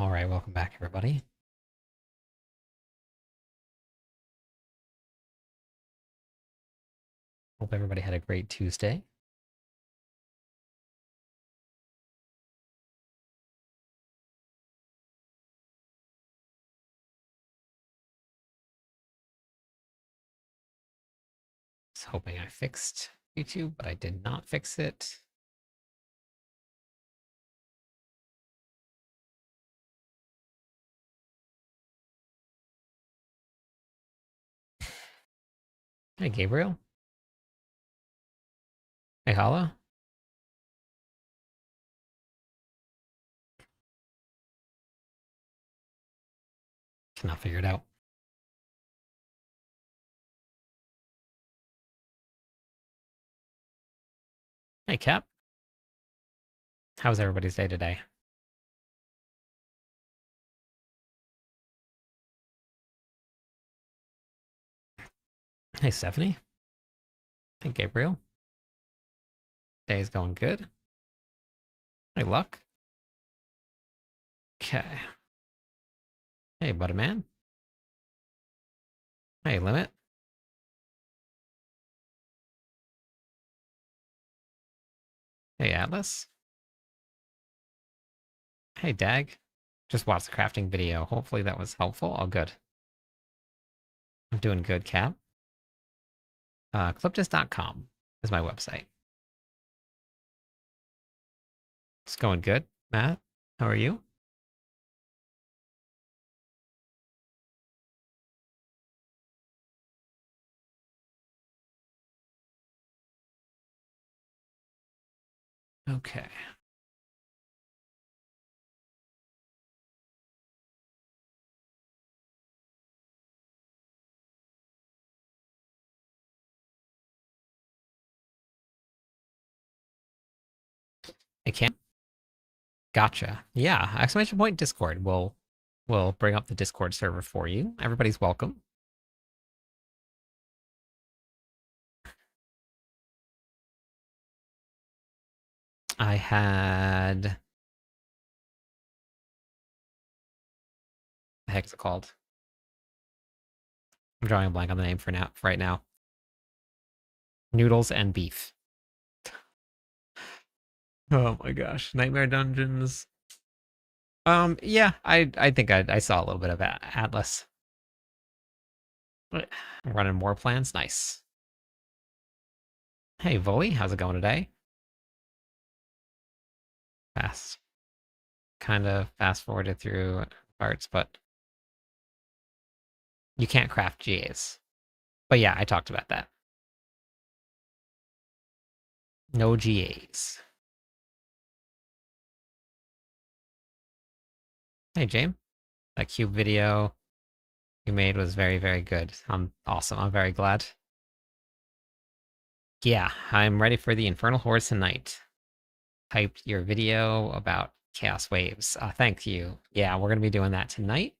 All right, welcome back, everybody. Hope everybody had a great Tuesday. I was hoping I fixed YouTube, but I did not fix it. Hey, Gabriel. Hey, Hala. Cannot figure it out. Hey, Cap. How's everybody's day today? Hey, Stephanie. Hey, Gabriel. Day's going good. Hey, Luck. Okay. Hey, Butterman. Hey, Limit. Hey, Atlas. Hey, Dag. Just watched the crafting video. Hopefully that was helpful. All good. I'm doing good, Cap. Cliptis.com is my website. It's going good. Matt, how are you? Okay. It can. Gotcha. Yeah. Exclamation point Discord. We'll bring up the Discord server for you. Everybody's welcome. I had the heck's it called? I'm drawing a blank on the name for now right now. Noodles and beef. Oh my gosh. Nightmare Dungeons. Yeah, I think I saw a little bit of Atlas. Running more plans. Nice. Hey, Volley, how's it going today? Fast. Kind of fast forwarded through parts, but you can't craft GAs. But yeah, I talked about that. No GAs. Hey, James. That cube video you made was very, very good. I'm awesome. I'm very glad. Yeah, I'm ready for the Infernal Hordes tonight. Typed your video about Chaos Waves. Thank you. Yeah, we're going to be doing that tonight.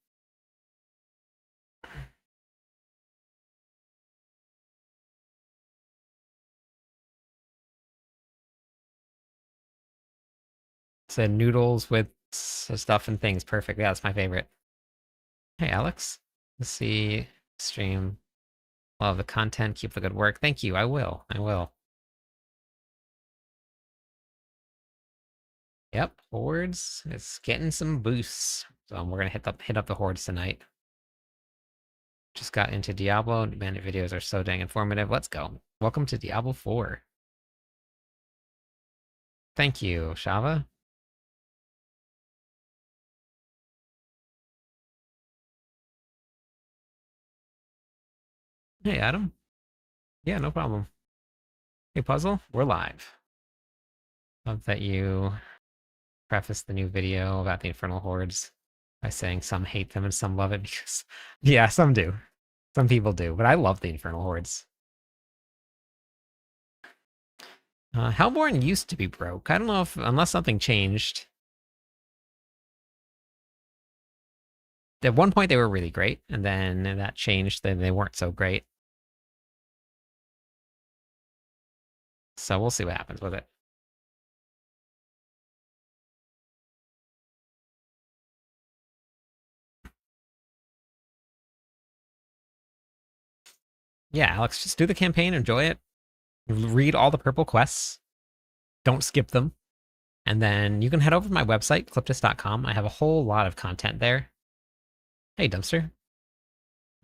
So noodles with stuff and things. Perfect. Yeah, that's my favorite. Hey, Alex. Let's see. Stream. Love the content. Keep the good work. Thank you. I will. I will. Yep, Hordes. It's getting some boosts. So we're gonna hit up the Hordes tonight. Just got into Diablo. Bandit videos are so dang informative. Let's go. Welcome to Diablo 4. Thank you, Shava. Hey, Adam. Yeah, no problem. Hey, Puzzle. We're live. Love that you prefaced the new video about the Infernal Hordes by saying some hate them and some love it because, yeah, some do. Some people do, but I love the Infernal Hordes. Hellborn used to be broke. I don't know if, unless something changed. At one point, they were really great, and then that changed, then they weren't so great. So we'll see what happens with it. Yeah, Alex, just do the campaign, enjoy it. Read all the purple quests. Don't skip them. And then you can head over to my website, cliptus.com. I have a whole lot of content there. Hey, Dumpster.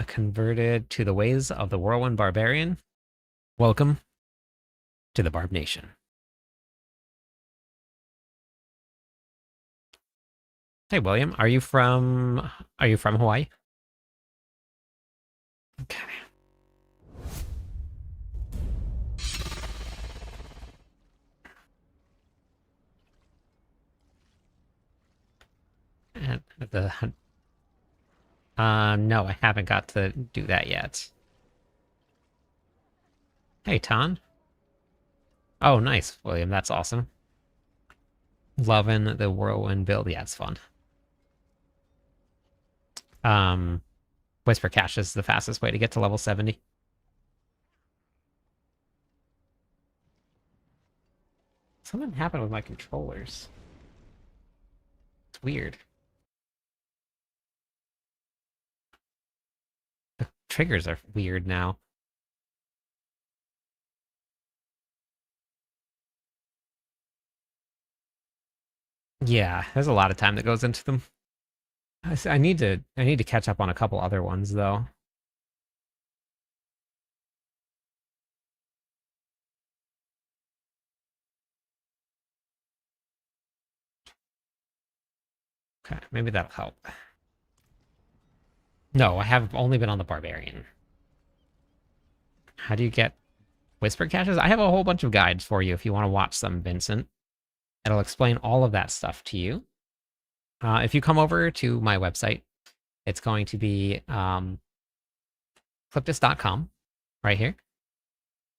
Converted to the ways of the Whirlwind barbarian. Welcome to the Barb Nation. Hey, William, are you from Hawaii? Okay. And no, I haven't got to do that yet. Hey, Ton. Oh, nice, William. That's awesome. Loving the Whirlwind build. Yeah, it's fun. Whisper Cache is the fastest way to get to level 70. Something happened with my controllers. It's weird. The triggers are weird now. Yeah, there's a lot of time that goes into them. I need to catch up on a couple other ones though. Okay, maybe that'll help. No, I have only been on the barbarian. How do you get whisper caches? I have a whole bunch of guides for you if you want to watch them, Vincent. It'll explain all of that stuff to you. If you come over to my website, it's going to be cliptus.com right here.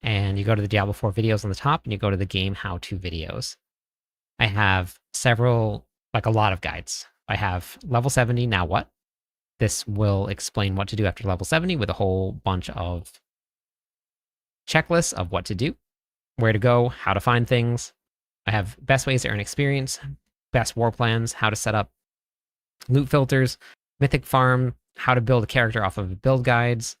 And you go to the Diablo 4 videos on the top, and you go to the game how-to videos. I have several, like a lot of guides. I have level 70, now what? This will explain what to do after level 70 with a whole bunch of checklists of what to do, where to go, how to find things. I have best ways to earn experience, best war plans, how to set up loot filters, mythic farm, how to build a character off of build guides,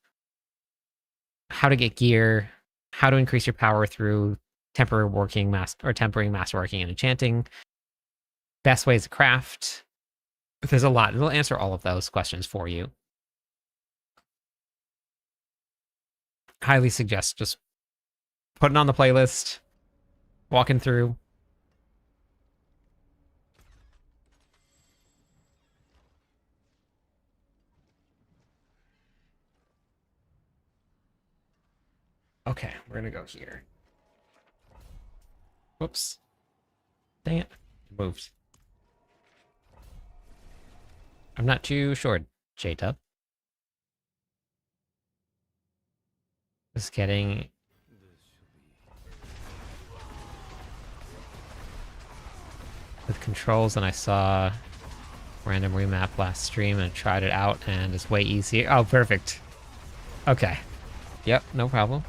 how to get gear, how to increase your power through tempering, masterworking, and enchanting, best ways to craft. There's a lot. It'll answer all of those questions for you. Highly suggest just putting on the playlist, walking through. Okay, we're gonna go here. Whoops. Dang it. Moved. I'm not too sure, J-Tub. Just getting... with controls, and I saw random remap last stream and tried it out, and it's way easier. Oh, perfect. Okay. Yep, no problem.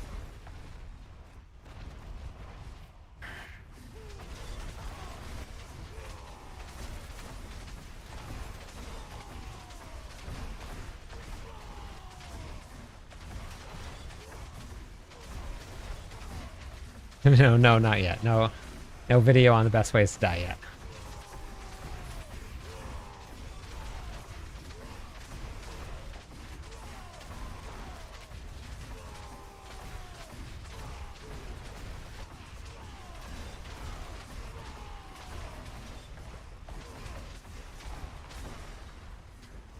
No, not yet. No video on the best ways to die yet.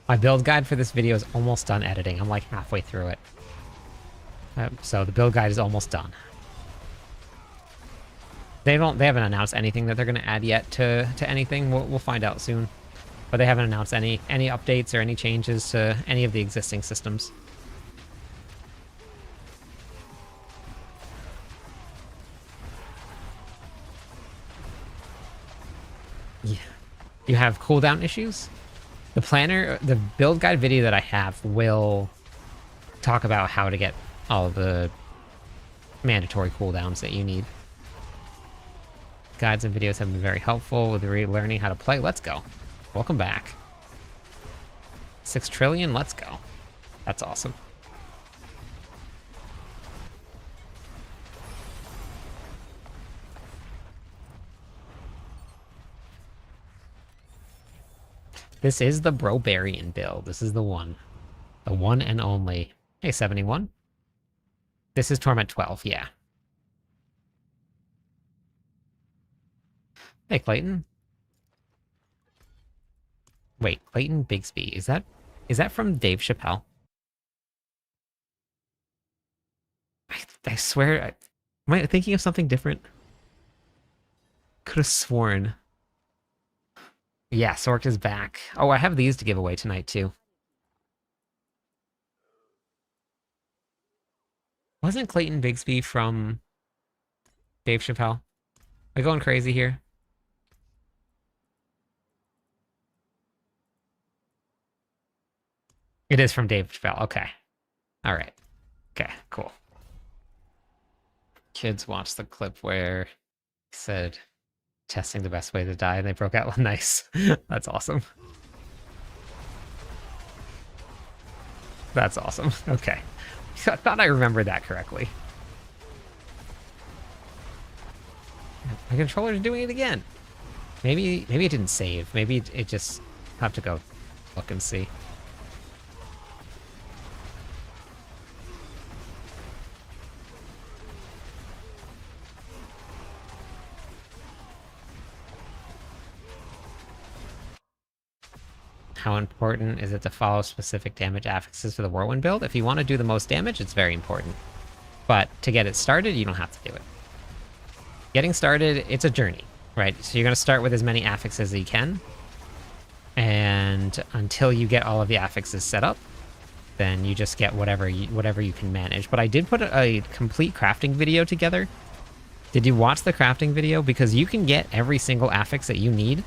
My build guide for this video is almost done editing. I'm like halfway through it. So the build guide is almost done. They haven't announced anything that they're going to add yet to anything. We'll find out soon. But they haven't announced any updates or any changes to any of the existing systems. Yeah. You have cooldown issues? The build guide video that I have will talk about how to get all of the mandatory cooldowns that you need. Guides and videos have been very helpful with relearning how to play. Let's go. Welcome back. 6 trillion, let's go. That's awesome. This is the barbarian build. This is the one. The one and only. Hey, 71. This is Torment 12, yeah. Hey, Clayton. Wait, Clayton Bigsby. Is that from Dave Chappelle? I swear, am I thinking of something different? Could have sworn. Yeah, Sork is back. Oh, I have these to give away tonight, too. Wasn't Clayton Bigsby from Dave Chappelle? Am I going crazy here? It is from Dave Chappelle. Okay. All right. Okay, cool. Kids watched the clip where he said, testing the best way to die, and they broke out. Nice. That's awesome. That's awesome. Okay. I thought I remembered that correctly. My controller's doing it again. Maybe it didn't save. Maybe it just have to go look and see. How important is it to follow specific damage affixes for the Whirlwind build? If you want to do the most damage, it's very important. But to get it started, you don't have to do it. Getting started, it's a journey, right? So you're going to start with as many affixes as you can. And until you get all of the affixes set up, then you just get whatever you can manage. But I did put a complete crafting video together. Did you watch the crafting video? Because you can get every single affix that you need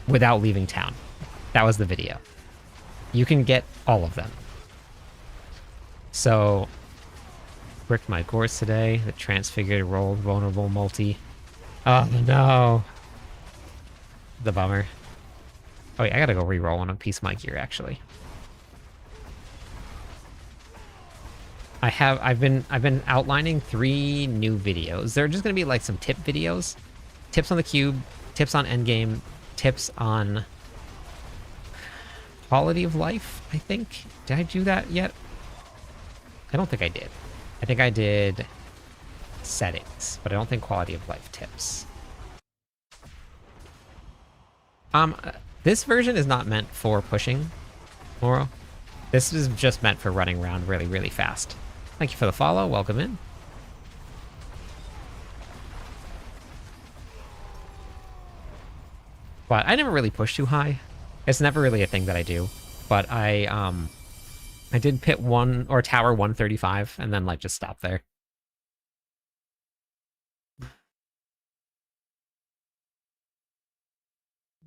without leaving town. That was the video. You can get all of them. So, bricked my Gorse today. The transfigured rolled vulnerable multi. Oh no. The bummer. Oh yeah, I gotta go re-roll on a piece of my gear actually. I've been outlining 3 new videos. They're just gonna be like some tip videos. Tips on the cube, tips on endgame, tips on quality of life, I think. Did I do that yet? I don't think I did. I think I did settings, but I don't think quality of life tips. This version is not meant for pushing, Moro. This is just meant for running around really, really fast. Thank you for the follow. Welcome in. But I never really push too high. It's never really a thing that I do. But I did pit 1 or tower 135 and then like just stop there.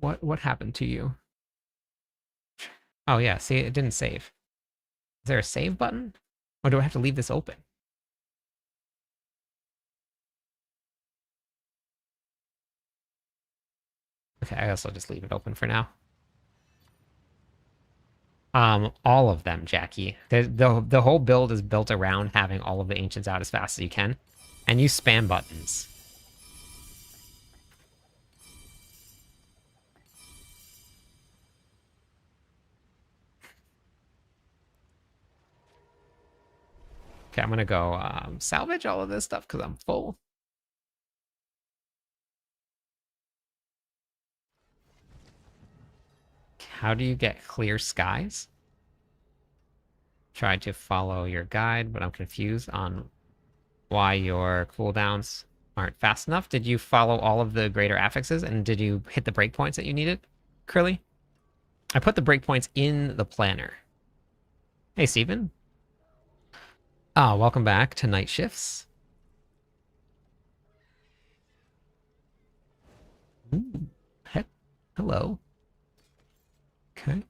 What happened to you? Oh yeah, see, it didn't save. Is there a save button? Or do I have to leave this open? Okay, I guess I'll just leave it open for now. All of them, Jackie. The whole build is built around having all of the ancients out as fast as you can. And you spam buttons. Okay, I'm gonna go salvage all of this stuff because I'm full. How do you get clear skies? Tried to follow your guide, but I'm confused on why your cooldowns aren't fast enough. Did you follow all of the greater affixes, and did you hit the breakpoints that you needed, Curly? I put the breakpoints in the planner. Hey, Steven. Ah, welcome back to Night Shifts. Ooh, hello. Okay.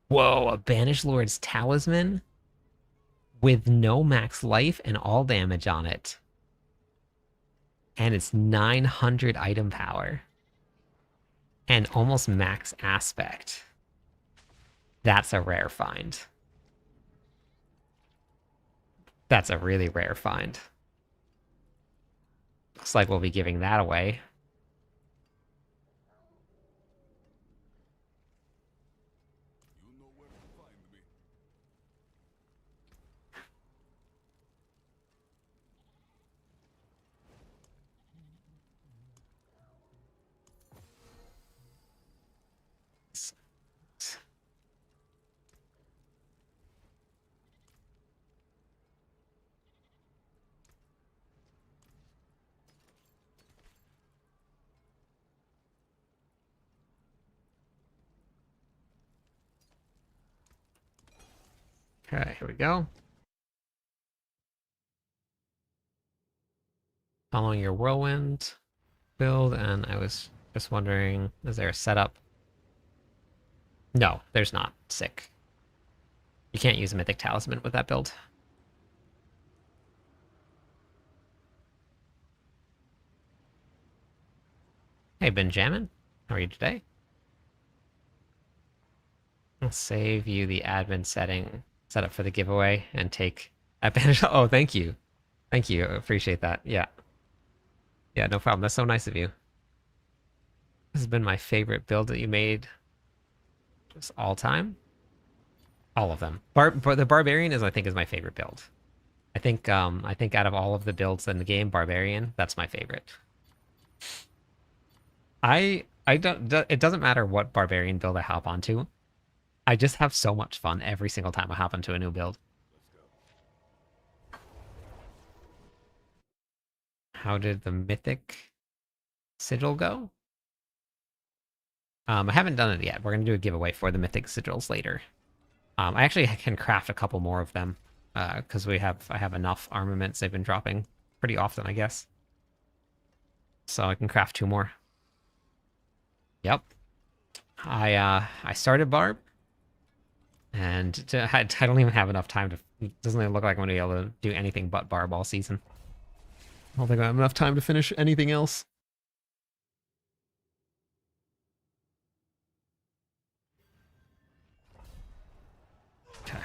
Whoa, a Banished Lord's Talisman with no max life and all damage on it. And it's 900 item power. And almost max aspect. That's a rare find. That's a really rare find. Looks like we'll be giving that away. Okay, here we go. Following your Whirlwind build, and I was just wondering, is there a setup? No, there's not. Sick. You can't use a Mythic Talisman with that build. Hey, Benjamin. How are you today? I'll save you the admin setup for the giveaway and take advantage. Oh, thank you. Thank you. I appreciate that. Yeah. Yeah, no problem. That's so nice of you. This has been my favorite build that you made just all time. All of them. But the barbarian is, I think, is my favorite build. I think out of all of the builds in the game, barbarian, that's my favorite. I don't it doesn't matter what barbarian build I hop onto. I just have so much fun every single time I hop into a new build. How did the Mythic sigil go? I haven't done it yet. We're gonna do a giveaway for the Mythic sigils later. I actually can craft a couple more of them because I have enough armaments. They've been dropping pretty often, I guess. So I can craft 2 more. Yep. I started Barb, and I don't even have enough time to. It doesn't even look like I'm gonna be able to do anything but Barb all season. I don't think I have enough time to finish anything else. Okay.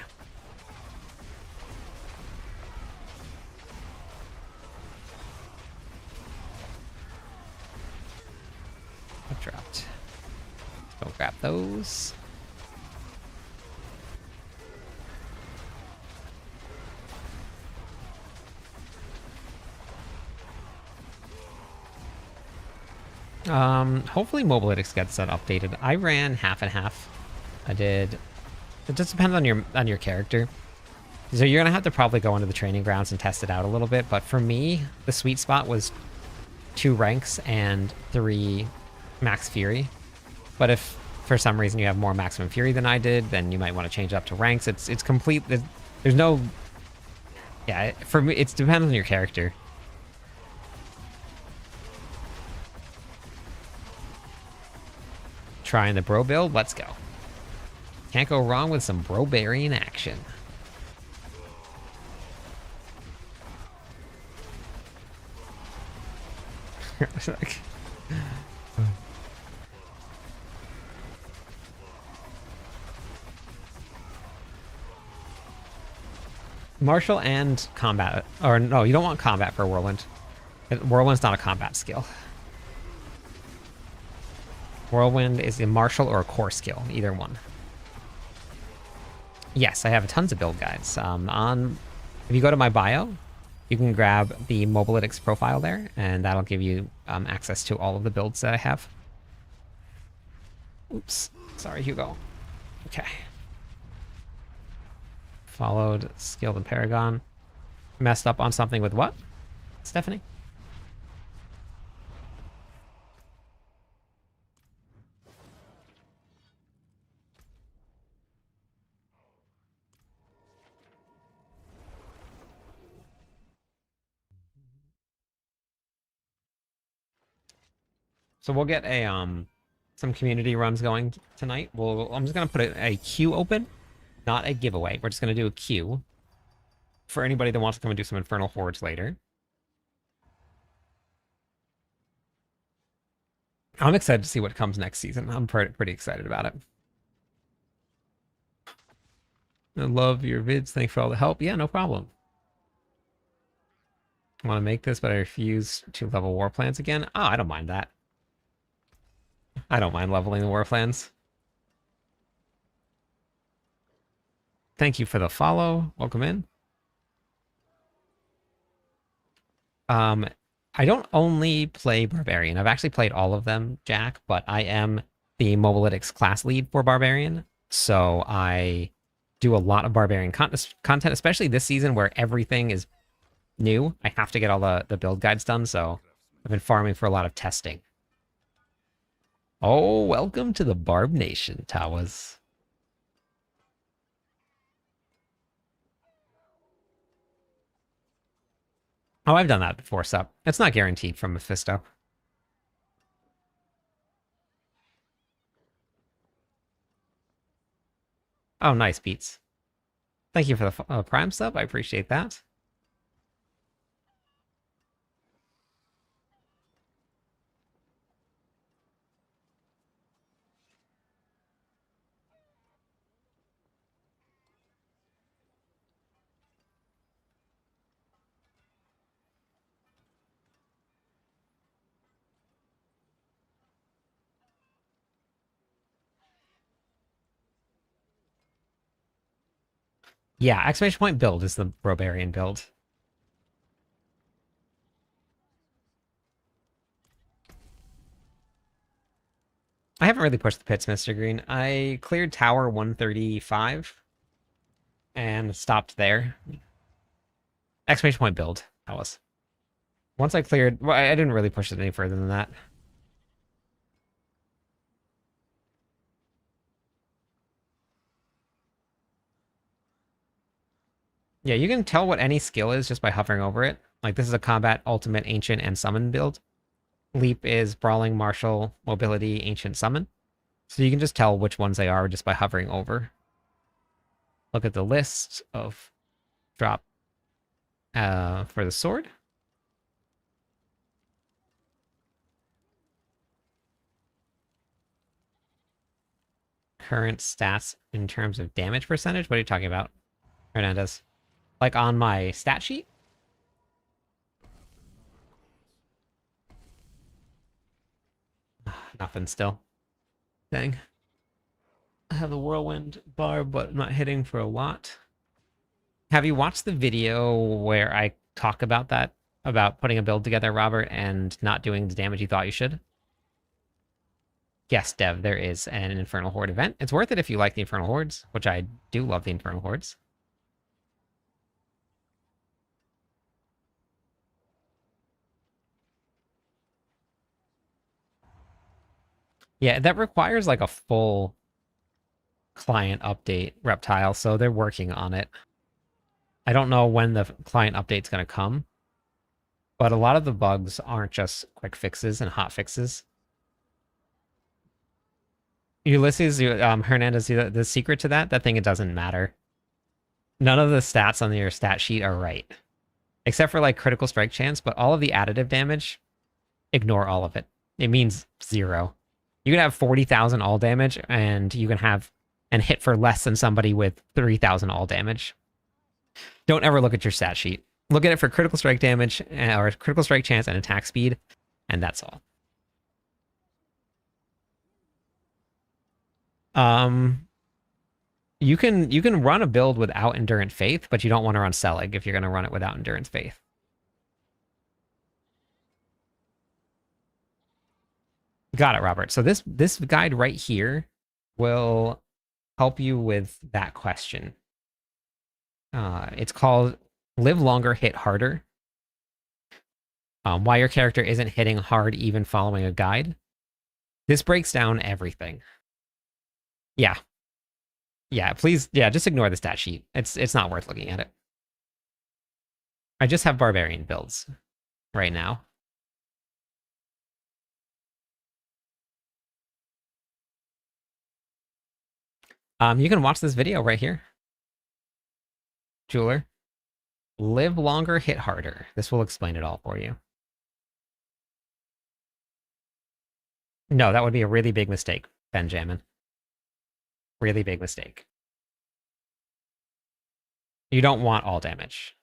I've dropped. Let's go grab those. Hopefully Mobalytics gets that updated. I ran half and half. I did. It just depends on your character. So you're gonna have to probably go into the training grounds and test it out a little bit. But for me, the sweet spot was 2 ranks and 3 max fury. But if for some reason you have more maximum fury than I did, then you might want to change it up to ranks. It's complete. There's no. Yeah, for me, it depends on your character. Trying the bro build, let's go. Can't go wrong with some barbarian action. Martial and combat, or no, you don't want combat for Whirlwind. Whirlwind's not a combat skill. Whirlwind is a martial or a core skill, either one. Yes, I have tons of build guides. If you go to my bio, you can grab the Mobalytics profile there, and that'll give you access to all of the builds that I have. Oops, sorry, Hugo. Okay. Followed Skilled and Paragon. Messed up on something with what, Stephanie? So we'll get a some community runs going tonight. I'm just gonna put a queue open, not a giveaway. We're just gonna do a queue for anybody that wants to come and do some Infernal Hordes later. I'm excited to see what comes next season. I'm pretty excited about it. I love your vids. Thanks for all the help. Yeah, no problem. I want to make this, but I refuse to level war plans again. Oh, I don't mind that. I don't mind leveling the war plans. Thank you for the follow. Welcome in. I don't only play Barbarian. I've actually played all of them, Jack, but I am the Mobalytics class lead for Barbarian. So I do a lot of Barbarian content, especially this season where everything is new. I have to get all the build guides done, so I've been farming for a lot of testing. Oh, welcome to the Barb Nation, Tawas. Oh, I've done that before, Sup. It's not guaranteed from Mephisto. Oh, nice beats. Thank you for the Prime sub. I appreciate that. Yeah, exclamation point build is the barbarian build. I haven't really pushed the pits, Mr. Green. I cleared tower 135 and stopped there. Exclamation point build. That was. Once I cleared, well, I didn't really push it any further than that. Yeah, you can tell what any skill is just by hovering over it. Like this is a combat, ultimate, ancient, and summon build. Leap is brawling, martial, mobility, ancient, summon. So you can just tell which ones they are just by hovering over. Look at the list of drop for the sword. Current stats in terms of damage percentage. What are you talking about, Hernandez? Like on my stat sheet? Nothing still. Dang. I have the whirlwind bar, but I'm not hitting for a lot. Have you watched the video where I talk about that? About putting a build together, Robert, and not doing the damage you thought you should? Yes, Dev, there is an Infernal Horde event. It's worth it if you like the Infernal Hordes, which I do love the Infernal Hordes. Yeah, that requires like a full client update, Reptile, so they're working on it. I don't know when the client update's going to come, but a lot of the bugs aren't just quick fixes and hot fixes. Ulysses, Hernandez, the secret to that thing, it doesn't matter. None of the stats on your stat sheet are right, except for like critical strike chance, but all of the additive damage, ignore all of it. It means zero. You can have 40,000 all damage, and you can have and hit for less than somebody with 3,000 all damage. Don't ever look at your stat sheet. Look at it for critical strike damage or critical strike chance and attack speed, and that's all. You can run a build without Endurance Faith, but you don't want to run Selig if you're going to run it without Endurance Faith. Got it, Robert. So this guide right here will help you with that question. It's called Live Longer, Hit Harder. Why your character isn't hitting hard even following a guide. This breaks down everything. Yeah. Yeah, please, yeah, just ignore the stat sheet. It's not worth looking at it. I just have barbarian builds right now. You can watch this video right here. Jeweler. Live longer, hit harder. This will explain it all for you. No, that would be a really big mistake, Benjamin. Really big mistake. You don't want all damage.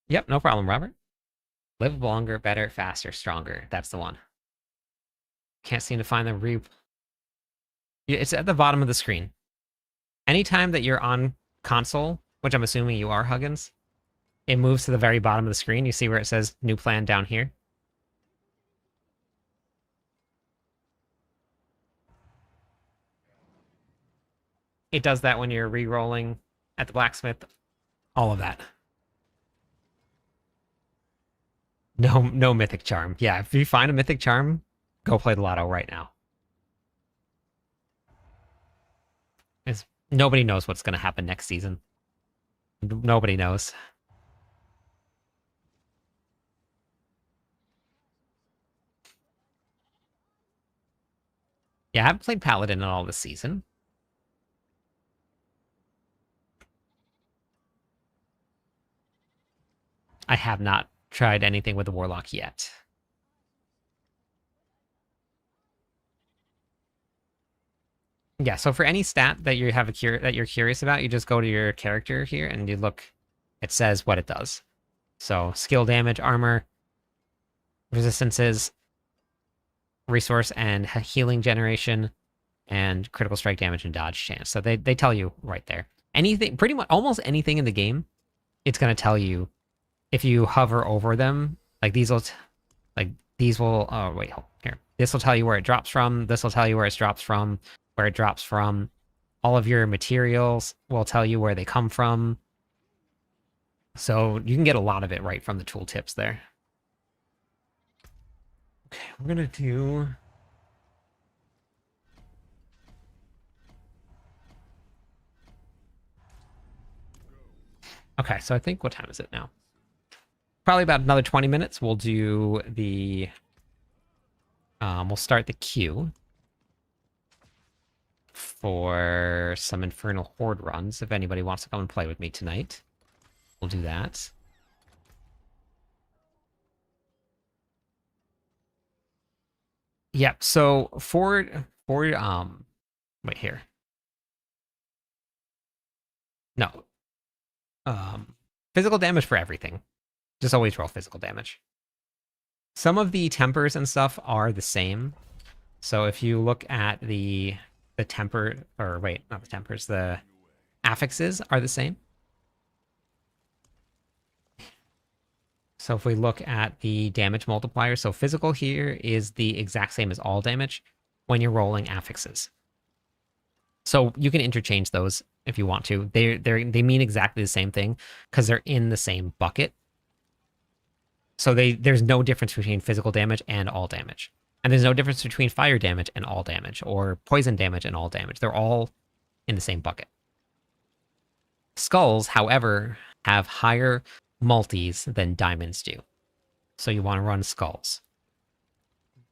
Yep, no problem, Robert. Live longer, better, faster, stronger. That's the one. Can't seem to find the re... It's at the bottom of the screen. Anytime that you're on console, which I'm assuming you are, Huggins, it moves to the very bottom of the screen. You see where it says new plan down here? It does that when you're re-rolling at the blacksmith. All of that. No mythic charm. Yeah, if you find a mythic charm, go play the lotto right now. Nobody knows what's going to happen next season. Nobody knows. Yeah, I haven't played Paladin at all this season. I have not tried anything with the Warlock yet. Yeah, so for any stat that you have that you're curious about, you just go to your character here and you look. It says what it does. So skill damage, armor, resistances, resource and healing generation, and critical strike damage and dodge chance. So they tell you right there. Anything, pretty much almost anything in the game, it's going to tell you if you hover over them. Like these will, oh wait, hold, here. This will tell you where it drops from. This will tell you where it drops from, where it drops from. All of your materials will tell you where they come from. So you can get a lot of it right from the tooltips there. Okay, we're gonna do. Okay, so I think what time is it now? Probably about another 20 minutes. We'll do the. We'll start the queue for some Infernal Horde runs. If anybody wants to come and play with me tonight, we'll do that. Yep. So for wait here. No. Physical damage for everything. Just always roll physical damage. Some of the tempers and stuff are the same. So if you look at the temper, or wait, not the tempers, the affixes are the same. So if we look at the damage multiplier, so physical here is the exact same as all damage when you're rolling affixes. So you can interchange those if you want to. They mean exactly the same thing because they're in the same bucket. So there's no difference between physical damage and all damage. And there's no difference between fire damage and all damage, or poison damage and all damage. They're all in the same bucket. Skulls, however, have higher multis than diamonds do. So you want to run skulls.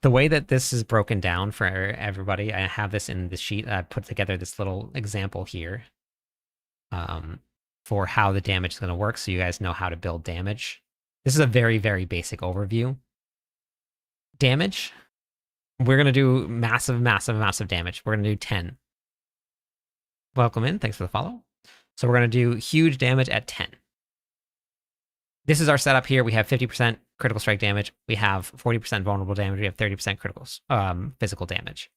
The way that this is broken down for everybody, I have this in the sheet. I put together this little example here for how the damage is going to work, so you guys know how to build damage. This is a very, very basic overview. Damage, we're going to do massive, massive, massive damage. We're going to do 10. Welcome in. Thanks for the follow. So we're going to do huge damage at 10. This is our setup here. We have 50% critical strike damage. We have 40% vulnerable damage. We have 30% critical physical damage.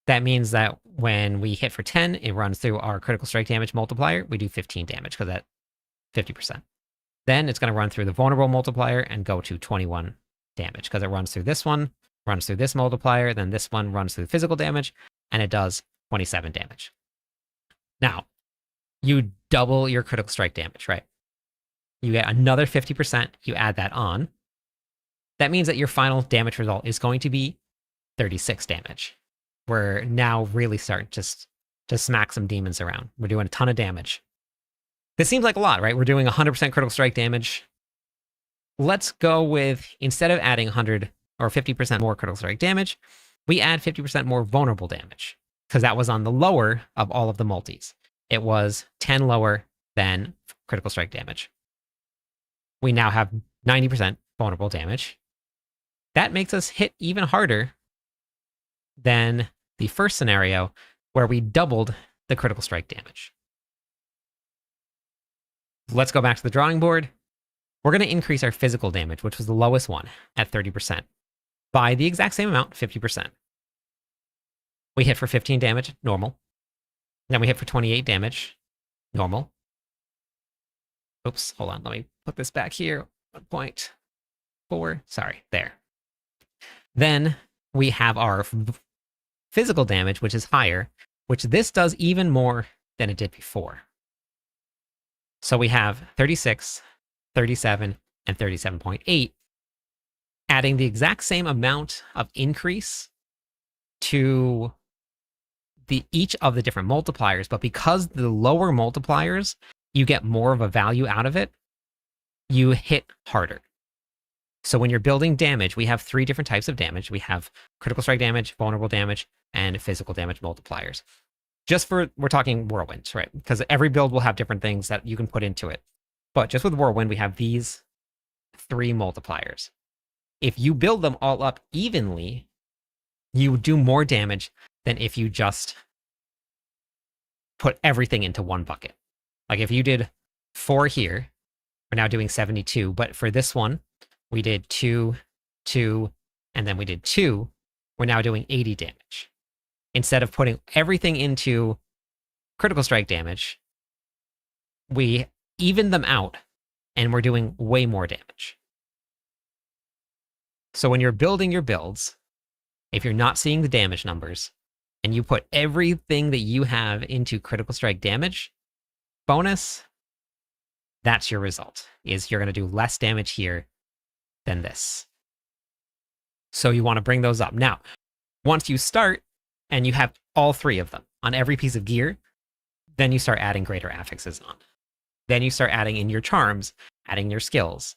That means that when we hit for 10, it runs through our critical strike damage multiplier. We do 15 damage because that's 50%. Then it's going to run through the vulnerable multiplier and go to 21 damage because it runs through this one, runs through this multiplier, then this one runs through physical damage, and it does 27 damage. Now, you double your critical strike damage, right? You get another 50%, you add that on. That means that your final damage result is going to be 36 damage. We're now really starting to smack some demons around. We're doing a ton of damage. This seems like a lot, right? We're doing 100% critical strike damage. Let's go with, instead of adding 100 or 50% more critical strike damage, we add 50% more vulnerable damage, because that was on the lower of all of the multis. It was 10 lower than critical strike damage. We now have 90% vulnerable damage. That makes us hit even harder than the first scenario where we doubled the critical strike damage. Let's go back to the drawing board. We're going to increase our physical damage, which was the lowest one, at 30%, by the exact same amount, 50%. We hit for 15 damage, normal. Then we hit for 28 damage, normal. Oops, hold on, let me put this back here. 1.4, sorry, there. Then we have our physical damage, which is higher, which this does even more than it did before. So we have 36, 37, and 37.8, adding the exact same amount of increase to each of the different multipliers, but because the lower multipliers, you get more of a value out of it, you hit harder. So when you're building damage, we have 3 different types of damage. We have critical strike damage, vulnerable damage, and physical damage multipliers. We're talking Whirlwinds, right? Because every build will have different things that you can put into it. But just with Whirlwind, we have these 3 multipliers. If you build them all up evenly, you do more damage than if you just put everything into one bucket. Like if you did 4 here, we're now doing 72. But for this one, we did 2, 2, and then we did 2. We're now doing 80 damage. Instead of putting everything into critical strike damage, we even them out, and we're doing way more damage. So when you're building your builds, if you're not seeing the damage numbers, and you put everything that you have into critical strike damage bonus, that's your result, is you're going to do less damage here than this. So you want to bring those up. Now, once you start, and you have all 3 of them on every piece of gear, then you start adding greater affixes on. Then you start adding in your charms, adding your skills.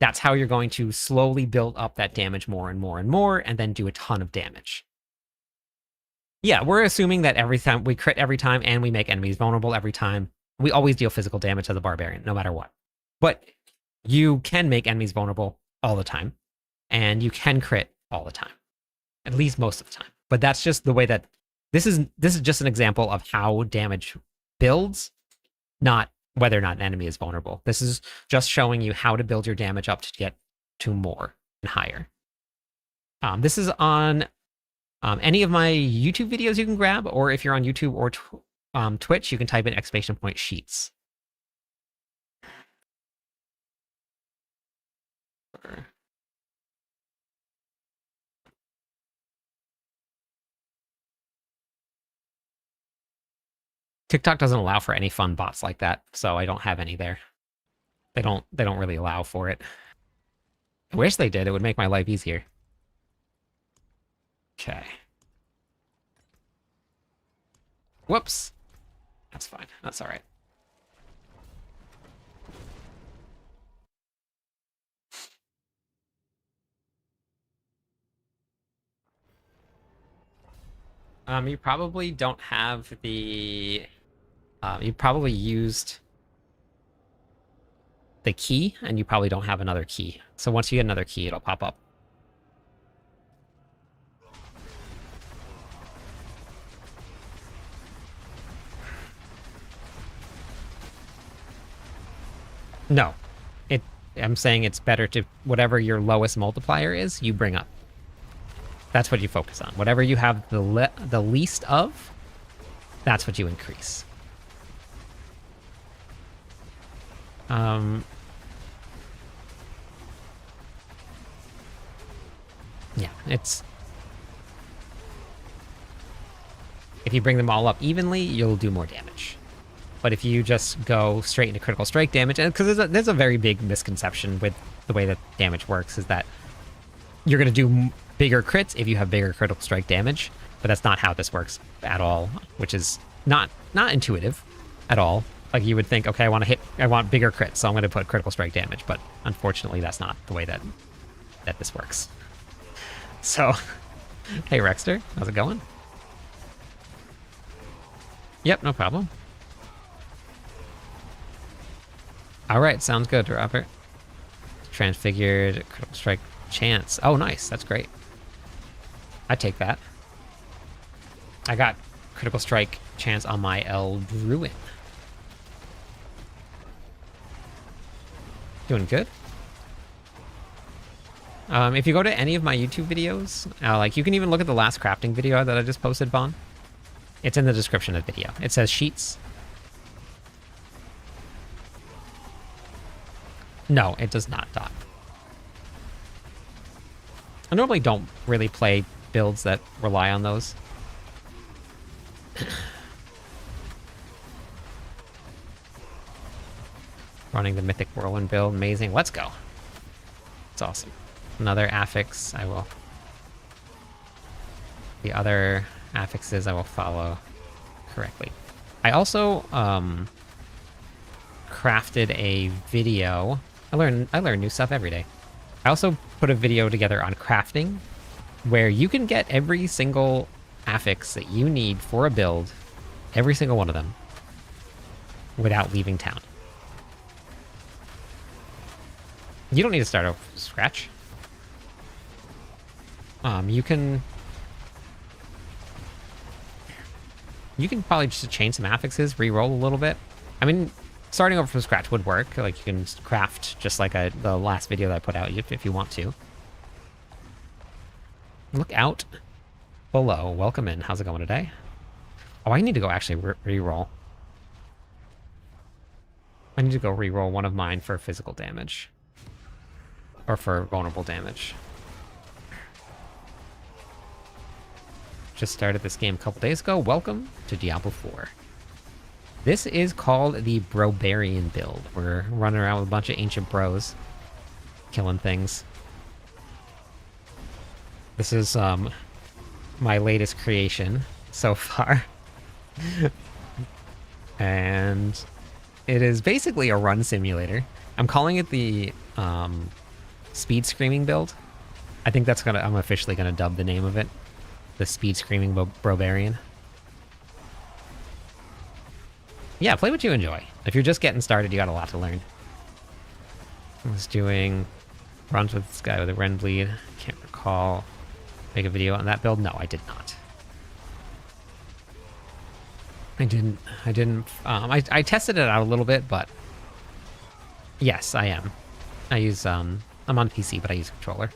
That's how you're going to slowly build up that damage more and more and more, and then do a ton of damage. Yeah, we're assuming that every time we crit every time and we make enemies vulnerable every time, we always deal physical damage to the barbarian, no matter what. But you can make enemies vulnerable all the time, and you can crit all the time, at least most of the time. But that's just the way that this is just an example of how damage builds, not whether or not an enemy is vulnerable. This is just showing you how to build your damage up to get to more and higher. This is on any of my YouTube videos you can grab, or if you're on YouTube or Twitch, you can type in !sheets. TikTok doesn't allow for any fun bots like that, so I don't have any there. They don't really allow for it. I wish they did. It would make my life easier. Okay. Whoops. That's fine. That's all right. You probably don't have the... you probably used the key, and you probably don't have another key. So once you get another key, it'll pop up. No. I'm saying it's better to... whatever your lowest multiplier is, you bring up. That's what you focus on. Whatever you have the least of, that's what you increase. Yeah, it's... if you bring them all up evenly, you'll do more damage. But if you just go straight into critical strike damage, and because there's a very big misconception with the way that damage works, is that you're going to do bigger crits if you have bigger critical strike damage, but that's not how this works at all, which is not intuitive at all. Like you would think, okay, I want bigger crits, so I'm going to put critical strike damage, but unfortunately that's not the way that this works. So, hey Rexter, how's it going? Yep, no problem. All right, sounds good, Robert. Transfigured critical strike chance. Oh, nice. That's great. I take that. I got critical strike chance on my Ruin. Doing good. If you go to any of my YouTube videos, like you can even look at the last crafting video that I just posted, Vaughn. It's in the description of the video. It says sheets. No, it does not dot. I normally don't really play builds that rely on those. Running the Mythic Whirlwind build, amazing. Let's go. It's awesome. Another affix, I will. The other affixes I will follow correctly. I also crafted a video. I learn new stuff every day. I also put a video together on crafting, where you can get every single affix that you need for a build, every single one of them, without leaving town. You don't need to start over from scratch. You can probably just change some affixes, re-roll a little bit. I mean, starting over from scratch would work. Like, you can craft just like the last video that I put out if you want to. Look out below. Welcome in. How's it going today? Oh, I need to go actually re-roll. I need to go re-roll one of mine for physical damage. Or for vulnerable damage. Just started this game a couple days ago. Welcome to Diablo 4. This is called the barbarian build. We're running around with a bunch of ancient bros, killing things. This is my latest creation so far. And it is basically a run simulator. I'm calling it the speed screaming build. I think that's I'm officially gonna dub the name of it. The speed screaming barbarian. Yeah, play what you enjoy. If you're just getting started, you got a lot to learn. I was doing runs with this guy with a Ren bleed. Can't recall. Make a video on that build? No, I did not. I didn't. I tested it out a little bit, but yes, I am. I use I'm on PC, but I use a controller.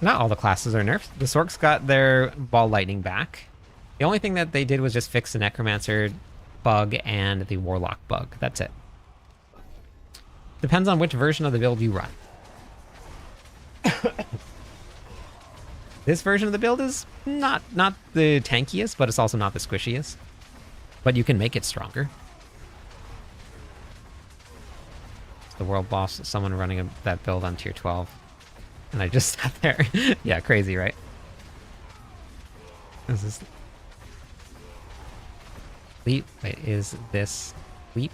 Not all the classes are nerfed. The Sorks got their ball lightning back. The only thing that they did was just fix the Necromancer bug and the Warlock bug. That's it. Depends on which version of the build you run. This version of the build is not the tankiest, but it's also not the squishiest. But you can make it stronger. The world boss, someone running that build on tier 12. And I just sat there. Yeah, crazy, right? Is this leap? Wait, is this leap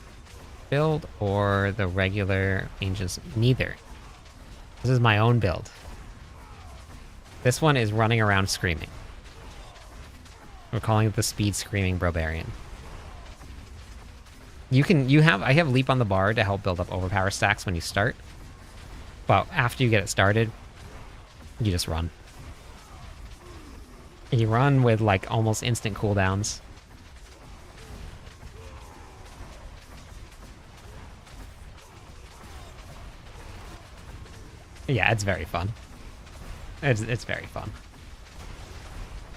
build or the regular Ancients? Neither. This is my own build. This one is running around screaming. We're calling it the speed screaming barbarian. I have leap on the bar to help build up overpower stacks when you start. But after you get it started, you just run. You run with like almost instant cooldowns. Yeah, it's very fun. It's very fun.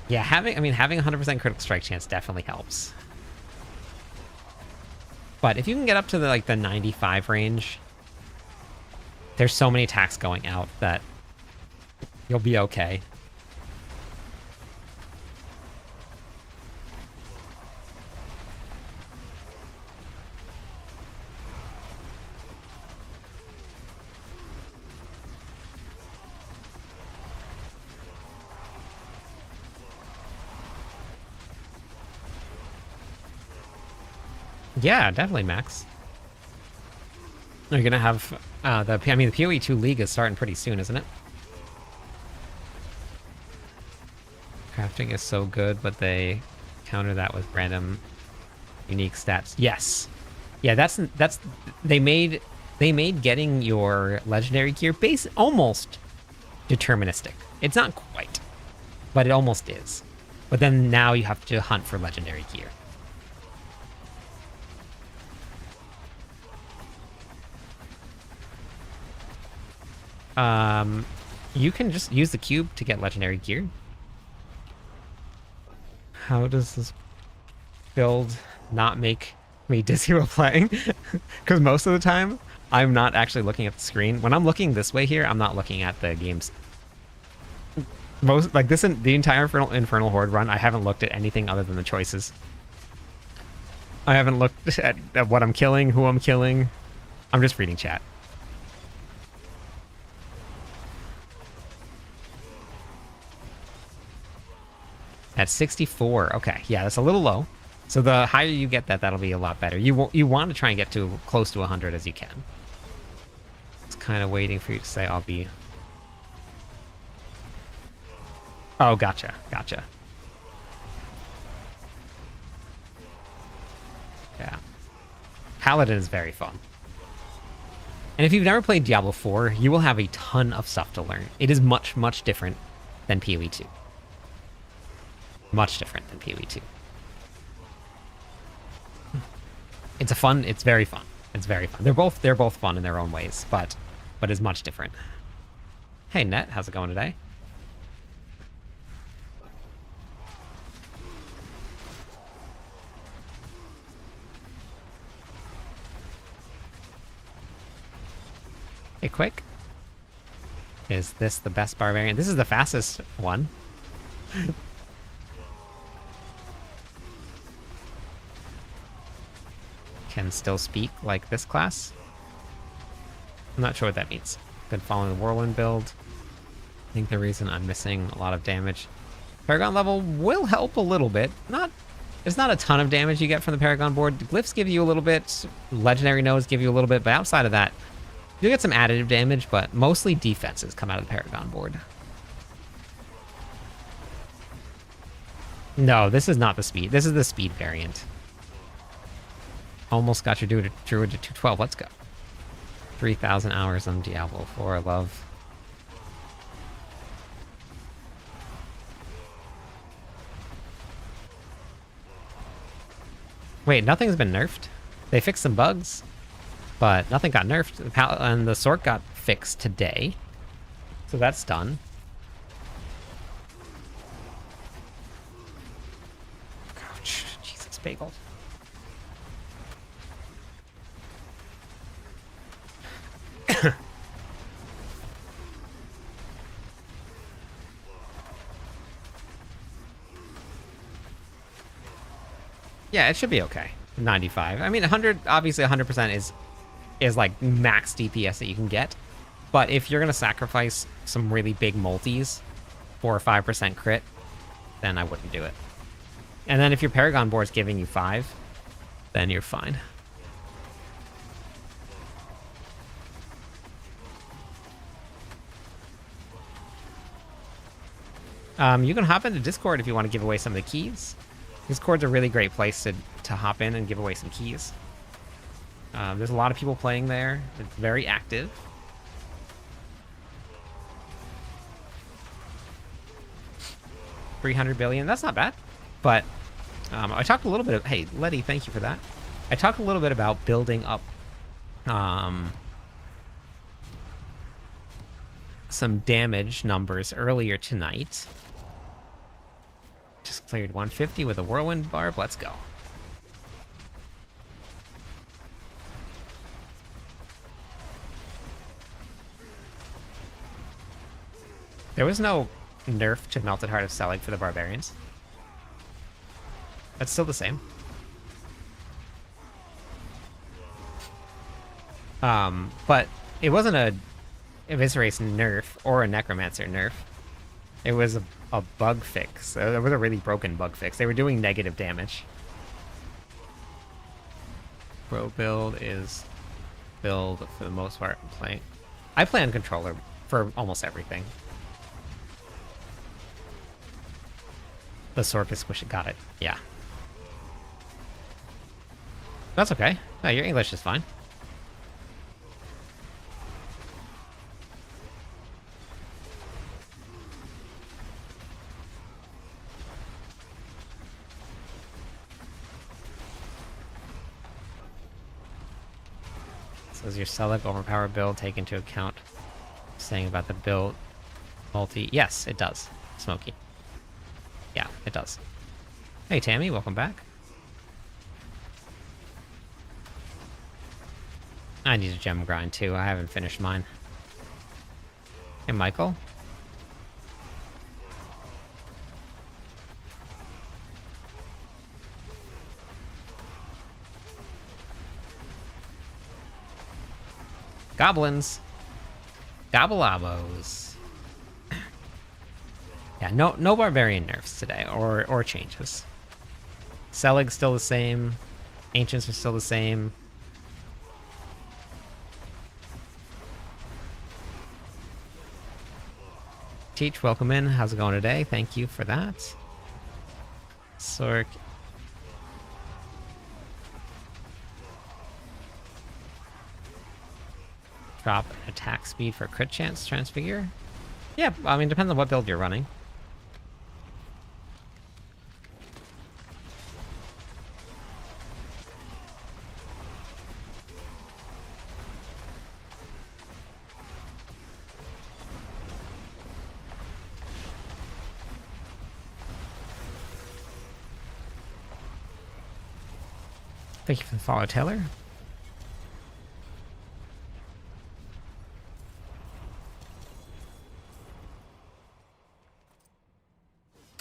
Yeah, having 100% critical strike chance definitely helps. But if you can get up to the 95 range, there's so many attacks going out that you'll be okay. Yeah, definitely, Max. You're gonna have the PoE 2 League is starting pretty soon, isn't it? Crafting is so good, but they counter that with random unique stats. Yes. Yeah, that's they made getting your legendary gear almost deterministic. It's not quite, but it almost is. But then now you have to hunt for legendary gear. You can just use the cube to get legendary gear. How does this build not make me dizzy while playing? Because most of the time, I'm not actually looking at the screen. When I'm looking this way here, I'm not looking at the game's... the entire Infernal Horde run, I haven't looked at anything other than the choices. I haven't looked at what I'm killing, who I'm killing. I'm just reading chat. At 64. Okay, yeah, that's a little low. So the higher you get that, that'll be a lot better. You want to try and get to close to 100 as you can. It's kind of waiting for you to say I'll be... Oh, gotcha, gotcha. Yeah. Paladin is very fun. And if you've never played Diablo 4, you will have a ton of stuff to learn. It is much, much different than PoE 2. Much different than PoE 2. It's very fun. It's very fun. They're both fun in their own ways, but it's much different. Hey Net, how's it going today? Hey Quick. Is this the best barbarian? This is the fastest one. Can still speak like this class. I'm not sure what that means. Been following the Whirlwind build. I think the reason I'm missing a lot of damage. Paragon level will help a little bit. It's not a ton of damage you get from the Paragon board. Glyphs give you a little bit. Legendary nodes give you a little bit. But outside of that, you get some additive damage, but mostly defenses come out of the Paragon board. No, this is not the speed. This is the speed variant. Almost got your Druid to 212. Let's go. 3,000 hours on Diablo 4. Love. Wait, nothing's been nerfed? They fixed some bugs, but nothing got nerfed. And the sword got fixed today. So that's done. Ouch. Jesus, bagel. Yeah, it should be okay. 95. I mean, 100, obviously 100% is like max DPS that you can get. But if you're going to sacrifice some really big multis for a 5% crit, then I wouldn't do it. And then if your Paragon board's giving you 5, then you're fine. You can hop into Discord if you want to give away some of the keys. Discord's a really great place to hop in and give away some keys. There's a lot of people playing there. It's very active. $300 billion, that's not bad. But I talked a little bit of... Hey, Letty, thank you for that. I talked a little bit about building up some damage numbers earlier tonight. Just cleared 150 with a Whirlwind barb. Let's go. There was no nerf to Melted Heart of Selig for the barbarians. That's still the same. But it wasn't a Eviscerate's nerf or a Necromancer nerf. It was a bug fix. It was a really broken bug fix. They were doing negative damage. Pro build is build for the most part. I play on controller for almost everything. The sword is squish it. Got it. Yeah. That's okay. No, your English is fine. Does your Selig overpowered build take into account saying about the build multi? Yes, it does. Smokey. Yeah, it does. Hey Tammy, welcome back. I need a gem grind too. I haven't finished mine. Hey Michael. Goblins. Gobblabos. Yeah, no barbarian nerfs today, or changes. Selig's still the same. Ancients are still the same. Teach, welcome in. How's it going today? Thank you for that. Sork. Drop attack speed for crit chance transfigure. Yeah, I mean, depends on what build you're running. Thank you for the follow, Taylor.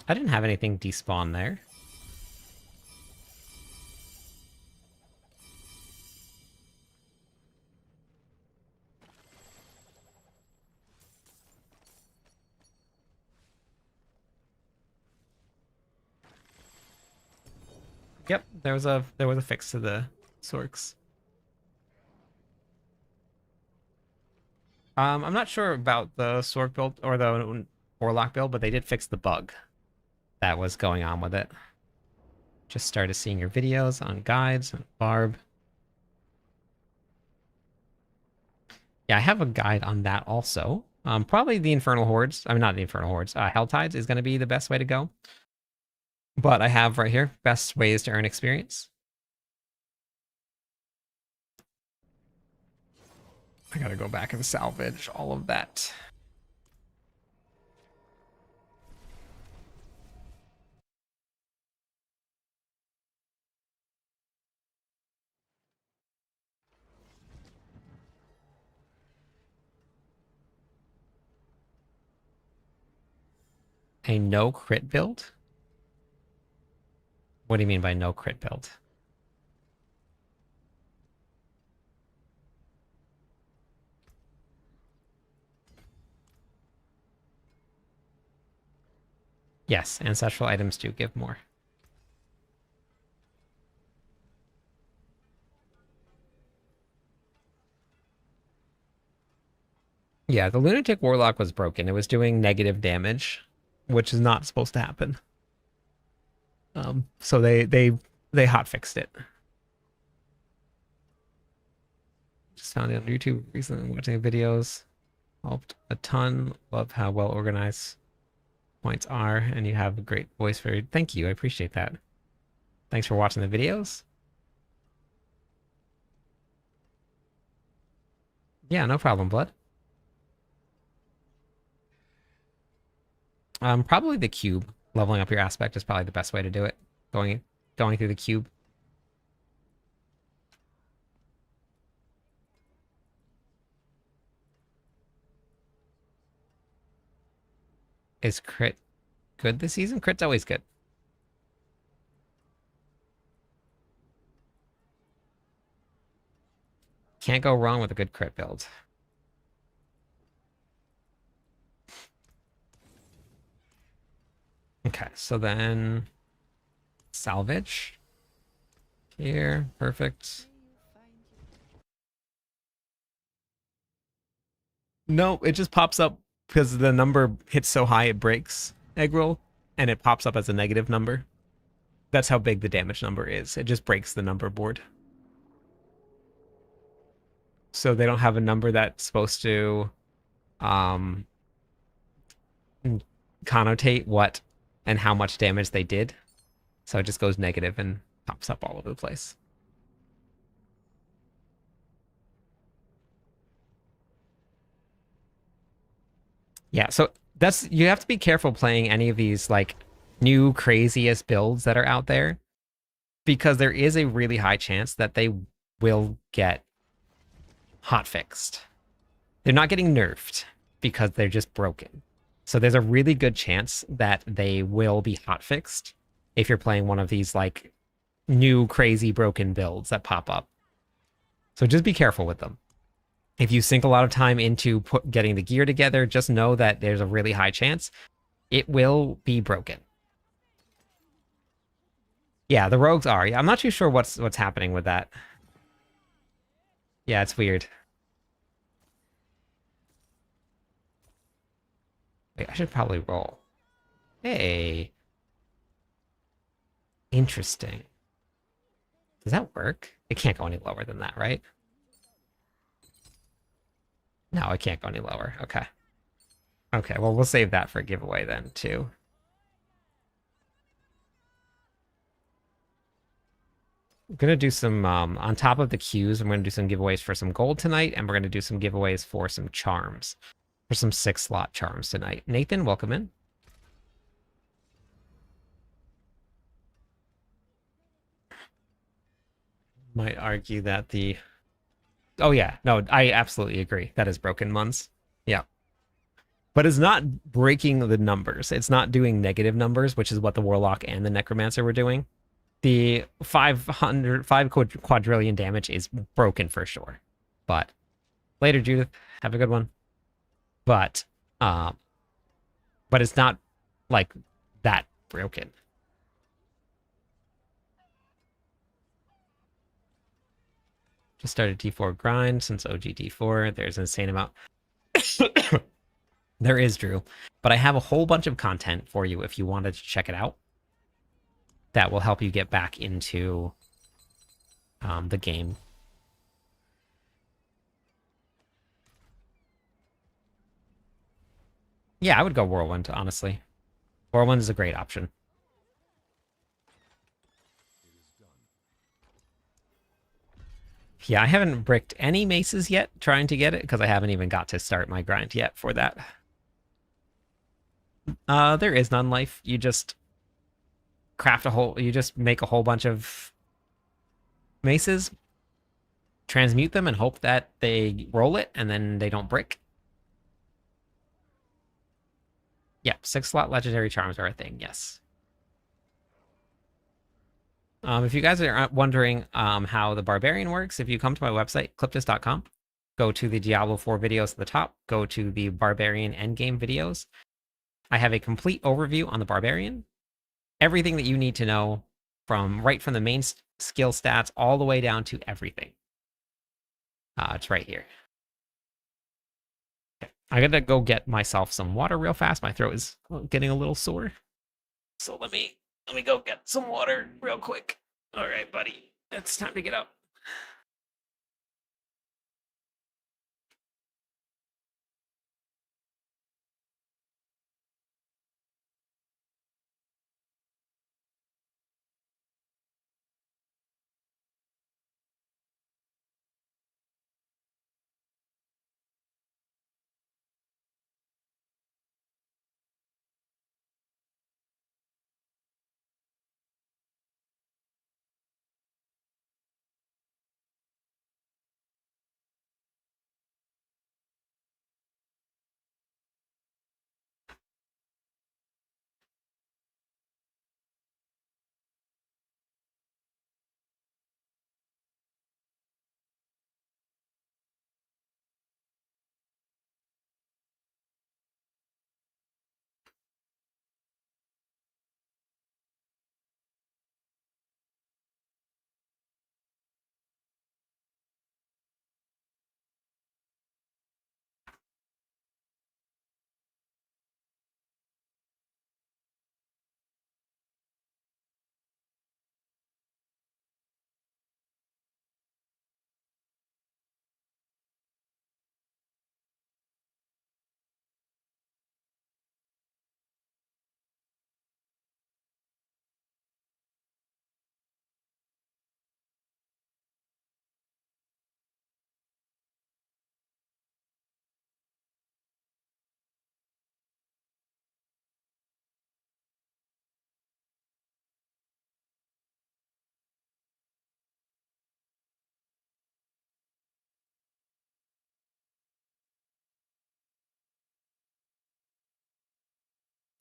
I didn't have anything despawn there. Yep, there was a fix to the Sorks. I'm not sure about the Sork build or the Warlock build, but they did fix the bug that was going on with it. Just started seeing your videos on guides and Barb. Yeah, I have a guide on that also. Probably the Infernal Hordes. I mean, not the Infernal Hordes. Helltides is going to be the best way to go. But I have right here, best ways to earn experience. I gotta go back and salvage all of that. A no crit build? What do you mean by no crit build? Yes, ancestral items do give more. Yeah, the Lunatic Warlock was broken. It was doing negative damage, which is not supposed to happen. So they hotfixed it. Just found it on YouTube recently, watching videos. Helped a ton. Love how well organized points are, and you have a great voice for it. Thank you, I appreciate that. Thanks for watching the videos. Yeah, no problem, Blood. Probably the cube. Leveling up your aspect is probably the best way to do it. Going through the cube. Is crit good this season? Crit's always good. Can't go wrong with a good crit build. Okay, so then salvage here, perfect. No, it just pops up because the number hits so high it breaks egg roll, and it pops up as a negative number. That's how big the damage number is. It just breaks the number board. So they don't have a number that's supposed to connotate what and how much damage they did. So it just goes negative and pops up all over the place. Yeah, so you have to be careful playing any of these like new craziest builds that are out there, because there is a really high chance that they will get hotfixed. They're not getting nerfed because they're just broken. So there's a really good chance that they will be hotfixed if you're playing one of these like new crazy broken builds that pop up. So just be careful with them. If you sink a lot of time into getting the gear together, just know that there's a really high chance it will be broken. Yeah, the rogues are. Yeah, I'm not too sure what's happening with that. Yeah, it's weird. Wait, I should probably roll. Hey, interesting. Does that work? It can't go any lower than that, right? No, it can't go any lower. Okay. Okay, well, we'll save that for a giveaway then, too. I'm gonna do some on top of the queues. I'm gonna do some giveaways for some gold tonight, and we're gonna do some giveaways for some charms, for some 6-slot charms tonight. Nathan, welcome in. Might argue that the oh yeah, no, I absolutely agree. That is broken Muns. Yeah. But it's not breaking the numbers. It's not doing negative numbers, which is what the Warlock and the Necromancer were doing. The 5 quadrillion damage is broken for sure. But later, Judith, have a good one. But um, but it's not like that broken. Just started D4 grind since OG D4. There's an insane amount. There is, Drew. But I have a whole bunch of content for you if you wanted to check it out. That will help you get back into the game. Yeah, I would go Whirlwind, honestly. Whirlwind is a great option. Yeah, I haven't bricked any maces yet trying to get it because I haven't even got to start my grind yet for that. There is none life. You just you just make a whole bunch of maces, transmute them, and hope that they roll it and then they don't brick. Yeah, 6-slot legendary charms are a thing, yes. If you guys are wondering how the barbarian works, if you come to my website, cliptus.com, go to the Diablo 4 videos at the top, go to the barbarian endgame videos. I have a complete overview on the barbarian, everything that you need to know right from the main skill stats all the way down to everything. It's right here. Okay. I gotta go get myself some water real fast. My throat is getting a little sore. So let me go get some water real quick. All right, buddy. It's time to get up.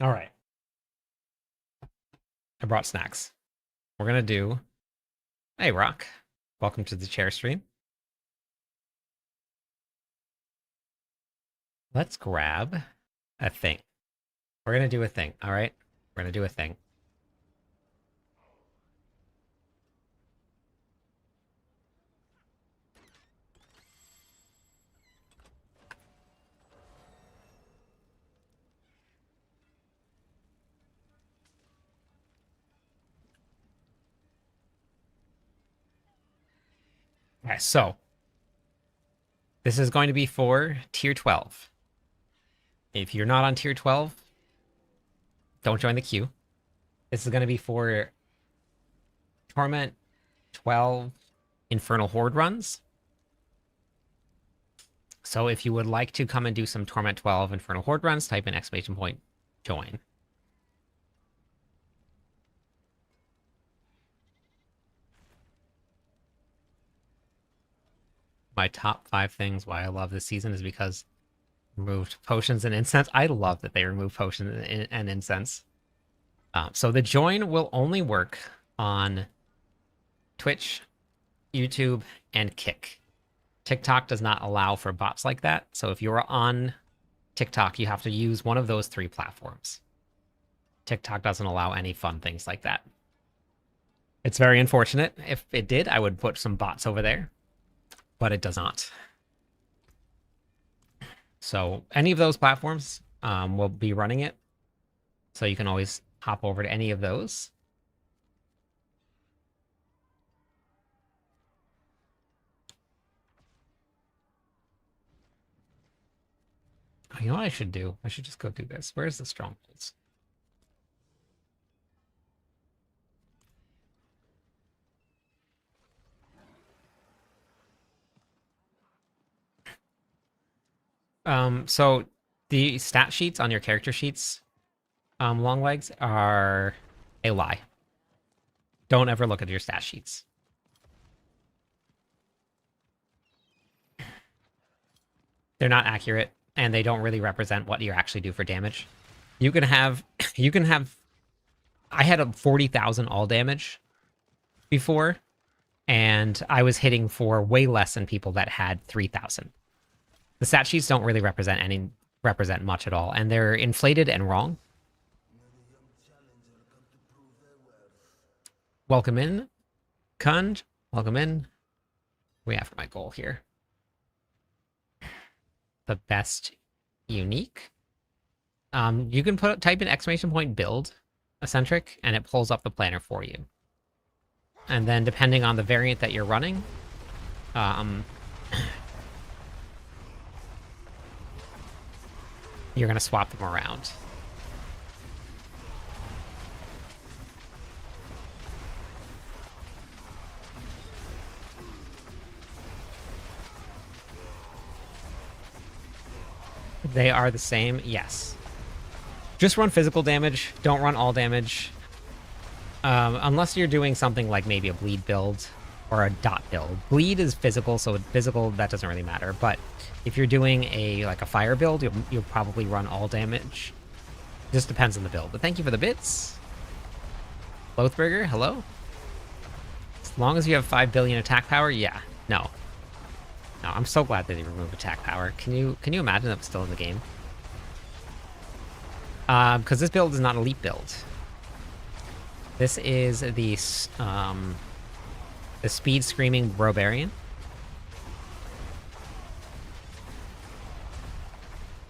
All right. I brought snacks. We're gonna do. Hey, Rock. Welcome to the chair stream. Let's grab a thing. We're gonna do a thing, all right? We're gonna do a thing. Okay, so this is going to be for tier 12. If you're not on tier 12, don't join the queue. This is going to be for Torment 12 Infernal Horde runs. So if you would like to come and do some Torment 12 Infernal Horde runs, type in !join. My top 5 things why I love this season is because removed potions and incense. I love that they remove potions and incense. So the join will only work on Twitch, YouTube, and Kick. TikTok does not allow for bots like that. So if you're on TikTok, you have to use one of those 3 platforms. TikTok doesn't allow any fun things like that. It's very unfortunate. If it did, I would put some bots over there, but it does not. So any of those platforms will be running it. So you can always hop over to any of those. You know what I should do? I should just go do this. Where's the strongholds? So the stat sheets on your character sheets, long legs, are a lie. Don't ever look at your stat sheets. They're not accurate, and they don't really represent what you actually do for damage. You can have I had a 40,000 all damage before, and I was hitting for way less than people that had 3,000. The stat sheets don't really represent much at all, and they're inflated and wrong. Welcome in, Kunj. Welcome in. We have my goal here. The best unique. You can type in !build eccentric, and it pulls up the planner for you. And then depending on the variant that you're running, you're going to swap them around. They are the same, yes. Just run physical damage. Don't run all damage. Unless you're doing something like maybe a bleed build or a dot build. Bleed is physical, so physical, that doesn't really matter. But if you're doing a fire build, you'll probably run all damage. Just depends on the build. But thank you for the bits. Lothburger, hello? As long as you have 5 billion attack power, yeah. No. No, I'm so glad that they removed attack power. Can you imagine that was still in the game? Because this build is not elite build. This is the speed screaming barbarian.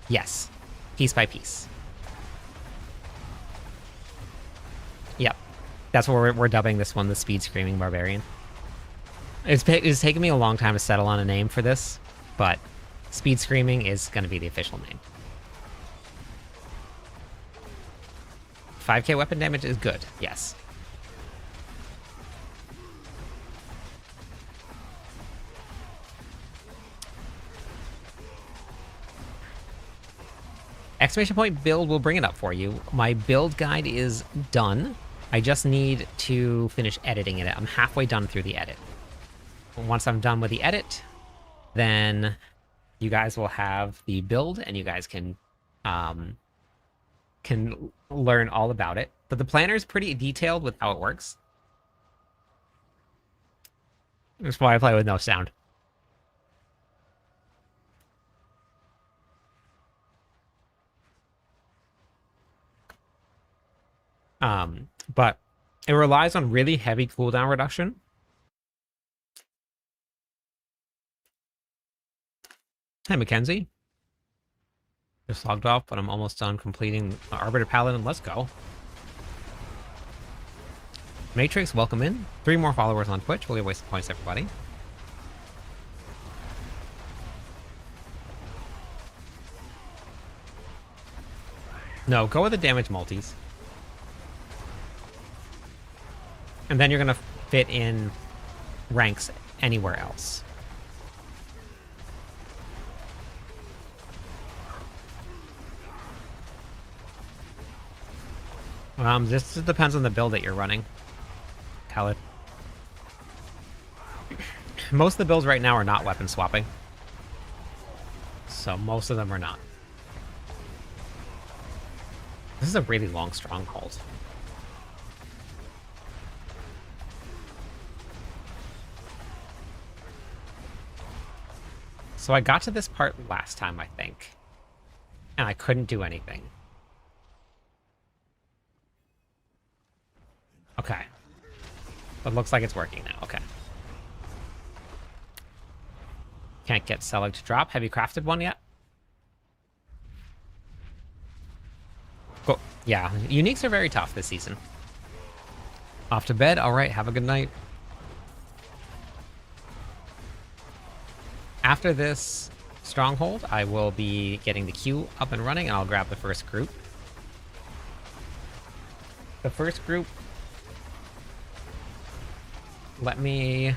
Yes, piece by piece. Yep, that's what we're dubbing this one, the speed screaming barbarian. It's taken me a long time to settle on a name for this, but speed screaming is going to be the official name. 5k weapon damage is good, yes. !build will bring it up for you. My build guide is done. I just need to finish editing it. I'm halfway done through the edit. Once I'm done with the edit, then you guys will have the build, and you guys can learn all about it. But the planner is pretty detailed with how it works. That's why I play with no sound. But it relies on really heavy cooldown reduction. Hey, Mackenzie. Just logged off, but I'm almost done completing Arbiter Paladin. Let's go. Matrix, welcome in. 3 more followers on Twitch. We'll get wasted points, everybody. No, go with the damage multis. And then you're going to fit in ranks anywhere else. This depends on the build that you're running, Khaled. Most of the builds right now are not weapon swapping. So most of them are not. This is a really long stronghold. So I got to this part last time, I think. And I couldn't do anything. Okay. It looks like it's working now. Okay. Can't get Selig to drop. Have you crafted one yet? Cool. Yeah, uniques are very tough this season. Off to bed. All right, have a good night. After this stronghold, I will be getting the queue up and running, and I'll grab the first group. The first group... Let me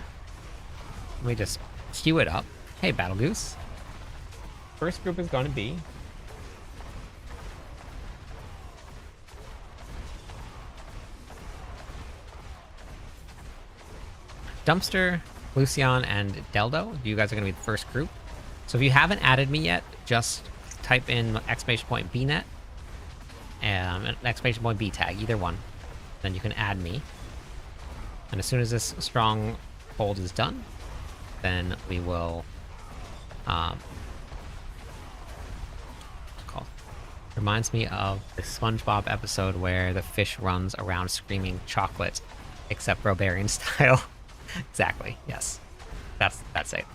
just queue it up. Hey, Battle Goose. First group is going to be... Dumpster, Lucian, and Deldo. You guys are going to be the first group. So if you haven't added me yet, just type in !BNet and !B tag, either one. Then you can add me. And as soon as this stronghold is done, then we will... what's it called? Reminds me of the SpongeBob episode where the fish runs around screaming chocolate, except barbarian style. Exactly, yes. That's it.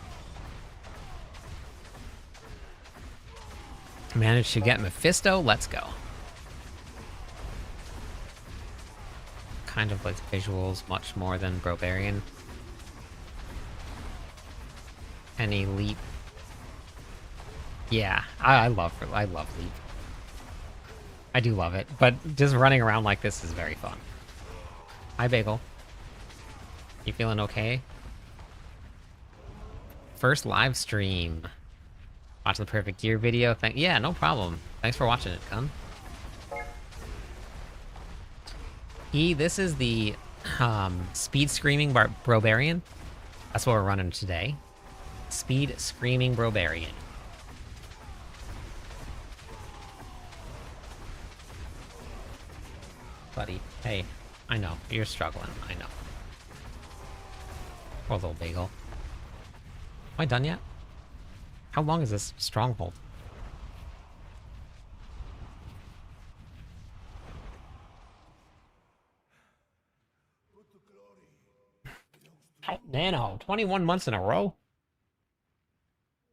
Managed to get Mephisto, let's go. Kind of like visuals much more than barbarian. Any leap. Yeah, I love leap. I do love it, but just running around like this is very fun. Hi, Bagel. You feeling okay? First live stream. Watch the Perfect Gear video. Yeah, no problem. Thanks for watching it, Gun. This is the Speed Screaming Barbarian. That's what we're running today. Speed Screaming Barbarian. Buddy, hey, I know, you're struggling, I know. Poor little bagel. Am I done yet? How long is this stronghold? Nano, 21 months in a row?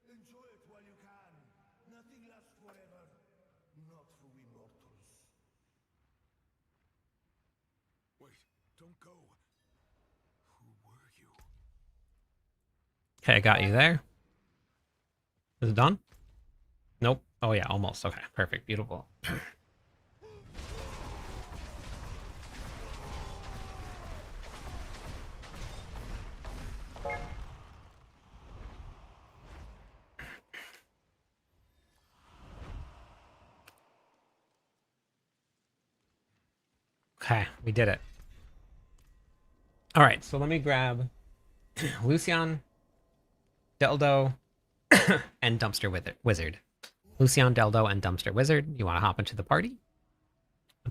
Enjoy it while you can. Nothing lasts forever. Not for we mortals. Wait, don't go. Who were you? Okay, I got you there. Is it done? Nope. Oh yeah, almost. Okay, perfect. Beautiful. Okay, we did it. All right, so let me grab Lucian, Deldo, and Dumpster Wizard. Lucian, Deldo, and Dumpster Wizard. You want to hop into the party?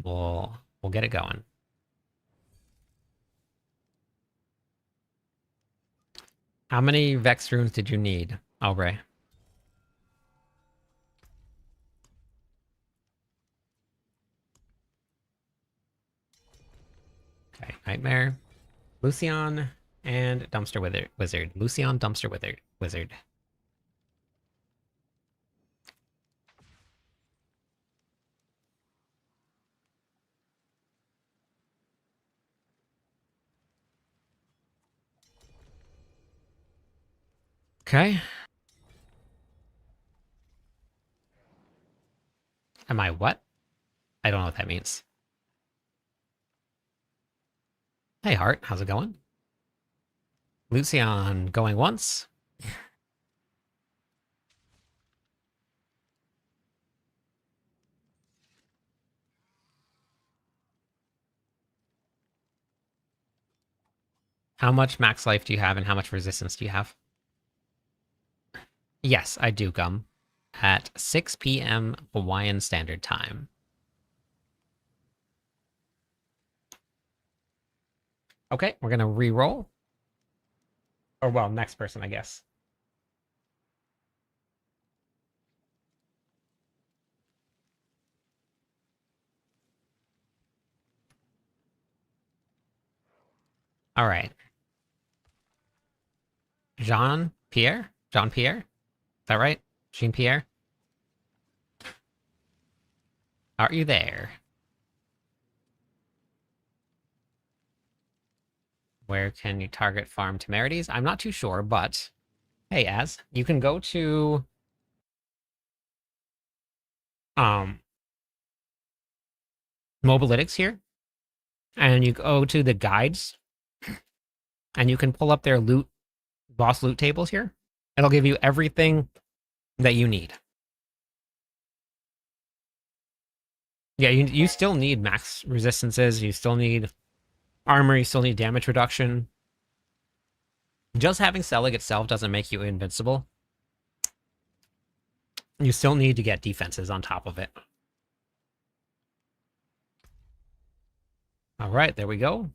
We'll get it going. How many Vex runes did you need, Aubrey? Okay, Nightmare, Lucian, and Dumpster Wizard. Lucian, Dumpster Wizard. Okay. Am I what? I don't know what that means. Hey, Hart, how's it going? Lucian going once. How much max life do you have and how much resistance do you have? Yes, I do, Gum. At 6 p.m. Hawaiian Standard Time. Okay, we're gonna re-roll. Or, well, next person, I guess. All right. Jean-Pierre? Jean-Pierre? Is that right? Jean-Pierre? Are you there? Where can you target farm temerities? I'm not too sure, but hey, Az, you can go to Mobalytics here, and you go to the guides, and you can pull up their boss loot tables here. It'll give you everything that you need. Yeah, you still need max resistances, you still need armor, you still need damage reduction. Just having Selig itself doesn't make you invincible. You still need to get defenses on top of it. All right, there we go.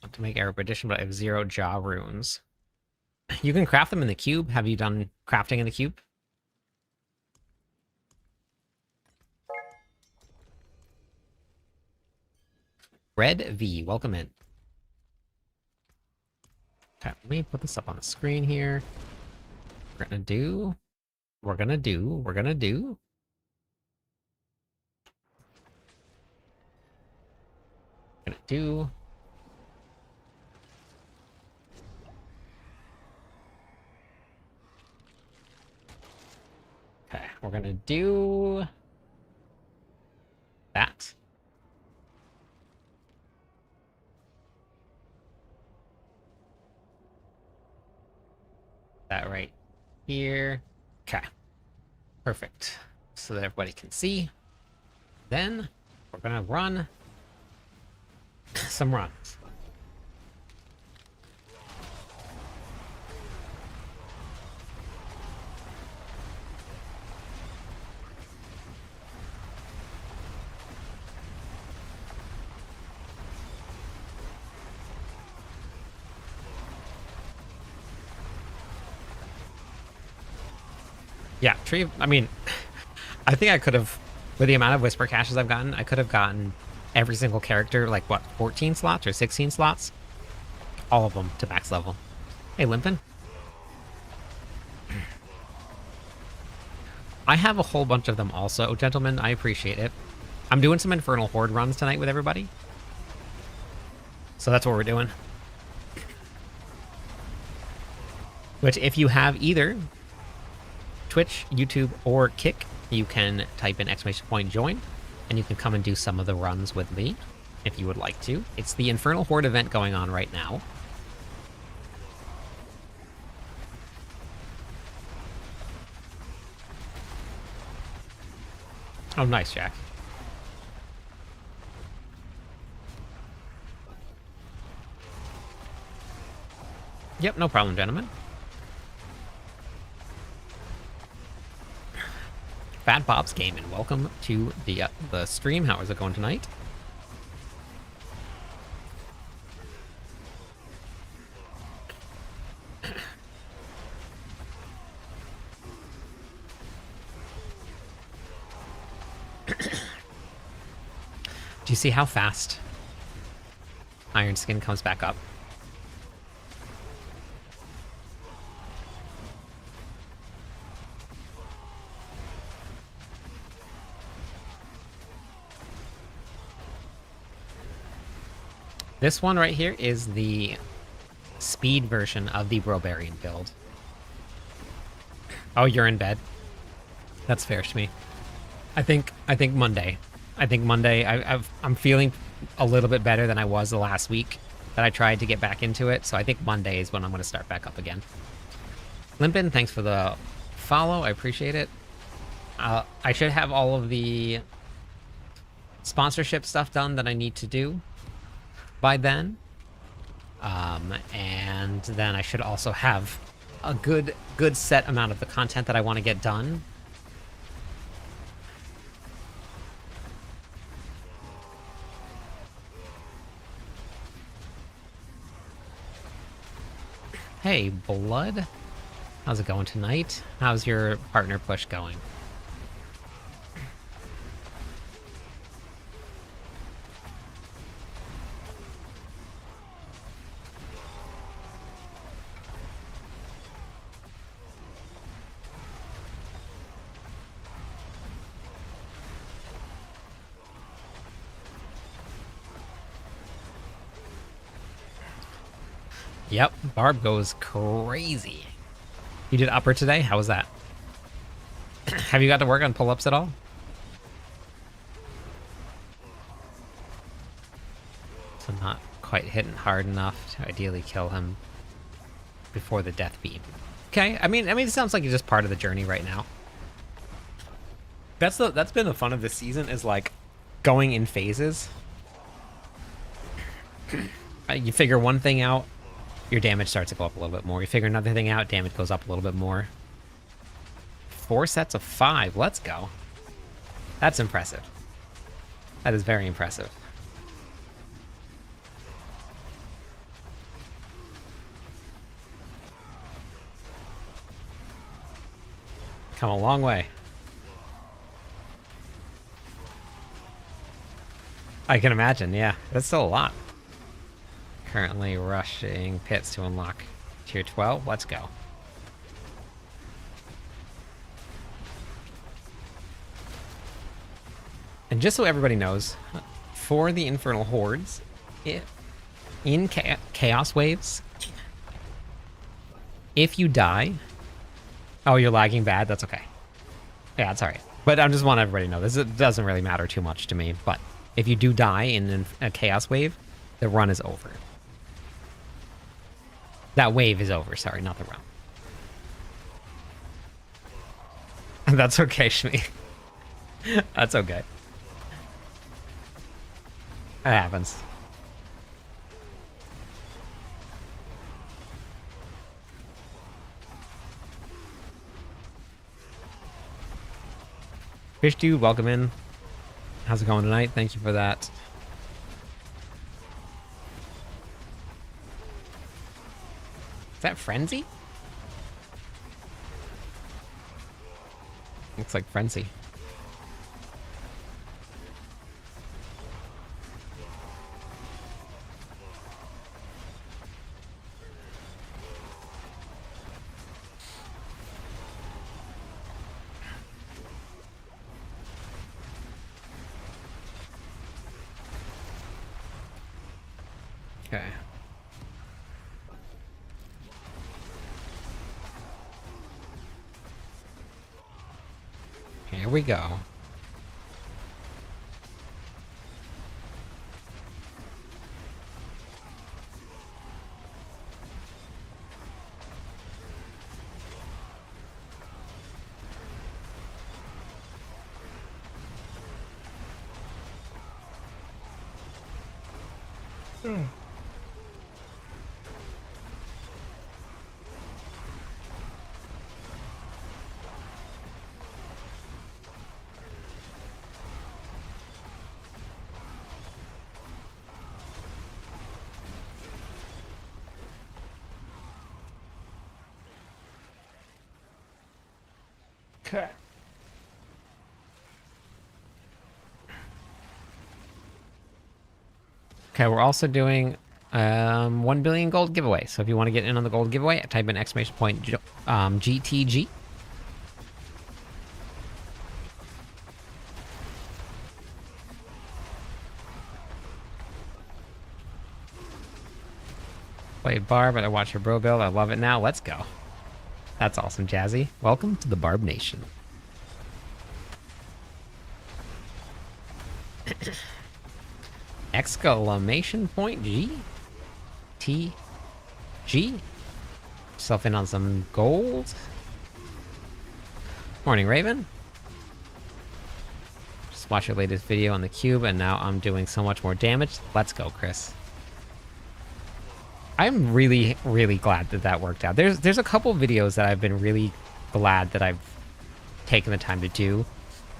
Want to make erudition, but I have 0 jaw runes. You can craft them in the cube. Have you done crafting in the cube? Red V, welcome in. Okay, let me put this up on the screen here. We're gonna do. We're gonna do. Gonna do Okay, we're gonna do that. That right here. Okay, perfect. So that everybody can see. Then we're gonna run some runs. Yeah, tree. I mean, I think I could have, with the amount of whisper caches I've gotten, I could have gotten every single character, like what, 14 slots or 16 slots? All of them to max level. Hey, Limpin. I have a whole bunch of them also, gentlemen. I appreciate it. I'm doing some Infernal Horde runs tonight with everybody. So that's what we're doing. Which, if you have either Twitch, YouTube, or Kick, you can type in !join, and you can come and do some of the runs with me, if you would like to. It's the Infernal Horde event going on right now. Oh, nice, Jack. Yep, no problem, gentlemen. Fat Bob's Gaming, welcome to the stream. How is it going tonight? Do you see how fast Iron Skin comes back up? This one right here is the speed version of the barbarian build. Oh, you're in bed. That's fair to me. I think Monday. I think Monday. I'm feeling a little bit better than I was the last week that I tried to get back into it. So I think Monday is when I'm going to start back up again. Limpin, thanks for the follow. I appreciate it. I should have all of the sponsorship stuff done that I need to do by then. And then I should also have a good set amount of the content that I want to get done. Hey, Blood. How's it going tonight? How's your partner push going? Yep, Barb goes crazy. You did upper today? How was that? Have you got to work on pull-ups at all? So not quite hitting hard enough to ideally kill him before the death beam. Okay, I mean, it sounds like you're just part of the journey right now. That's been the fun of this season, is like going in phases. You figure one thing out, your damage starts to go up a little bit more. You figure another thing out, damage goes up a little bit more. 4 sets of 5. Let's go. That's impressive. That is very impressive. Come a long way. I can imagine, yeah. That's still a lot. Currently rushing pits to unlock tier 12. Let's go. And just so everybody knows, for the Infernal Hordes, in Chaos Waves, if you die... Oh, you're lagging bad? That's okay. Yeah, that's alright. But I just want everybody to know, this doesn't really matter too much to me, but if you do die in a Chaos Wave, the run is over. That wave is over, sorry, not the run. That's okay, Shmi. That's okay. It happens. Fish Dude, welcome in. How's it going tonight? Thank you for that. Is that Frenzy? Looks like Frenzy. Okay. Here we go. Okay. Okay, we're also doing 1 billion gold giveaway. So if you want to get in on the gold giveaway, type in exclamation point GTG. Played Barb, but I watch your bro build. I love it now. Let's go. That's awesome, Jazzy. Welcome to the Barb Nation. Exclamation point G? T? G? Yourself in on some gold? Morning, Raven. Just watched your latest video on the cube, and now I'm doing so much more damage. Let's go, Chris. I'm really, really glad that that worked out. There's a couple videos that I've been really glad that I've taken the time to do.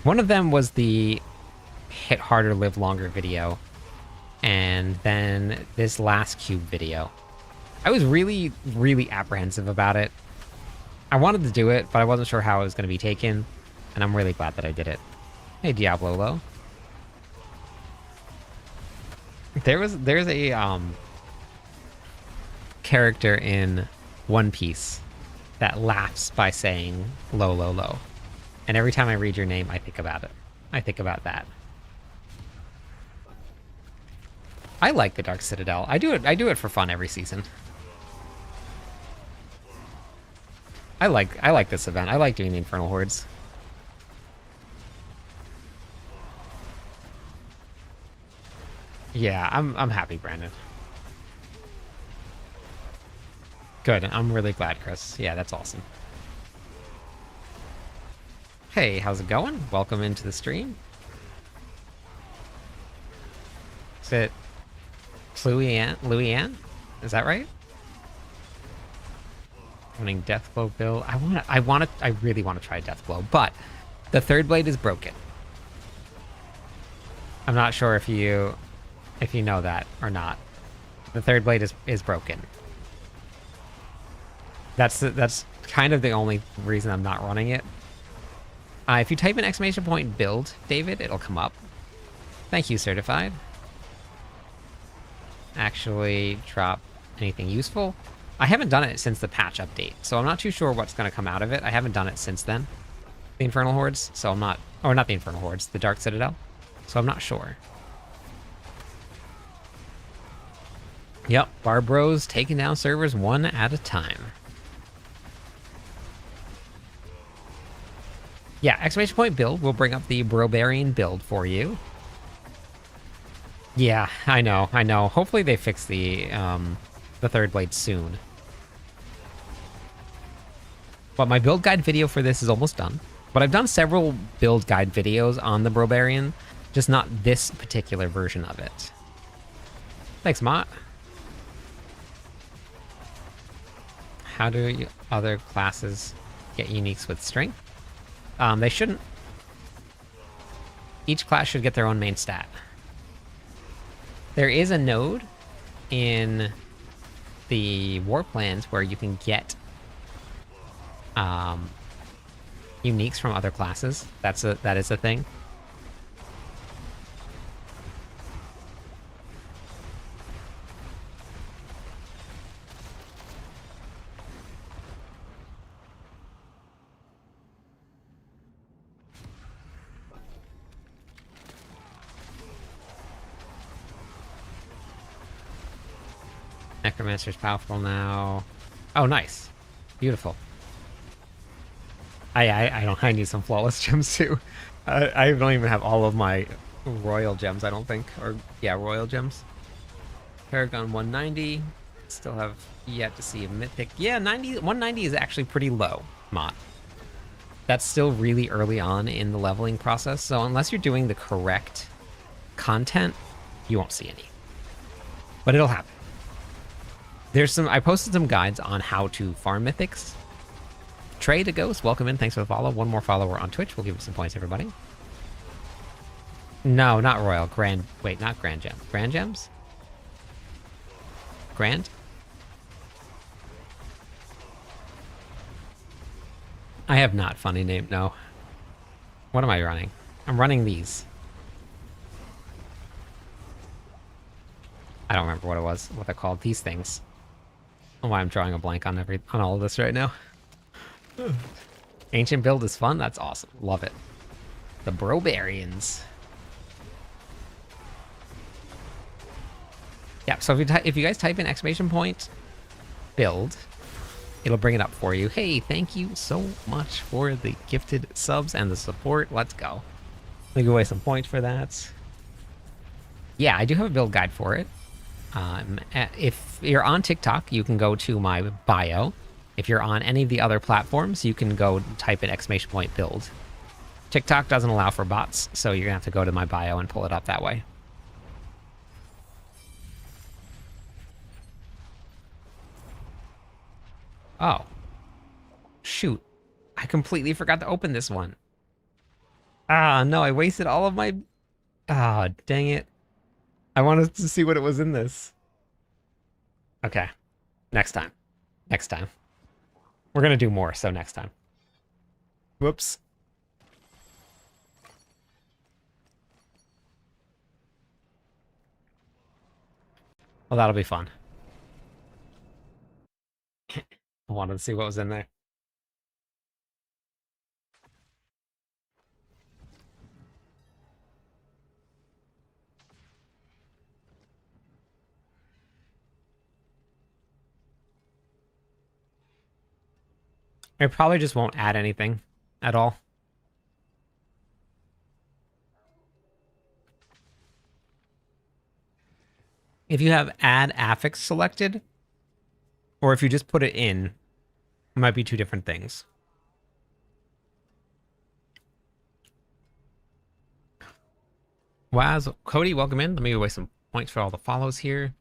One of them was the Hit Harder, Live Longer video. And then this last cube video. I was really, really apprehensive about it. I wanted to do it, but I wasn't sure how it was going to be taken. And I'm really glad that I did it. Hey, Diablo Low. There's a character in One Piece that laughs by saying low, low, low. And every time I read your name, I think about it. I think about that. I like the Dark Citadel. I do it for fun every season. I like this event. I like doing the Infernal Hordes. Yeah, I'm happy, Brandon. Good. I'm really glad, Chris. Yeah, that's awesome. Hey, how's it going? Welcome into the stream. Is it Louis-Anne? Is that right? Running Deathblow build. I really want to try Deathblow, but the third blade is broken. I'm not sure if you know that or not. The third blade is broken. That's kind of the only reason I'm not running it. If you type in exclamation point build, David, it'll come up. Thank you, certified. Actually drop anything useful. I haven't done it since the patch update, so I'm not too sure what's going to come out of it. I haven't done it since then. The Infernal Hordes, so I'm not... Or not the Infernal Hordes, the Dark Citadel. So I'm not sure. Yep, Barbros taking down servers one at a time. Yeah, exclamation point build will bring up the barbarian build for you. Yeah, I know. Hopefully they fix the third blade soon. But my build guide video for this is almost done. But I've done several build guide videos on the barbarian, just not this particular version of it. Thanks, Mott. How do other classes get uniques with strength? They shouldn't. Each class should get their own main stat. There is a node in the war plans where you can get uniques from other classes. That is a thing. Necromancer's powerful now. Oh, nice. Beautiful. I need some flawless gems too. I don't even have all of my royal gems, I don't think. Or yeah, royal gems. Paragon 190. Still have yet to see a mythic. Yeah, 190 is actually pretty low, Mott. That's still really early on in the leveling process, so unless you're doing the correct content, you won't see any. But it'll happen. I posted some guides on how to farm mythics. Trey the Ghost, welcome in. Thanks for the follow. One more follower on Twitch. We'll give you some points, everybody. No, not royal. Grand. Wait, not grand gem. Grand gems? Grand? I have not funny name. No. What am I running? I'm running these. I don't remember what it was, what they're called. These things. I don't know why I'm drawing a blank on all of this right now. Ancient build is fun. That's awesome. Love it. The barbarians. Yeah. So if you guys type in exclamation point build, it'll bring it up for you. Hey, thank you so much for the gifted subs and the support. Let's go. Let me give away some points for that. Yeah, I do have a build guide for it. If you're on TikTok, you can go to my bio. If you're on any of the other platforms, you can go type in exclamation point build. TikTok doesn't allow for bots, so you're gonna have to go to my bio and pull it up that way. Oh. Shoot. I completely forgot to open this one. Ah, no, I wasted all of my... Ah, dang it. I wanted to see what it was in this. Okay. Next time. Next time. We're gonna do more, so next time. Whoops. Well, that'll be fun. I wanted to see what was in there. I probably just won't add anything at all. If you have add affix selected, or if you just put it in, it might be two different things. Waz, Cody, welcome in. Let me away some points for all the follows here.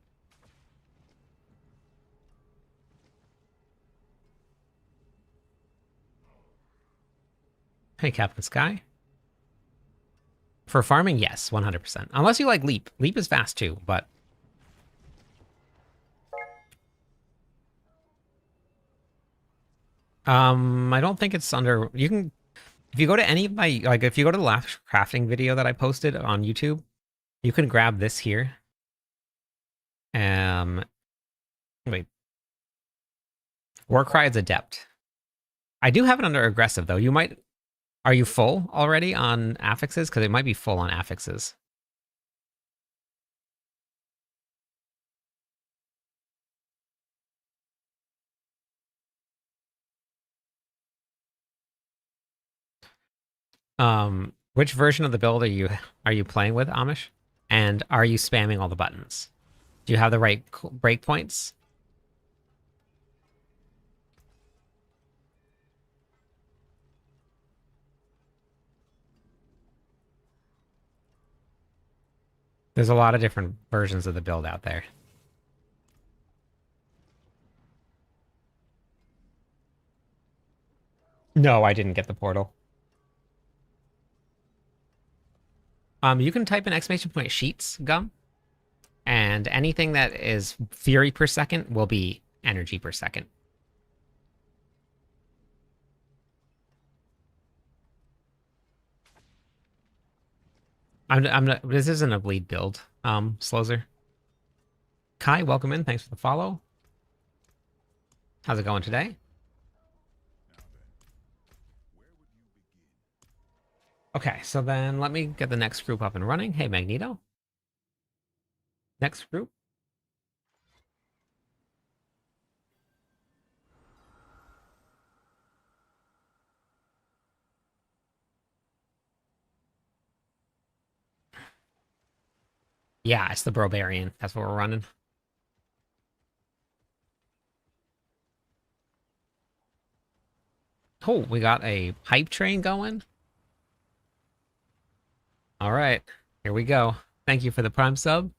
Hey, Captain Sky. For farming, yes, 100%. Unless you like Leap. Leap is fast too, but... I don't think it's under... You can... If you go to any of my... Like, if you go to the last crafting video that I posted on YouTube, you can grab this here. Wait. Warcry is Adept. I do have it under Aggressive, though. You might... Are you full already on affixes? Because it might be full on affixes. Which version of the build are you playing with, Amish? And are you spamming all the buttons? Do you have the right breakpoints? There's a lot of different versions of the build out there. No, I didn't get the portal. You can type in exclamation point sheets, Gum, and anything that is fury per second will be energy per second. I'm not. This isn't a bleed build, Slozer. Kai, welcome in. Thanks for the follow. How's it going today? Okay, so then let me get the next group up and running. Hey, Magneto. Next group. Yeah, it's the barbarian. That's what we're running. Oh, we got a pipe train going. All right, here we go. Thank you for the prime sub.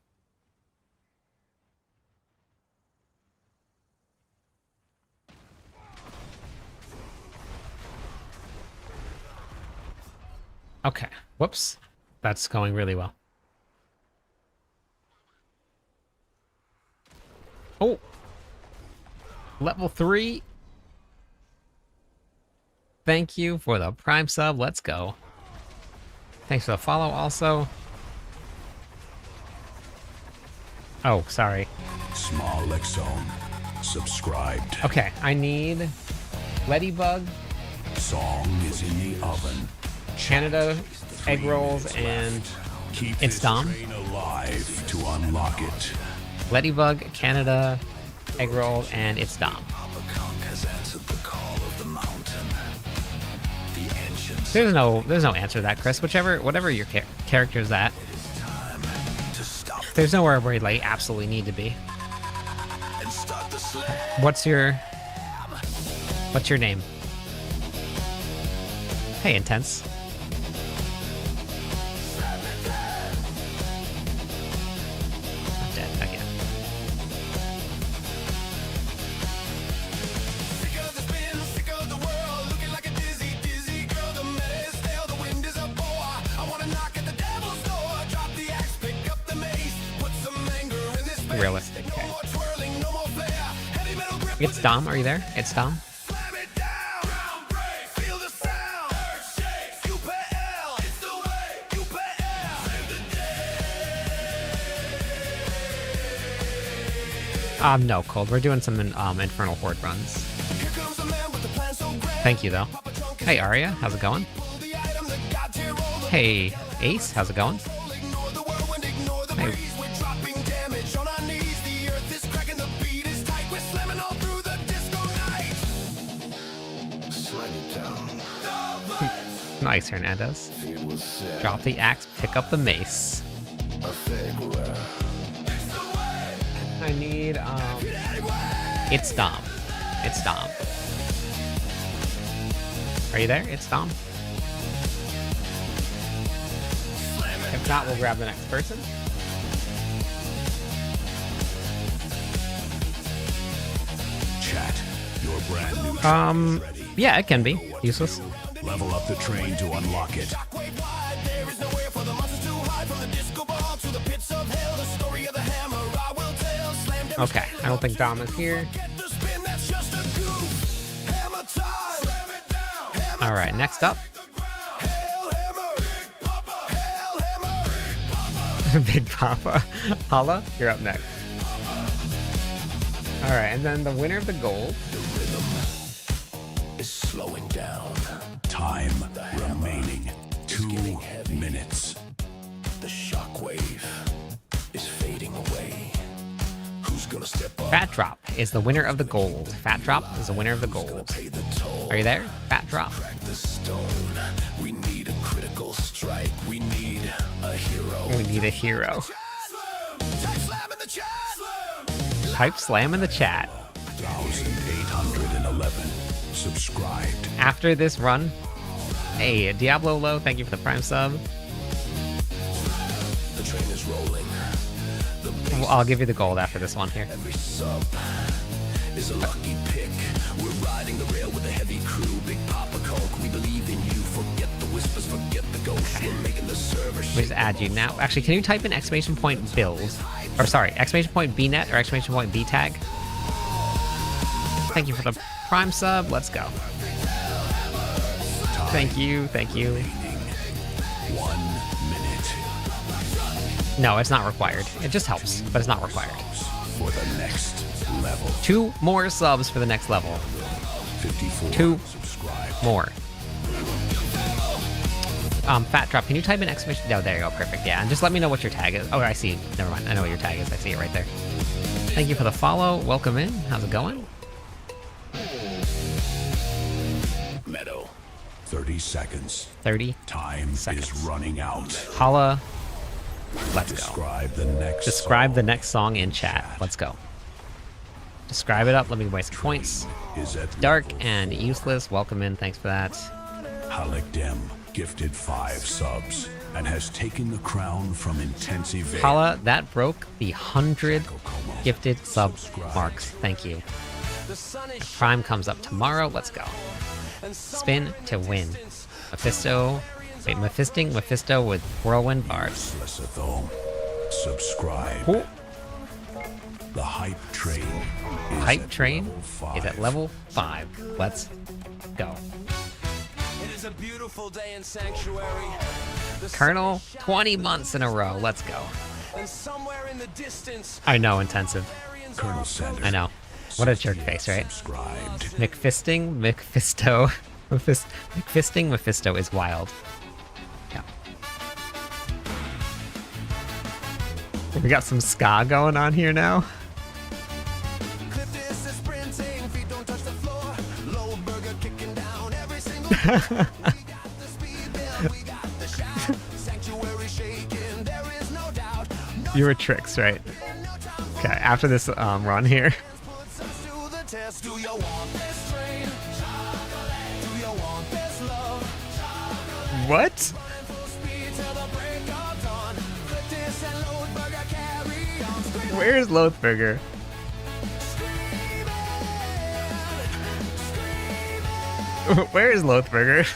Okay, whoops. That's going really well. Oh, level 3. Thank you for the prime sub. Let's go. Thanks for the follow also. Oh, sorry. Small Exone. Subscribed. Okay, I need Ladybug, Song is in the oven. Canada, egg rolls, and Keep It's this Dom. train alive to unlock it. Ladybug, Canada, egg roll, and it's Dom. There's no answer to that, Chris. Whatever your character's at. There's nowhere where you like absolutely need to be. What's your name? Hey, Intense. I'm dead again. Realistic. Okay. It's Dom. Are you there? It's Dom. No, Cold. We're doing some Infernal Horde runs. Thank you, though. Hey, Arya. How's it going? Hey, Ace. How's it going? Hey. Nice, Hernandez. Drop the axe, pick up the mace. I need, it's Dom. It's Dom. Are you there? It's Dom. If not, we'll grab the next person. Chat, your brand new Yeah, it can be. Useless. level up the train to unlock it. Okay, I don't think Dom is here. Alright, next up. Big Papa. Hala, you're up next. Alright, and then the winner of the gold. Is slowing down. Time remaining 2 minutes. The shockwave is fading away. Who's gonna step up? Fat Drop is the winner of the gold. Fat Drop is the winner of the gold. Are you there? Fat Drop. Crack the stone. We need a critical strike. We need a hero. We need a hero. Type slam in the chat. 1,811 subscribed. After this run, hey, Diablo Low, thank you for the Prime sub. The train is rolling. Well, I'll give you the gold after this one here. Every sub is a lucky pick. We're riding the rail with a heavy crew. Big Papa Coke, we believe in you. Forget the whispers, forget the ghosts. We're making the server Let me just add you now. Actually, can you type in exclamation point build? Or sorry, exclamation point bnet or exclamation point btag? Thank you for the Prime sub. Let's go. Thank you, thank you. 1 minute. No, it's not required. It just helps, but it's not required. For the next level. 2 more subs for the next level. 54 2 subscribed. more. Fat Drop, can you type in exclamation? No, there you go, perfect. Yeah, and just let me know what your tag is. Oh, I see. Never mind. I know what your tag is. I see it right there. Thank you for the follow. Welcome in. How's it going? Meadow. 30 seconds. 30 Time seconds. is running out. Holla. Let's go. Describe the next Describe the song. next song in chat. Let's go. Describe it up. Let me waste points. Is at Dark level and useless. Welcome in. Thanks for that. Halleck Dem gifted 5 subs and has taken the crown from Intensive. Holla, that broke the 100 gifted sub marks. Thank you. Prime comes up tomorrow. Let's go. Spin to win. Mephisto. Wait, Mephisto with Whirlwind bars. Subscribe. Cool. The hype train. Is Hype at train level 5. is at level 5. Let's go. It is a beautiful day in Sanctuary. Colonel, 20 months in a row. Let's go. And somewhere in the distance, I know, intensive. barbarians Colonel are Sanders. I know. What a jerk face, right? Subscribed. McFisting, Mephisto. McFisting, Mephisto is wild. Yeah. We got some ska going on here now. Cliff this is sprinting, feet don't touch the floor. Low burger kicking down every single floor. We got the speed build, we got the shout. Sanctuary shaking, there is no doubt. No You were tricks, right? time, no time for Okay, after this run here. puts us to the test. Do you want this train? Chocolate. Do you want this love? Chocolate. What? Full speed till the break of dawn. Cliff this and load burger carry on. Screaming, Where's Lothburger? screaming. Where is Lothburger?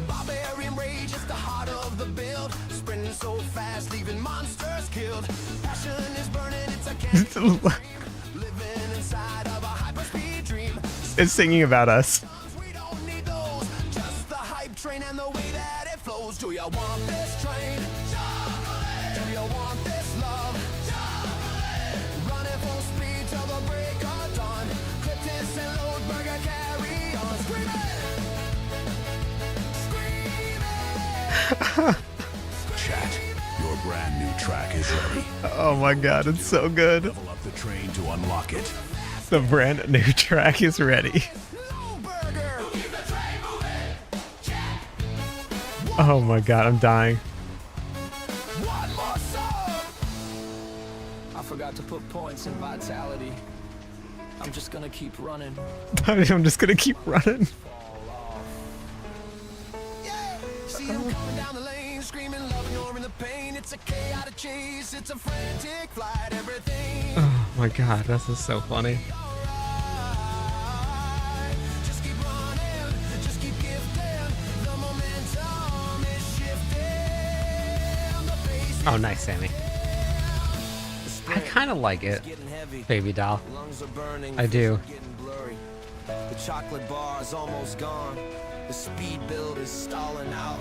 Barbarian rage is the heart of the build. Sprinting so fast, leaving monsters killed. Passion is burning, it's a cancer living inside of a hyperspeed dream. It's singing about us. We don't need those, just the hype train and the way that it flows. Do you want this train? Chocolate. Do you want this love? Chocolate. Running full speed till the break of dawn. Clip this and load burger carry on. Screaming. Chat, your brand new track is ready. Oh my god, it's so good. Level up the train to unlock it. The brand new track is ready. Low burger. Keep the train moving. Oh my god, I'm dying. One more song. I forgot to put points in vitality. I'm just gonna keep running. I'm just gonna keep running. Yeah. See him coming down the lane, screaming, love, ignoring the pain. It's a chaotic chase. It's a frantic flight. Everything. Oh my god, this is so funny. Just keep running. Just keep gifting. The momentum is shifting. The pace Oh, nice, Sammy. I kind of like it, getting heavy. baby doll. Lungs are burning. I do. vision getting blurry. The chocolate bar is almost gone. The speed build is stalling out.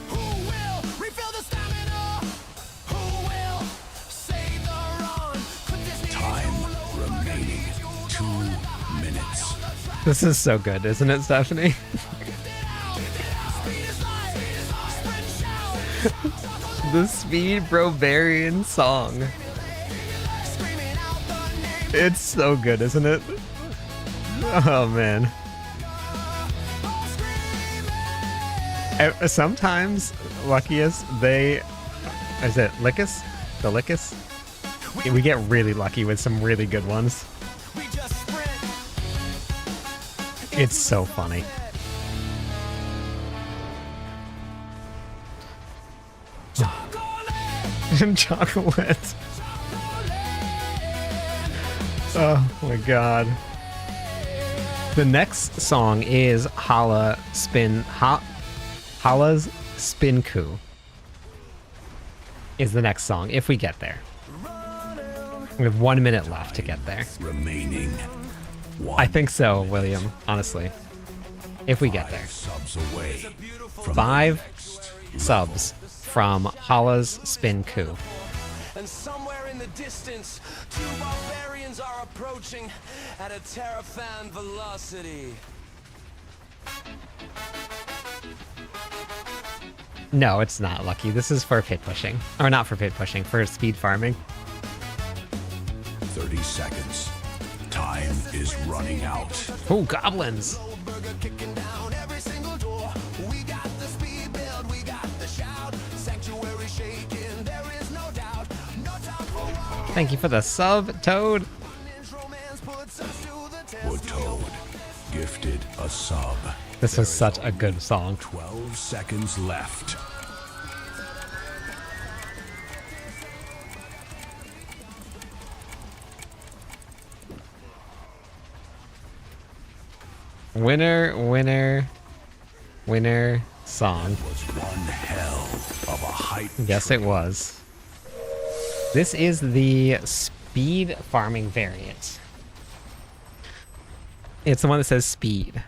Who will refill the stamina? Who will save the run? Put this knee Time to low burger, remaining need you 2 minutes. This is so good, isn't it, Stephanie? Gift it out. Speed is life. Sprint shout. The Speed Barbarian song. Screaming out the name. It's so good, isn't it? Oh man. Sometimes, luckiest, is it Lickus? The Lickus? We get really lucky with some really good ones. We just sprint. It's so funny. And chocolate. Oh my god. The next song is Hala's Spinku. Is the next song, if we get there. We have 1 minute left to get there. Remaining 1 I think so, William, honestly. If we get there. subs away from 5 subs from Hala's Spinku. And somewhere in the distance, two barbarians are approaching at a terrifying velocity. No, it's not lucky. This is for pit pushing. Or not for pit pushing, for speed farming. 30 seconds. Time is running out. Oh, goblins! Low burger kicking down every single door. We got the speed build, we got the shout. Sanctuary shaking, there is no doubt. No time for war. Thank you for the sub, Toad. Inch romance puts us to the test. Wood Toad gifted a sub. This was such a good song. 12 seconds left. Winner, winner, winner song. Was one hell of a hype. Yes, it was. This is the speed farming variant. It's the one that says speed.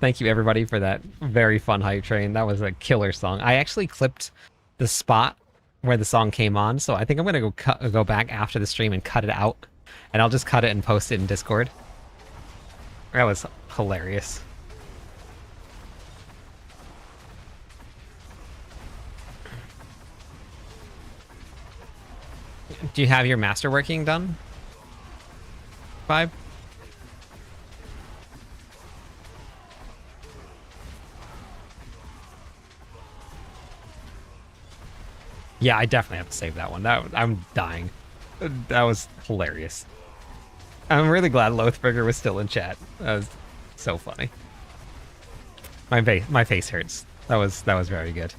Thank you everybody for that very fun hype train. That was a killer song. I actually clipped the spot where the song came on, so I think I'm gonna go back after the stream and cut it out, and I'll just cut it and post it in Discord. That was hilarious. Do you have your masterworking done? Vibe? Yeah, I definitely have to save that one. I'm dying. That was hilarious. I'm really glad Lothburger was still in chat. That was so funny. My face hurts. That was very good.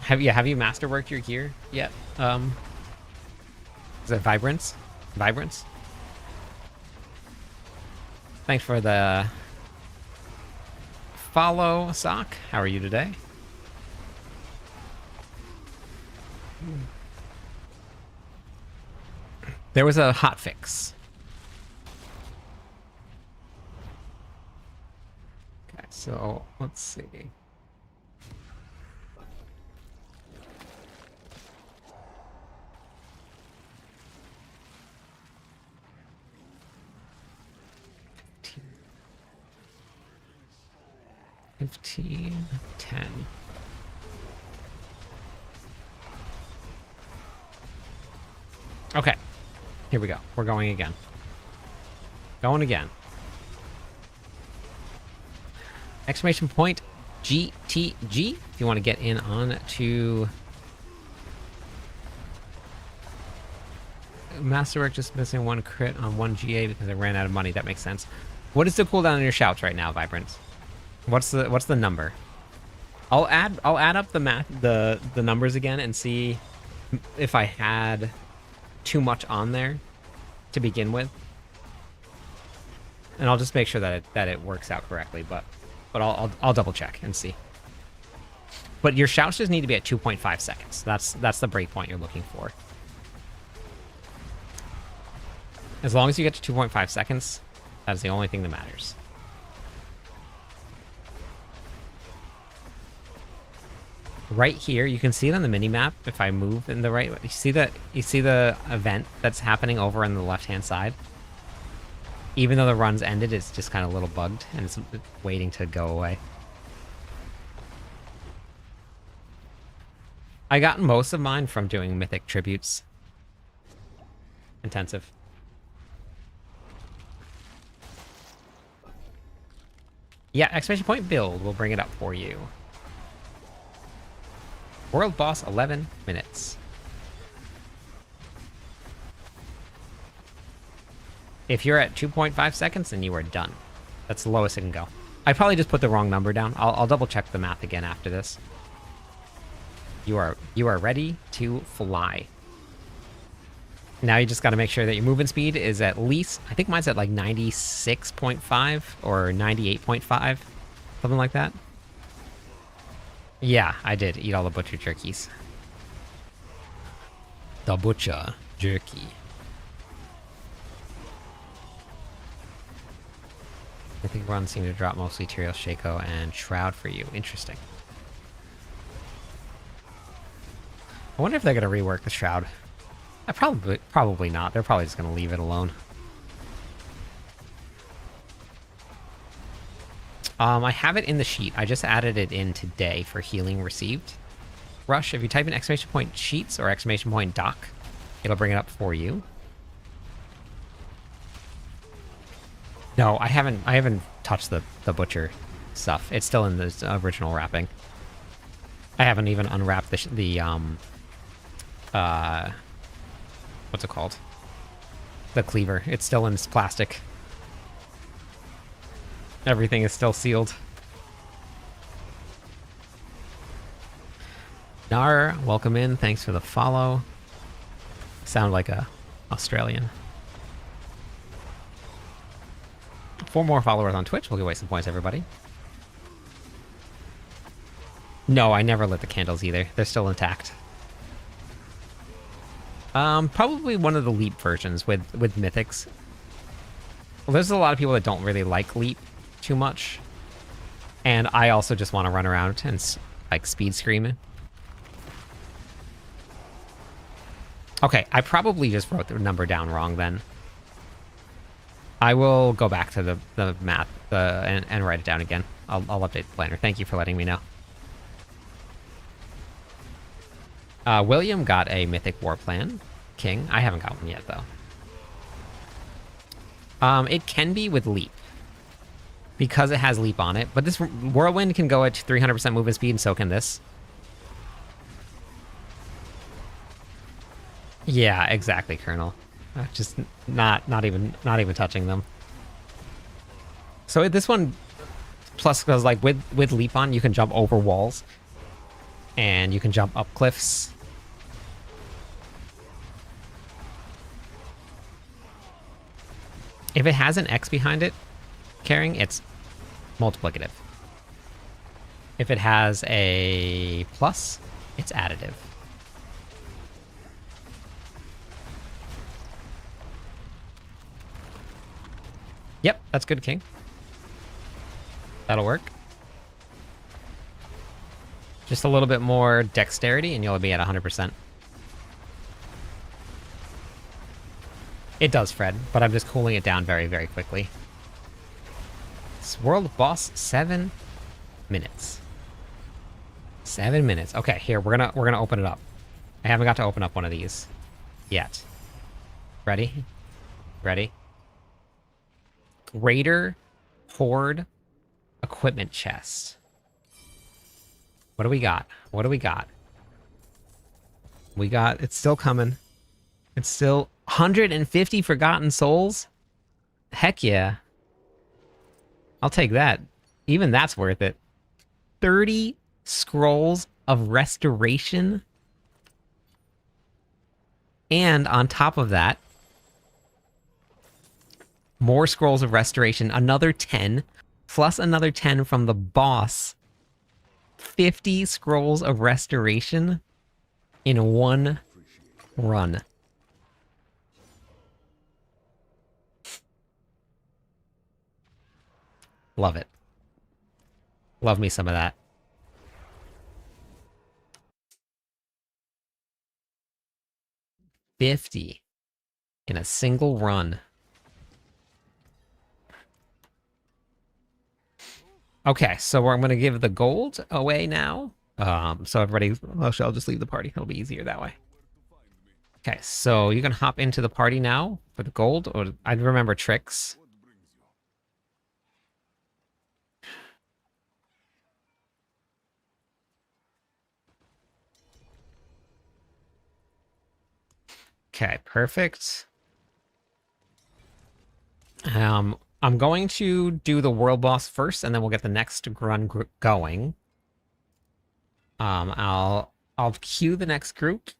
Have you masterworked your gear yet? Is it Vibrance? Vibrance? Thanks for the follow, Sock. How are you today? There was a hotfix. Okay, so let's see. $15, $10. Okay, here we go. We're going again. Going again. Exclamation point GTG if you want to get in on to Masterwork. Just missing one crit on one GA because I ran out of money. That makes sense. What is the cooldown on your shouts right now, Vibrant? What's the number? I'll add up the numbers again and see if I had too much on there to begin with, and I'll just make sure that it works out correctly. But I'll double check and see. But your shouts just need to be at 2.5 seconds. That's the breakpoint you're looking for. As long as you get to 2.5 seconds, that's the only thing that matters. Right here, you can see it on the mini map. If I move in the right way, you see the event that's happening over on the left hand side. Even though the run's ended, it's just kind of a little bugged and it's waiting to go away. I got most of mine from doing Mythic tributes. Intensive. Yeah, exclamation point build. We'll bring it up for you. World boss, 11 minutes. If you're at 2.5 seconds, then you are done. That's the lowest it can go. I probably just put the wrong number down. I'll double check the math again after this. You are ready to fly. Now you just got to make sure that your movement speed is at least, I think mine's at like 96.5 or 98.5, something like that. Yeah, I did eat all the butcher jerkies. The butcher jerky. I think runs seem to drop mostly Tyrael, Shaco, and Shroud for you. Interesting. I wonder if they're going to rework the Shroud. Probably not. They're probably just going to leave it alone. I have it in the sheet. I just added it in today for healing received. Rush, if you type in exclamation point sheets or exclamation point doc, it'll bring it up for you. No, I haven't touched the butcher stuff. It's still in the original wrapping. I haven't even unwrapped the what's it called? The cleaver. It's still in its plastic. Everything is still sealed. Nar, welcome in. Thanks for the follow. Sound like a Australian. 4 more followers on Twitch. We'll give away some points, everybody. No, I never lit the candles either. They're still intact. Probably one of the leap versions with mythics. Well, there's a lot of people that don't really like leap too much, and I also just want to run around and like speed screaming. Okay, I probably just wrote the number down wrong then. I will go back to the map and write it down again. I'll update the planner. Thank you for letting me know. William got a Mythic War Plan King. I haven't got one yet, though. It can be with Leap. Because it has Leap on it. But this Whirlwind can go at 300% movement speed, and so can this. Yeah, exactly, Colonel. Just not even touching them. So this one, plus because like with Leap on, you can jump over walls, and you can jump up cliffs. If it has an X behind it, carrying, it's multiplicative. If it has a plus, it's additive. Yep, that's good, King. That'll work. Just a little bit more dexterity and you'll be at 100%. It does, Fred, but I'm just cooling it down very, very quickly. It's world boss, 7 minutes. 7 minutes. Okay, here, we're gonna open it up. I haven't got to open up one of these yet. Ready? Ready? Greater Horde equipment chest. What do we got? What do we got? We got, it's still coming. It's still 150 Forgotten Souls? Heck yeah. I'll take that. Even that's worth it. 30 Scrolls of Restoration. And on top of that, more Scrolls of Restoration, another 10, plus another 10 from the boss. 50 Scrolls of Restoration in one run. Love it. Love me some of that. $50 in a single run. Okay, so I'm going to give the gold away now. So everybody, well, I'll just leave the party. It'll be easier that way. Okay, so you can hop into the party now for the gold, or I remember tricks. Okay, perfect. I'm going to do the world boss first, and then we'll get the next run going. I'll queue the next group,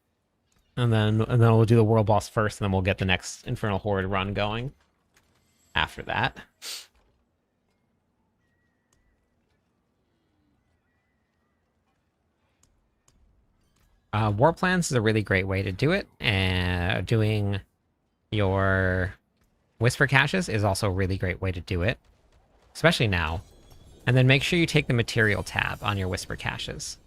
and then we'll do the world boss first, and then we'll get the next Infernal Horde run going after that. War plans is a really great way to do it, and doing your Whisper caches is also a really great way to do it, especially now. And then make sure you take the material tab on your Whisper caches.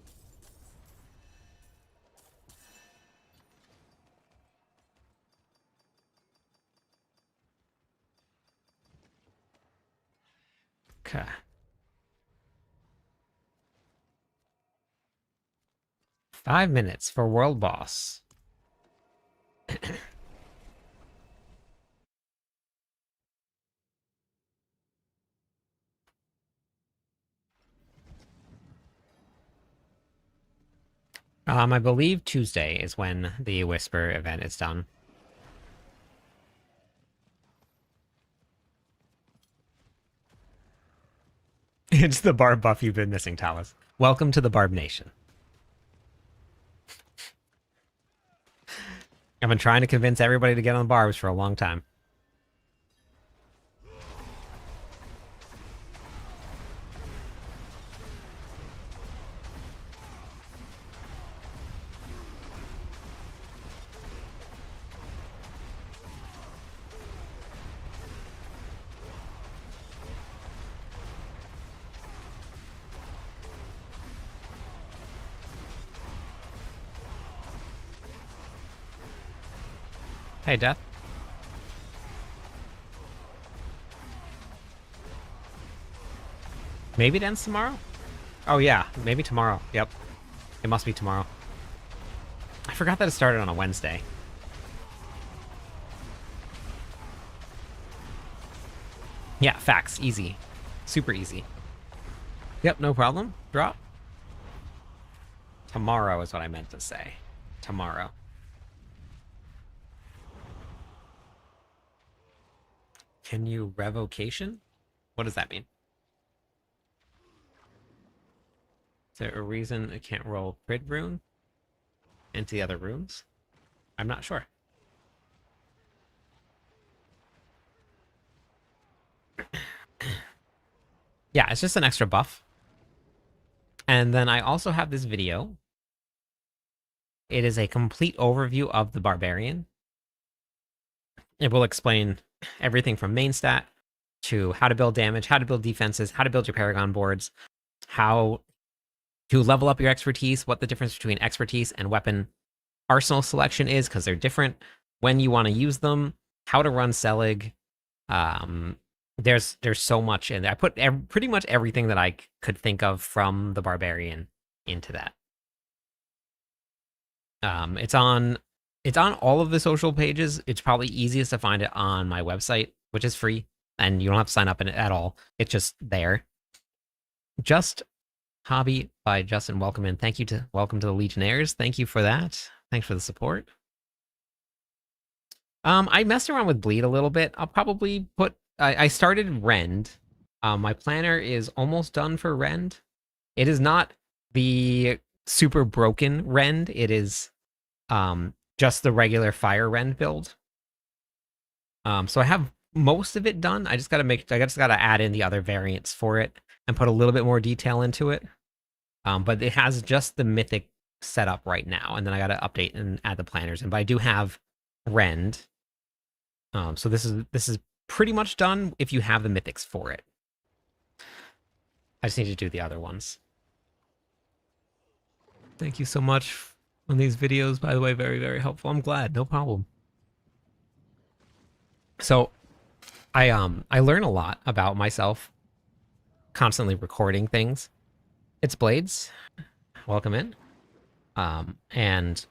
Okay. Five minutes for world boss. I believe Tuesday is when the Whisper event is done. It's the Barb buff you've been missing, Talis. Welcome to the Barb Nation. I've been trying to convince everybody to get on the Barbs for a long time. Hey, Death. Maybe it ends tomorrow? Oh, yeah. Maybe tomorrow. Yep. It must be tomorrow. I forgot that it started on a Wednesday. Yeah, facts. Easy. Super easy. Yep, no problem. Drop. Tomorrow is what I meant to say. Tomorrow. Can you revocation? What does that mean? Is there a reason I can't roll Crit Rune into the other runes? I'm not sure. Yeah, it's just an extra buff. And then I also have this video. It is a complete overview of the barbarian. It will explain everything from main stat to how to build damage, how to build defenses, how to build your paragon boards, how to level up your expertise, what the difference between expertise and weapon arsenal selection is, because they're different, when you want to use them, how to run Selig. There's so much in there. I put pretty much everything that I could think of from the barbarian into that. It's on all of the social pages. It's probably easiest to find it on my website, which is free, and you don't have to sign up in it at all. It's just there. Just Hobby by Justin. Welcome in. Welcome to the Legionnaires. Thank you for that. Thanks for the support. I messed around with bleed a little bit. I'll probably put. I started Rend. My planner is almost done for Rend. It is not the super broken Rend. It is just the regular Fire Rend build. So I have most of it done. I just gotta add in the other variants for it and put a little bit more detail into it. But it has just the Mythic setup right now, and then I gotta update and add the planners. But I do have Rend. So this is pretty much done if you have the Mythics for it. I just need to do the other ones. Thank you so much on these videos, by the way. Very, very helpful. I'm glad. No problem. So I learn a lot about myself constantly recording things. It's Blades. Welcome in. And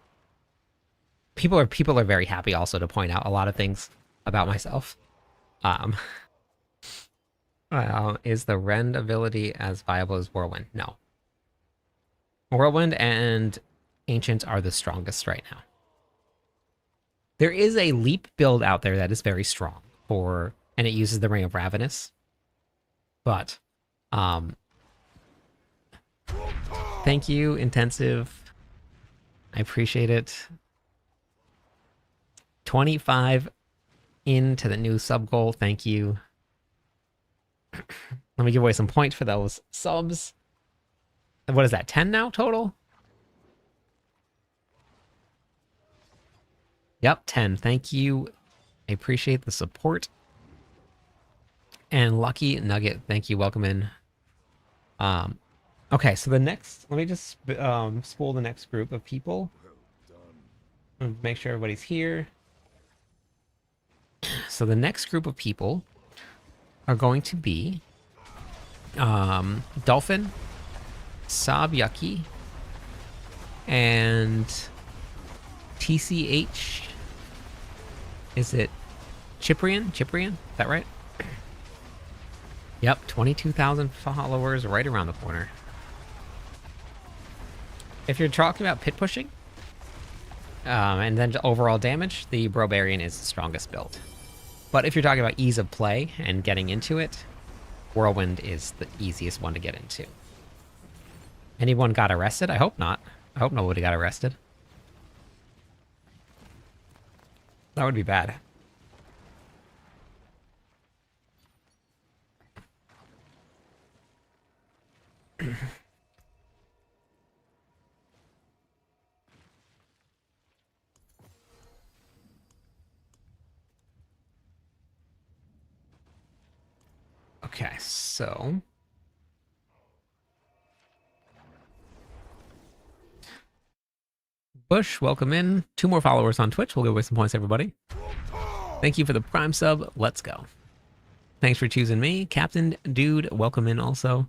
people are very happy also to point out a lot of things about myself. Is the Rend ability as viable as Whirlwind? No. Whirlwind and Ancient are the strongest right now. There is a Leap build out there that is very strong and it uses the Ring of Ravenous. But, thank you, Intensive. I appreciate it. 25 into the new sub goal. Thank you. Let me give away some points for those subs. What is that? 10 now total? Yep, 10. Thank you. I appreciate the support. And Lucky Nugget, thank you. Welcome in. Okay, so the next, let me just spool the next group of people. Make sure everybody's here. So the next group of people are going to be Dolphin, Sabyaki, and TCH. Is it Chiprian? Is that right? Yep, 22,000 followers right around the corner. If you're talking about pit pushing, and then overall damage, the Barbarian is the strongest build. But if you're talking about ease of play and getting into it, Whirlwind is the easiest one to get into. Anyone got arrested? I hope not. I hope nobody got arrested. That would be bad. Okay, so Bush, welcome in. 2 more followers on Twitch. We'll give away some points, everybody. Thank you for the Prime sub. Let's go. Thanks for choosing me. Captain Dude, welcome in also.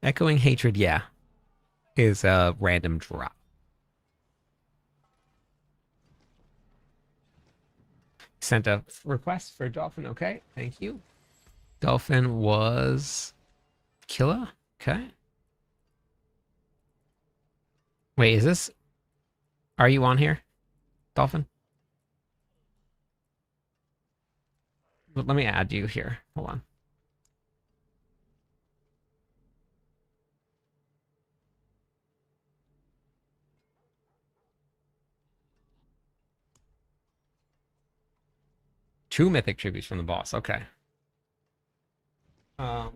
Echoing Hatred, yeah, is a random drop. Sent a request for Dolphin. Okay, thank you. Dolphin was Killa. Okay. Wait, is this? Are you on here, Dolphin? Let me add you here. Hold on. Two mythic tributes from the boss. Okay. Um,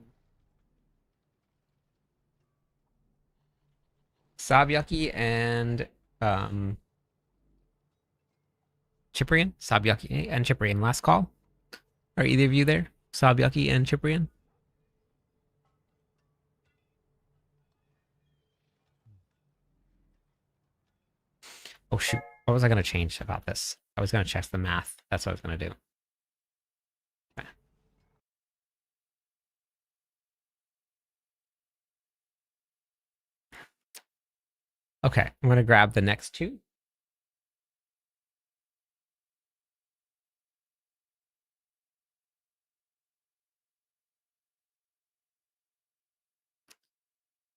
Sabyaki and Cyprian. Sabyaki and Cyprian. Last call. Are either of you there? Sabyaki and Cyprian? Oh shoot. What was I gonna change about this? I was gonna check the math. That's what I was gonna do. Okay. Okay, I'm gonna grab the next two.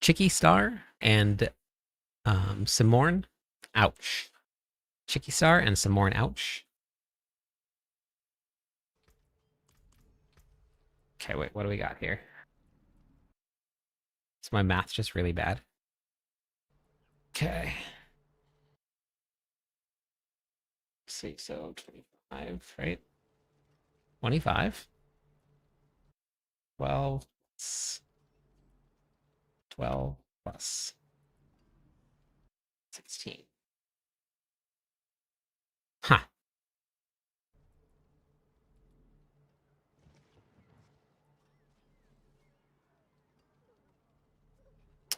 Chicky Star and Simorn. Ouch. Chicky Star and Simorn. Ouch. Okay, wait, what do we got here? Is my math just really bad? Okay. Let's see, so 25, right? 25. 12. 12 plus 16. Huh.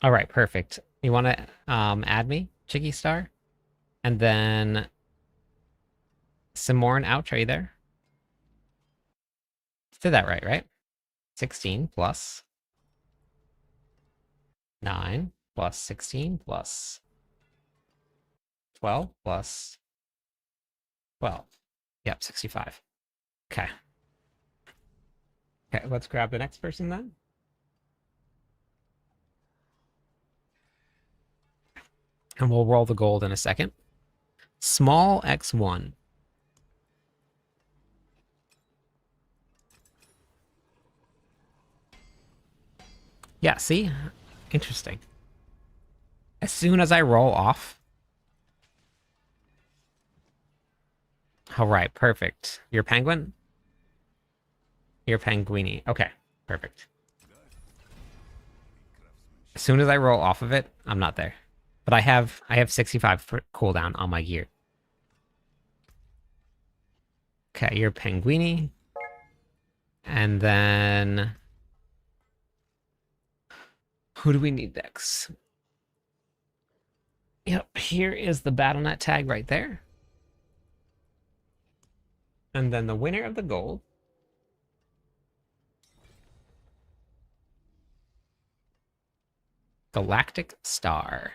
All right, perfect. You want to add me, Chicky Star? And then Simorn, ouch, are you there? Did that right, right? 16 plus 9 plus 16 plus 12 plus 12. Yep, 65. Okay. Okay, let's grab the next person then. And we'll roll the gold in a second. Small x1. Yeah, see? Interesting. As soon as I roll off. All right, perfect. Your penguin? Your penguini. Okay, perfect. As soon as I roll off of it, I'm not there. But I have 65 for cooldown on my gear. Okay, your penguini. And then who do we need next? Yep, here is the BattleNet tag right there. And then the winner of the gold. Galactic Star.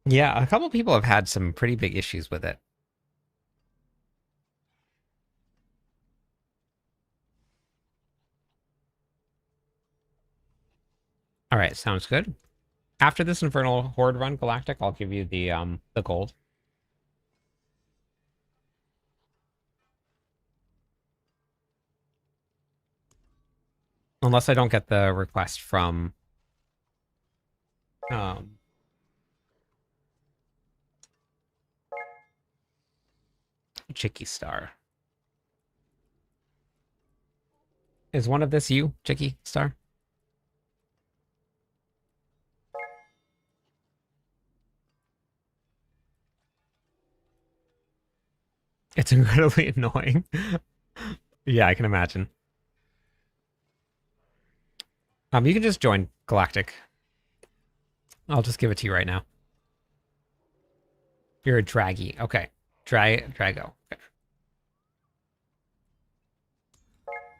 Yeah, a couple people have had some pretty big issues with it. All right, sounds good. After this Infernal Horde run, Galactic, I'll give you the gold. Unless I don't get the request from Chicky Star. Is one of this you, Chicky Star? It's incredibly annoying. Yeah, I can imagine. You can just join Galactic. I'll just give it to you right now. You're a Draggy. Okay. Drago. Okay.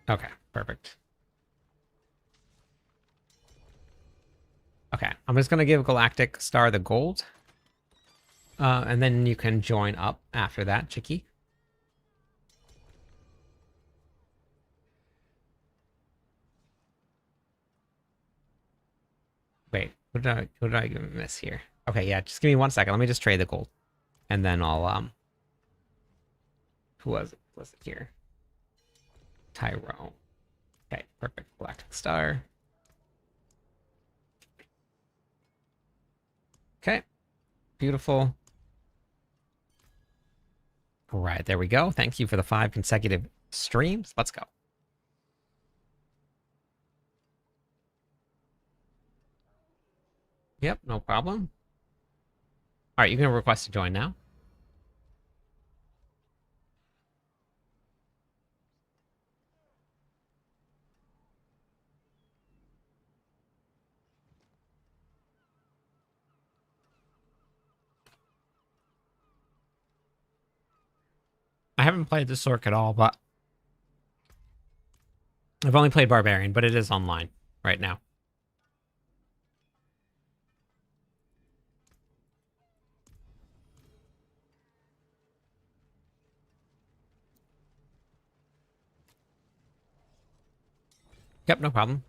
Okay, perfect. Okay, I'm just gonna give Galactic Star the gold. And then you can join up after that, Chicky. Wait, what did I miss here? Okay, yeah, just give me 1 second. Let me just trade the gold. And then I'll who was it? Was it here? Tyrone. Okay, perfect. Galactic Star. Okay. Beautiful. All right, there we go. Thank you for the 5 consecutive streams. Let's go. Yep, no problem. All right, you can request to join now. I haven't played the Sork at all, but I've only played Barbarian, but it is online right now. Yep, no problem.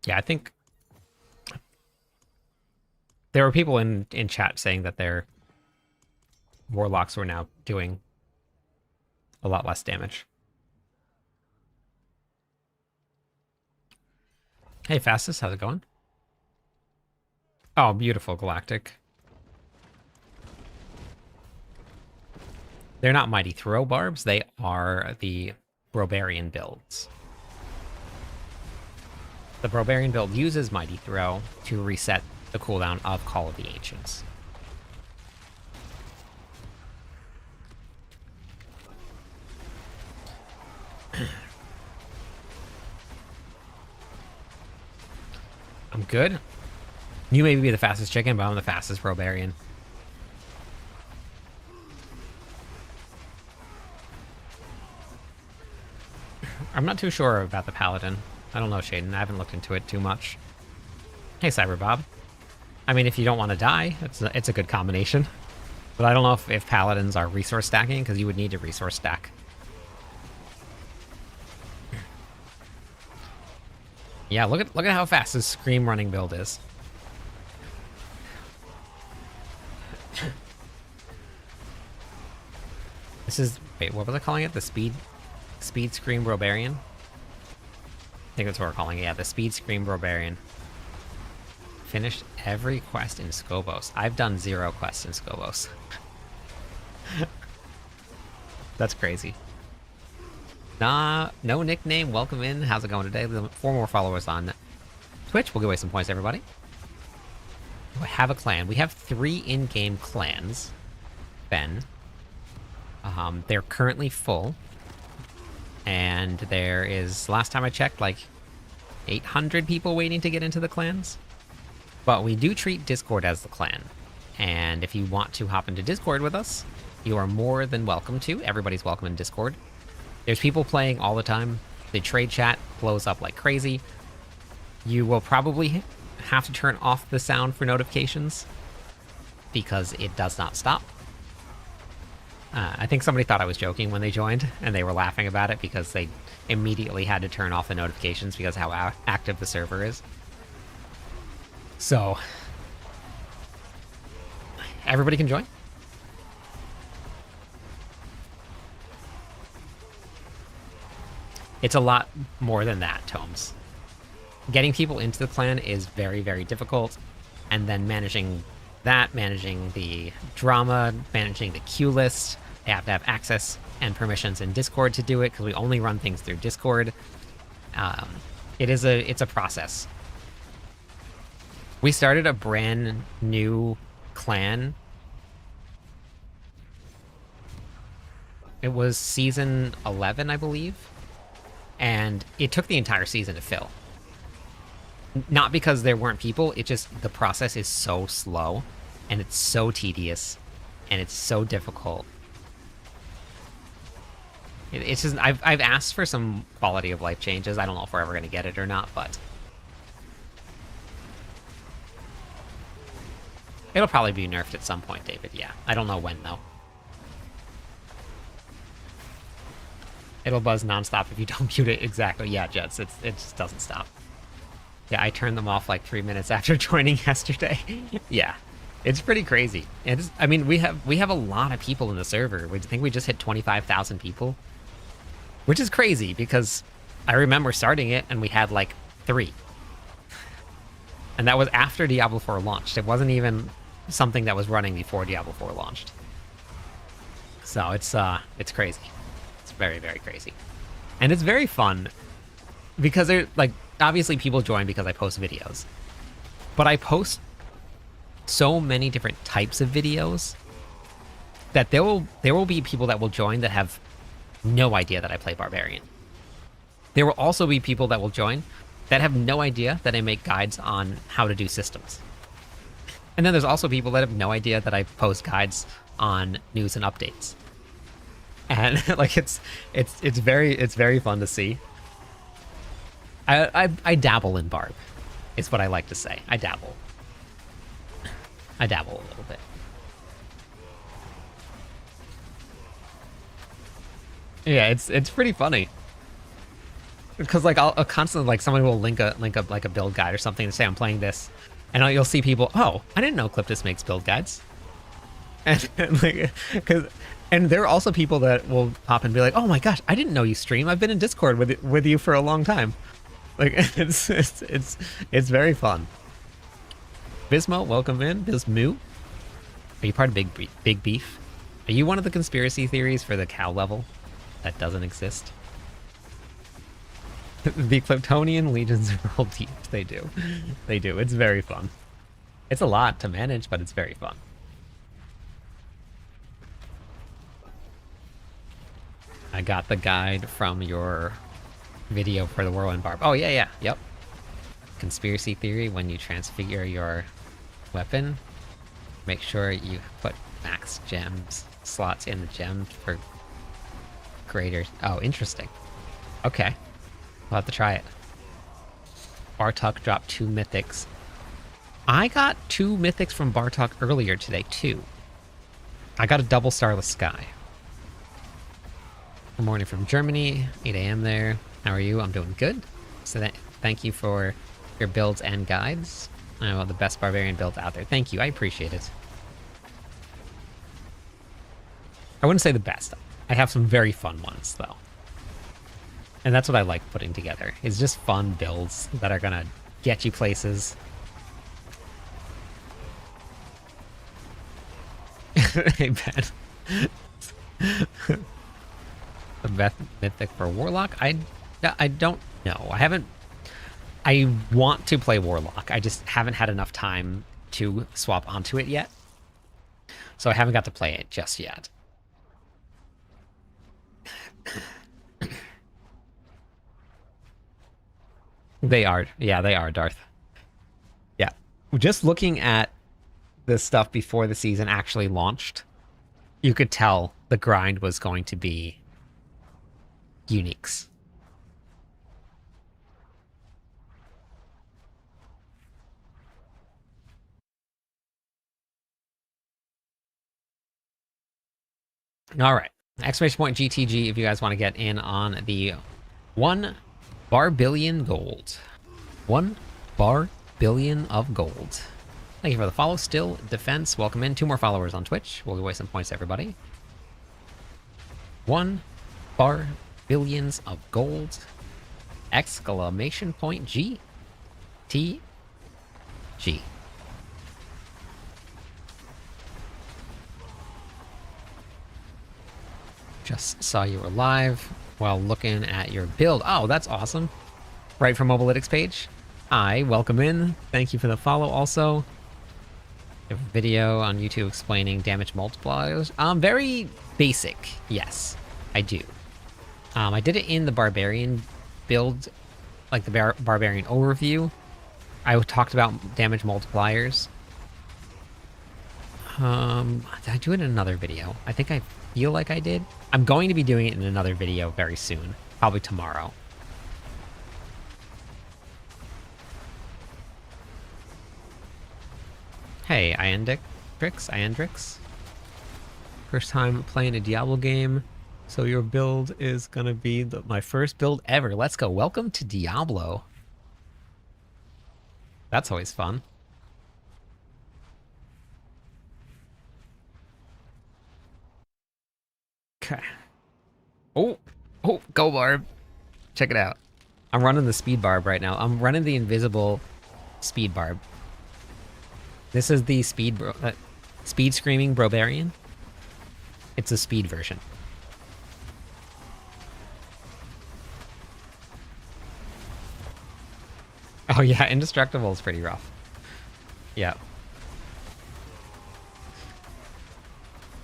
Yeah, I think there were people in chat saying that their warlocks were now doing a lot less damage. Hey, Fastest, how's it going? Oh, beautiful, Galactic. They're not Mighty Throw Barbs, they are the Barbarian builds. The Barbarian build uses Mighty Throw to reset the cooldown of Call of the Ancients. I'm good. You may be the fastest chicken, but I'm the fastest Barbarian. I'm not too sure about the Paladin. I don't know, Shaden. I haven't looked into it too much. Hey, Cyberbob. I mean, if you don't want to die, it's a good combination. But I don't know if Paladins are resource stacking, because you would need to resource stack. Yeah, look at how fast this Scream running build is. This is, wait, what was I calling it? The Speed Scream Barbarian? I think that's what we're calling it. Yeah, the Speed Scream Barbarian. Finished every quest in Skobos. I've done 0 quests in Skobos. That's crazy. Nah, no nickname. Welcome in. How's it going today? 4 more followers on Twitch. We'll give away some points, everybody. We have a clan. We have 3 in-game clans. Ben. They're currently full. And there is, last time I checked, like 800 people waiting to get into the clans. But we do treat Discord as the clan. And if you want to hop into Discord with us, you are more than welcome to. Everybody's welcome in Discord. There's people playing all the time. The trade chat blows up like crazy. You will probably have to turn off the sound for notifications because it does not stop. I think somebody thought I was joking when they joined, and they were laughing about it because they immediately had to turn off the notifications because of how active the server is. So, everybody can join. It's a lot more than that, Tomes. Getting people into the clan is very, very difficult, and then managing that, managing the drama, managing the queue list. They have to have access and permissions in Discord to do it, because we only run things through Discord. It's a process. We started a brand new clan It was season 11, I believe. And it took the entire season to fill. Not because there weren't people, it just, the process is so slow, and it's so tedious, and it's so difficult. It's just, I've asked for some quality of life changes. I don't know if we're ever going to get it or not, but it'll probably be nerfed at some point, David. Yeah, I don't know when, though. It'll buzz nonstop if you don't mute it. Exactly. Yeah, Jets. It just doesn't stop. Yeah, I turned them off like 3 minutes after joining yesterday. Yeah, it's pretty crazy. I mean, we have a lot of people in the server. I think we just hit 25,000 people, which is crazy because I remember starting it and we had like 3. And that was after Diablo 4 launched. It wasn't even something that was running before Diablo 4 launched. So it's crazy. It's very, very crazy. And it's very fun because they're like, obviously people join because I post videos, but I post so many different types of videos that there will be people that will join that have no idea that I play barbarian. There will also be people that will join that have no idea that I make guides on how to do systems. And then there's also people that have no idea that I post guides on news and updates. And like it's very fun to see. I dabble in barb, is what I like to say. I dabble a little bit. Yeah, it's pretty funny. Because like I'll constantly, like, someone will link up like a build guide or something to say I'm playing this, and you'll see people, oh, I didn't know Cliptus makes build guides. And like, and there are also people that will pop and be like, oh my gosh, I didn't know you stream. I've been in Discord with you for a long time. Like it's very fun. Bismo, welcome in. Bismoo. Are you part of Big Beef? Are you one of the conspiracy theories for the cow level that doesn't exist? The Kleptonian legions roll deep. They do. They do. It's very fun. It's a lot to manage, but it's very fun. I got the guide from your video for the Whirlwind Barb. Oh, yeah, yep. Conspiracy theory, when you transfigure your weapon, make sure you put max gems slots in the gem for greater... Oh, interesting. Okay. We'll have to try it. Bartok dropped 2 mythics. I got 2 mythics from Bartok earlier today, too. I got a double Starless Sky. Good morning from Germany, 8 a.m. there. How are you? I'm doing good. So thank you for your builds and guides. Oh, the best barbarian build out there. Thank you. I appreciate it. I wouldn't say the best. I have some very fun ones, though. And that's what I like putting together. It's just fun builds that are gonna get you places. Hey, Ben. The best mythic for Warlock? I don't know. I want to play Warlock. I just haven't had enough time to swap onto it yet. So I haven't got to play it just yet. They are. Yeah, they are, Darth. Yeah. Just looking at the stuff before the season actually launched, you could tell the grind was going to be uniques. All right. Exclamation point GTG if you guys want to get in on the 1 barbillion gold. 1 barbillion of gold. Thank you for the follow. Still Defense, welcome in. 2 more followers on Twitch. We'll give away some points to everybody. 1 barbillions of gold. Exclamation point G T G. Just saw you were live while looking at your build. Oh, that's awesome. Right from Mobalytics page. Hi, welcome in. Thank you for the follow also. A video on YouTube explaining damage multipliers. Very basic, yes. I do. I did it in the barbarian build, like the barbarian overview. I talked about damage multipliers. Did I do it in another video? I think I feel like I did. I'm going to be doing it in another video very soon, probably tomorrow. Hey, Iandrix. First time playing a Diablo game, so your build is gonna be my first build ever. Let's go. Welcome to Diablo. That's always fun. Okay. Oh, go barb. Check it out. I'm running the speed barb right now. I'm running the invisible speed barb. This is the speed screaming barbarian. It's a speed version. Oh yeah, indestructible is pretty rough. Yeah.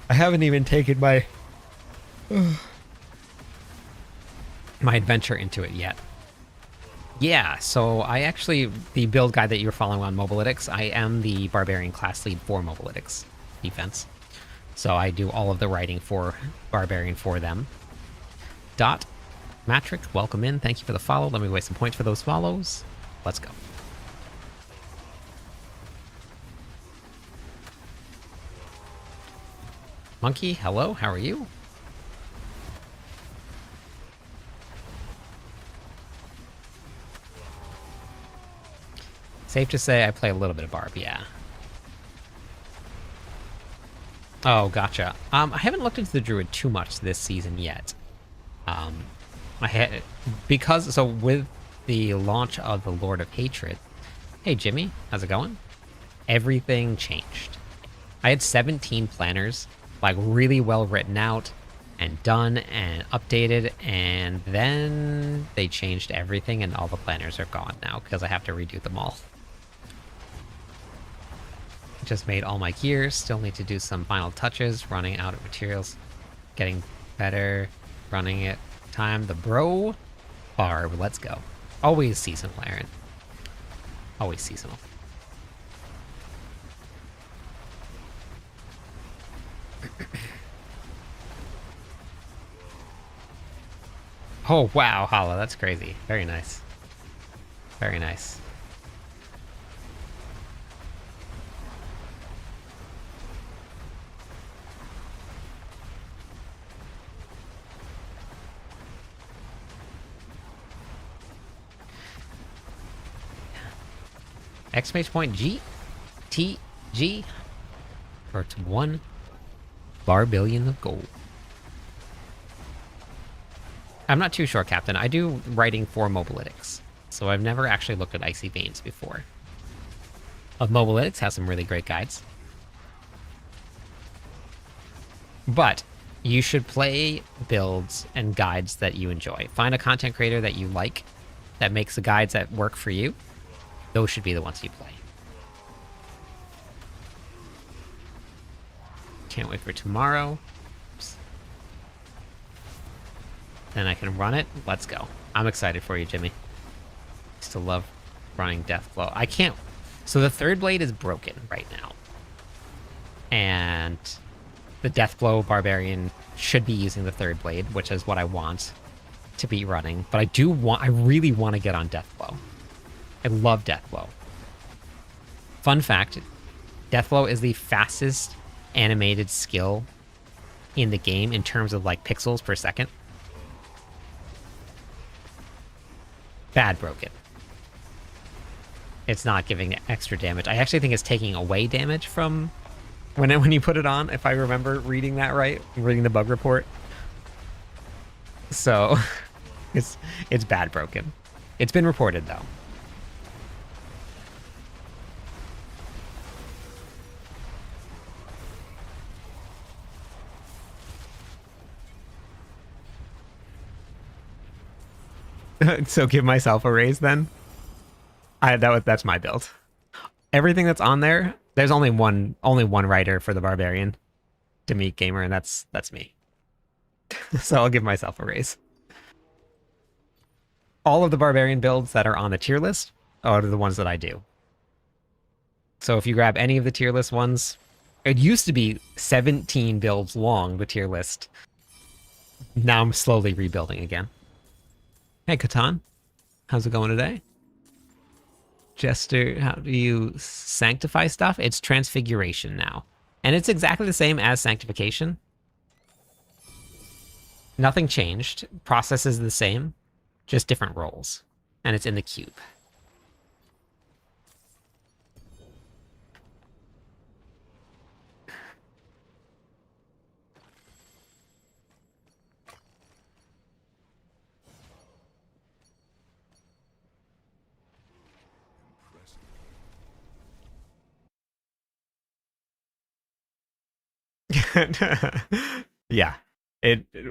I haven't even taken my adventure into it yet. Yeah, so the build guide that you're following on Mobalytics, I am the Barbarian class lead for Mobalytics defense. So I do all of the writing for Barbarian for them. Matric, welcome in. Thank you for the follow. Let me waste some points for those follows. Let's go. Monkey, hello, how are you? Safe to say I play a little bit of Barb, yeah. Oh, gotcha. I haven't looked into the Druid too much this season yet. With the launch of the Lord of Hatred. Hey, Jimmy, how's it going? Everything changed. I had 17 planners, like really well written out and done and updated, and then they changed everything and all the planners are gone now because I have to redo them all. Just made all my gear, still need to do some final touches, running out of materials, getting better, running it. Time the bro barb, let's go. Always seasonal, Aaron. Always seasonal. Oh wow, Hala, that's crazy. Very nice. Very nice. Exclamation point G T G for it's 1 barbillion of gold. I'm not too sure, Captain. I do writing for Mobalytics, so I've never actually looked at Icy Veins before. Mobalytics has some really great guides. But you should play builds and guides that you enjoy. Find a content creator that you like, that makes the guides that work for you. Those should be the ones you play. Can't wait for tomorrow. Oops. Then I can run it. Let's go. I'm excited for you, Jimmy. Still love running Deathblow. I can't... So the third blade is broken right now. And the Deathblow Barbarian should be using the third blade, which is what I want to be running. But I really want to get on Deathblow. I love Deathblow. Fun fact, Deathblow is the fastest animated skill in the game in terms of like pixels per second. Bad broken. It's not giving extra damage. I actually think it's taking away damage from when you put it on, if I remember reading that right, reading the bug report. So it's bad broken. It's been reported though. So give myself a raise then. That's my build. Everything that's on there, there's only one writer for the Barbarian to meet gamer, and that's me. So I'll give myself a raise. All of the barbarian builds that are on the tier list are the ones that I do. So if you grab any of the tier list ones, it used to be 17 builds long, the tier list. Now I'm slowly rebuilding again. Hey, Catan. How's it going today? Jester, how do you sanctify stuff? It's transfiguration now. And it's exactly the same as sanctification. Nothing changed. Process is the same, just different roles. And it's in the cube. Yeah.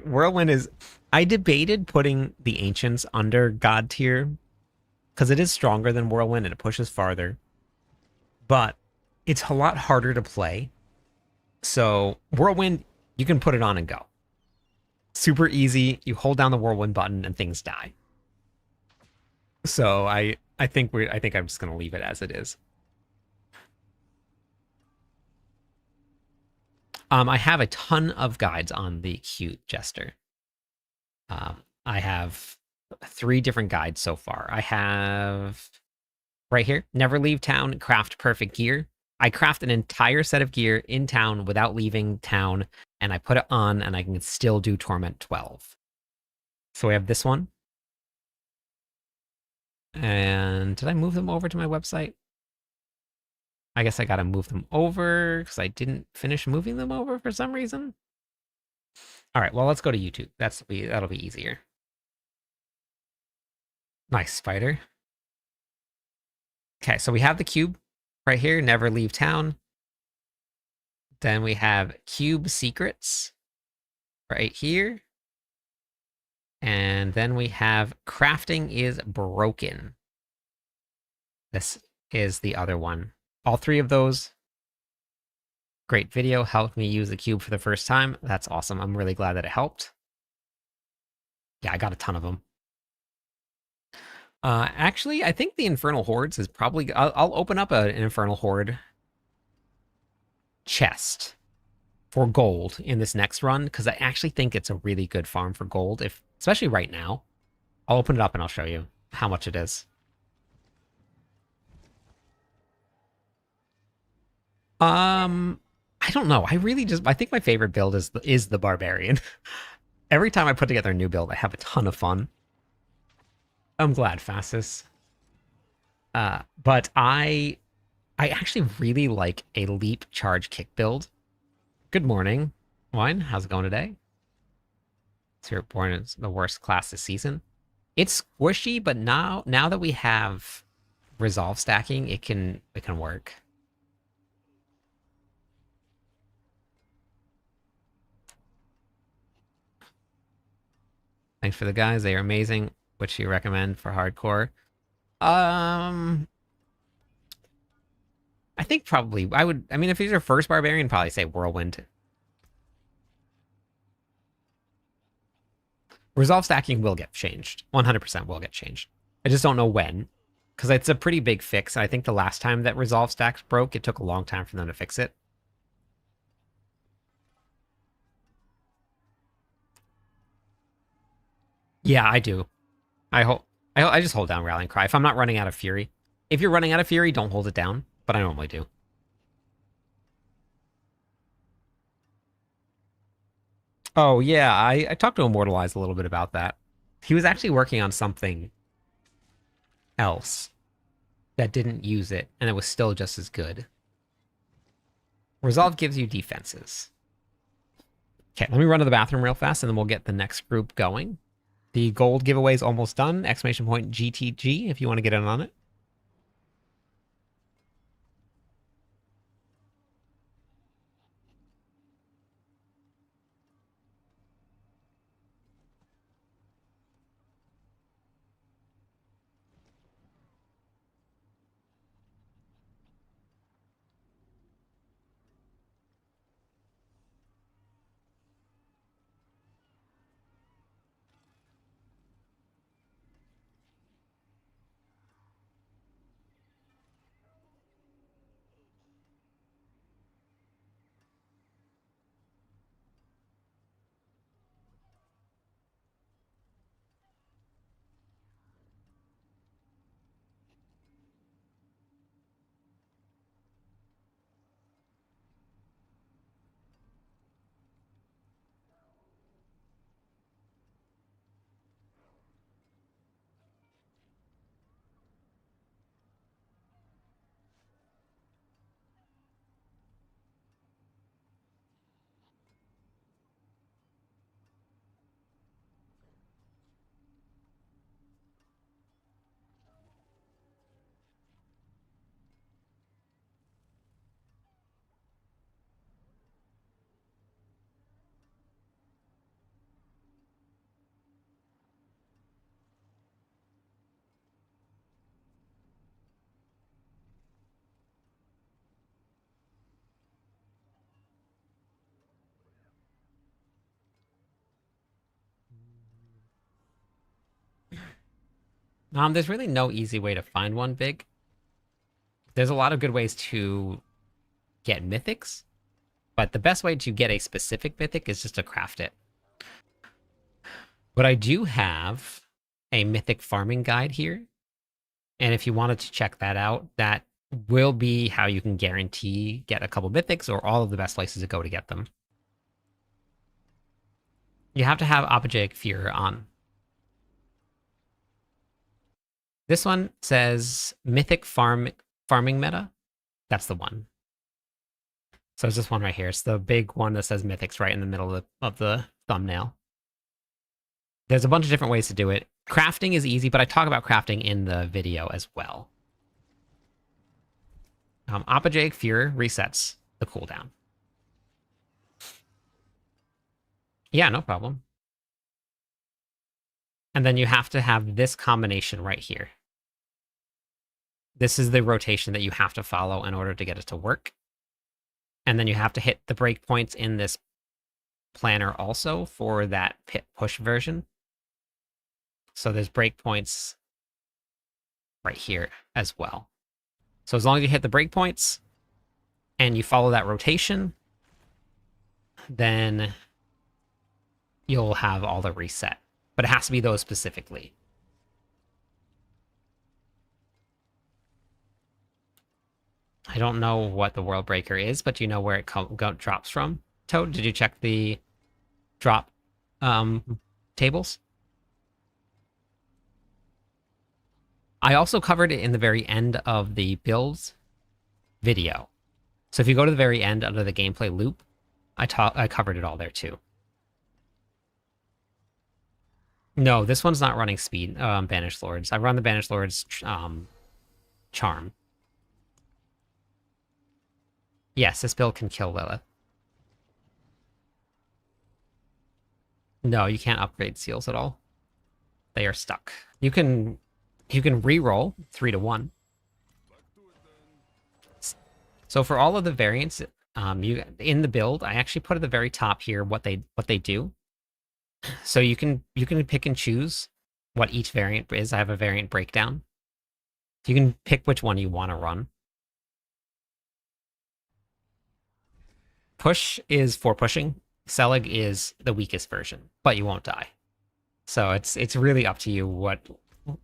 Whirlwind is I debated putting the ancients under god tier because it is stronger than Whirlwind and it pushes farther. But it's a lot harder to play. So Whirlwind, you can put it on and go. Super easy. You hold down the Whirlwind button and things die. So I think I'm just gonna leave it as it is. I have a ton of guides on the cute Jester. I have 3 different guides so far. I have right here, never leave town, craft perfect gear. I craft an entire set of gear in town without leaving town, and I put it on, and I can still do Torment 12. So we have this one. And did I move them over to my website? I guess I gotta move them over because I didn't finish moving them over for some reason. All right, well, let's go to YouTube. That'll be easier. Nice, spider. Okay, so we have the cube right here, never leave town. Then we have cube secrets right here. And then we have crafting is broken. This is the other one. All 3 of those. Great video, helped me use the cube for the first time. That's awesome. I'm really glad that it helped. Yeah, I got a ton of them. Actually, I think the Infernal Hordes is probably... I'll open up an Infernal Horde chest for gold in this next run, because I actually think it's a really good farm for gold, especially right now. I'll open it up and I'll show you how much it is. I don't know. I think my favorite build is the barbarian. Every time I put together a new build, I have a ton of fun. I'm glad, Fastus. But I actually really like a leap charge kick build. Good morning, Wine. How's it going today? Spirit Born is the worst class this season. It's squishy, but now that we have resolve stacking, it can work. Thanks for the guys. They are amazing. Which you recommend for hardcore? I think probably I mean, if he's your first barbarian, probably say Whirlwind. Resolve stacking will get changed. 100% will get changed. I just don't know when. Because it's a pretty big fix. I think the last time that resolve stacks broke, it took a long time for them to fix it. Yeah, I do. I just hold down Rallying Cry if I'm not running out of Fury. If you're running out of Fury, don't hold it down. But I normally do. Oh, yeah, I talked to Immortalize a little bit about that. He was actually working on something else that didn't use it, and it was still just as good. Resolve gives you defenses. Okay, let me run to the bathroom real fast, and then we'll get the next group going. The gold giveaway is almost done. Exclamation point GTG if you want to get in on it. There's really no easy way to find one big. There's a lot of good ways to get mythics, but the best way to get a specific mythic is just to craft it. But I do have a mythic farming guide here, and if you wanted to check that out, that will be how you can guarantee get a couple mythics or all of the best places to go to get them. You have to have Apogeic Fear on. This one says Mythic Farming Meta. That's the one. So it's this one right here. It's the big one that says Mythics right in the middle of the thumbnail. There's a bunch of different ways to do it. Crafting is easy, but I talk about crafting in the video as well. Apogeic Fear resets the cooldown. Yeah, no problem. And then you have to have this combination right here. This is the rotation that you have to follow in order to get it to work. And then you have to hit the breakpoints in this planner also for that pit push version. So there's breakpoints right here as well. So as long as you hit the breakpoints and you follow that rotation, then you'll have all the reset. But it has to be those specifically. I don't know what the World Breaker is, but do you know where it drops from? Toad, did you check the drop tables? I also covered it in the very end of the builds video. So if you go to the very end under the gameplay loop, I covered it all there too. No, this one's not running speed, Banished Lords. I run the Banished Lords charm. Yes, this build can kill Lilith. No, you can't upgrade seals at all. They are stuck. You can re-roll 3 to 1. So for all of the variants, you in the build, I actually put at the very top here what they do. So you can pick and choose what each variant is. I have a variant breakdown. You can pick which one you want to run. Push is for pushing. Selig is the weakest version, but you won't die. So it's really up to you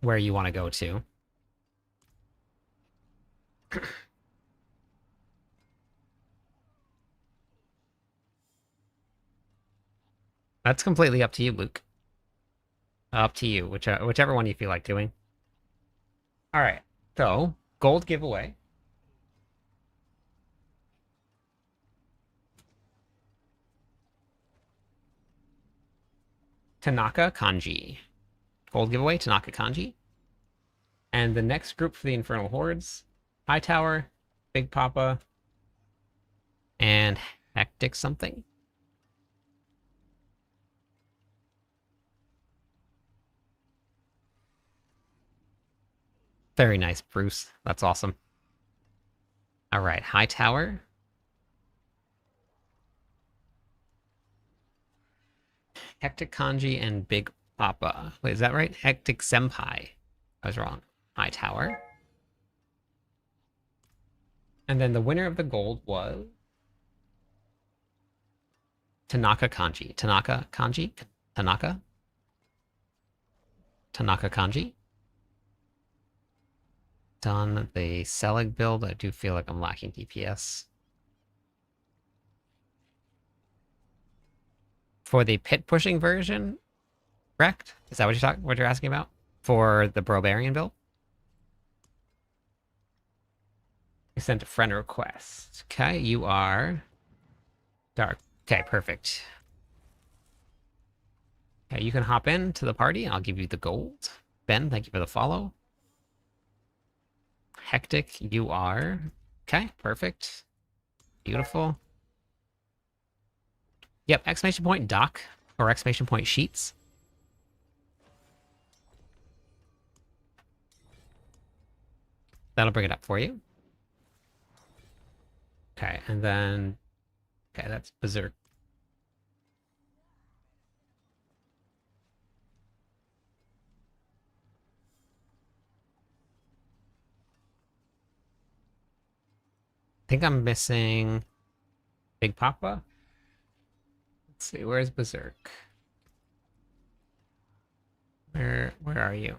where you want to go to. That's completely up to you, Luke. Up to you, whichever one you feel like doing. All right, so gold giveaway. Tanaka Kanji. Gold giveaway, Tanaka Kanji. And the next group for the Infernal Hordes, Hightower, Big Papa, and Hectic something. Very nice, Bruce. That's awesome. All right, Hightower. Hectic Kanji and Big Papa. Wait, is that right? Hectic Senpai. I was wrong. Hightower. And then the winner of the gold was Tanaka Kanji. Tanaka Kanji? Tanaka? Tanaka Kanji. Done the Selig build. I do feel like I'm lacking DPS. For the pit pushing version, correct? Is that what you're asking about? For the barbarian build? You sent a friend request. Okay, you are dark. Okay, perfect. Okay, you can hop in to the party and I'll give you the gold. Ben, thank you for the follow. Hectic, you are... Okay, perfect. Beautiful. Yep, exclamation point doc or exclamation point sheets. That'll bring it up for you. Okay, and then... Okay, that's Berserk. think I'm missing Big Papa. Let's see, where's Berserk? Where are you? It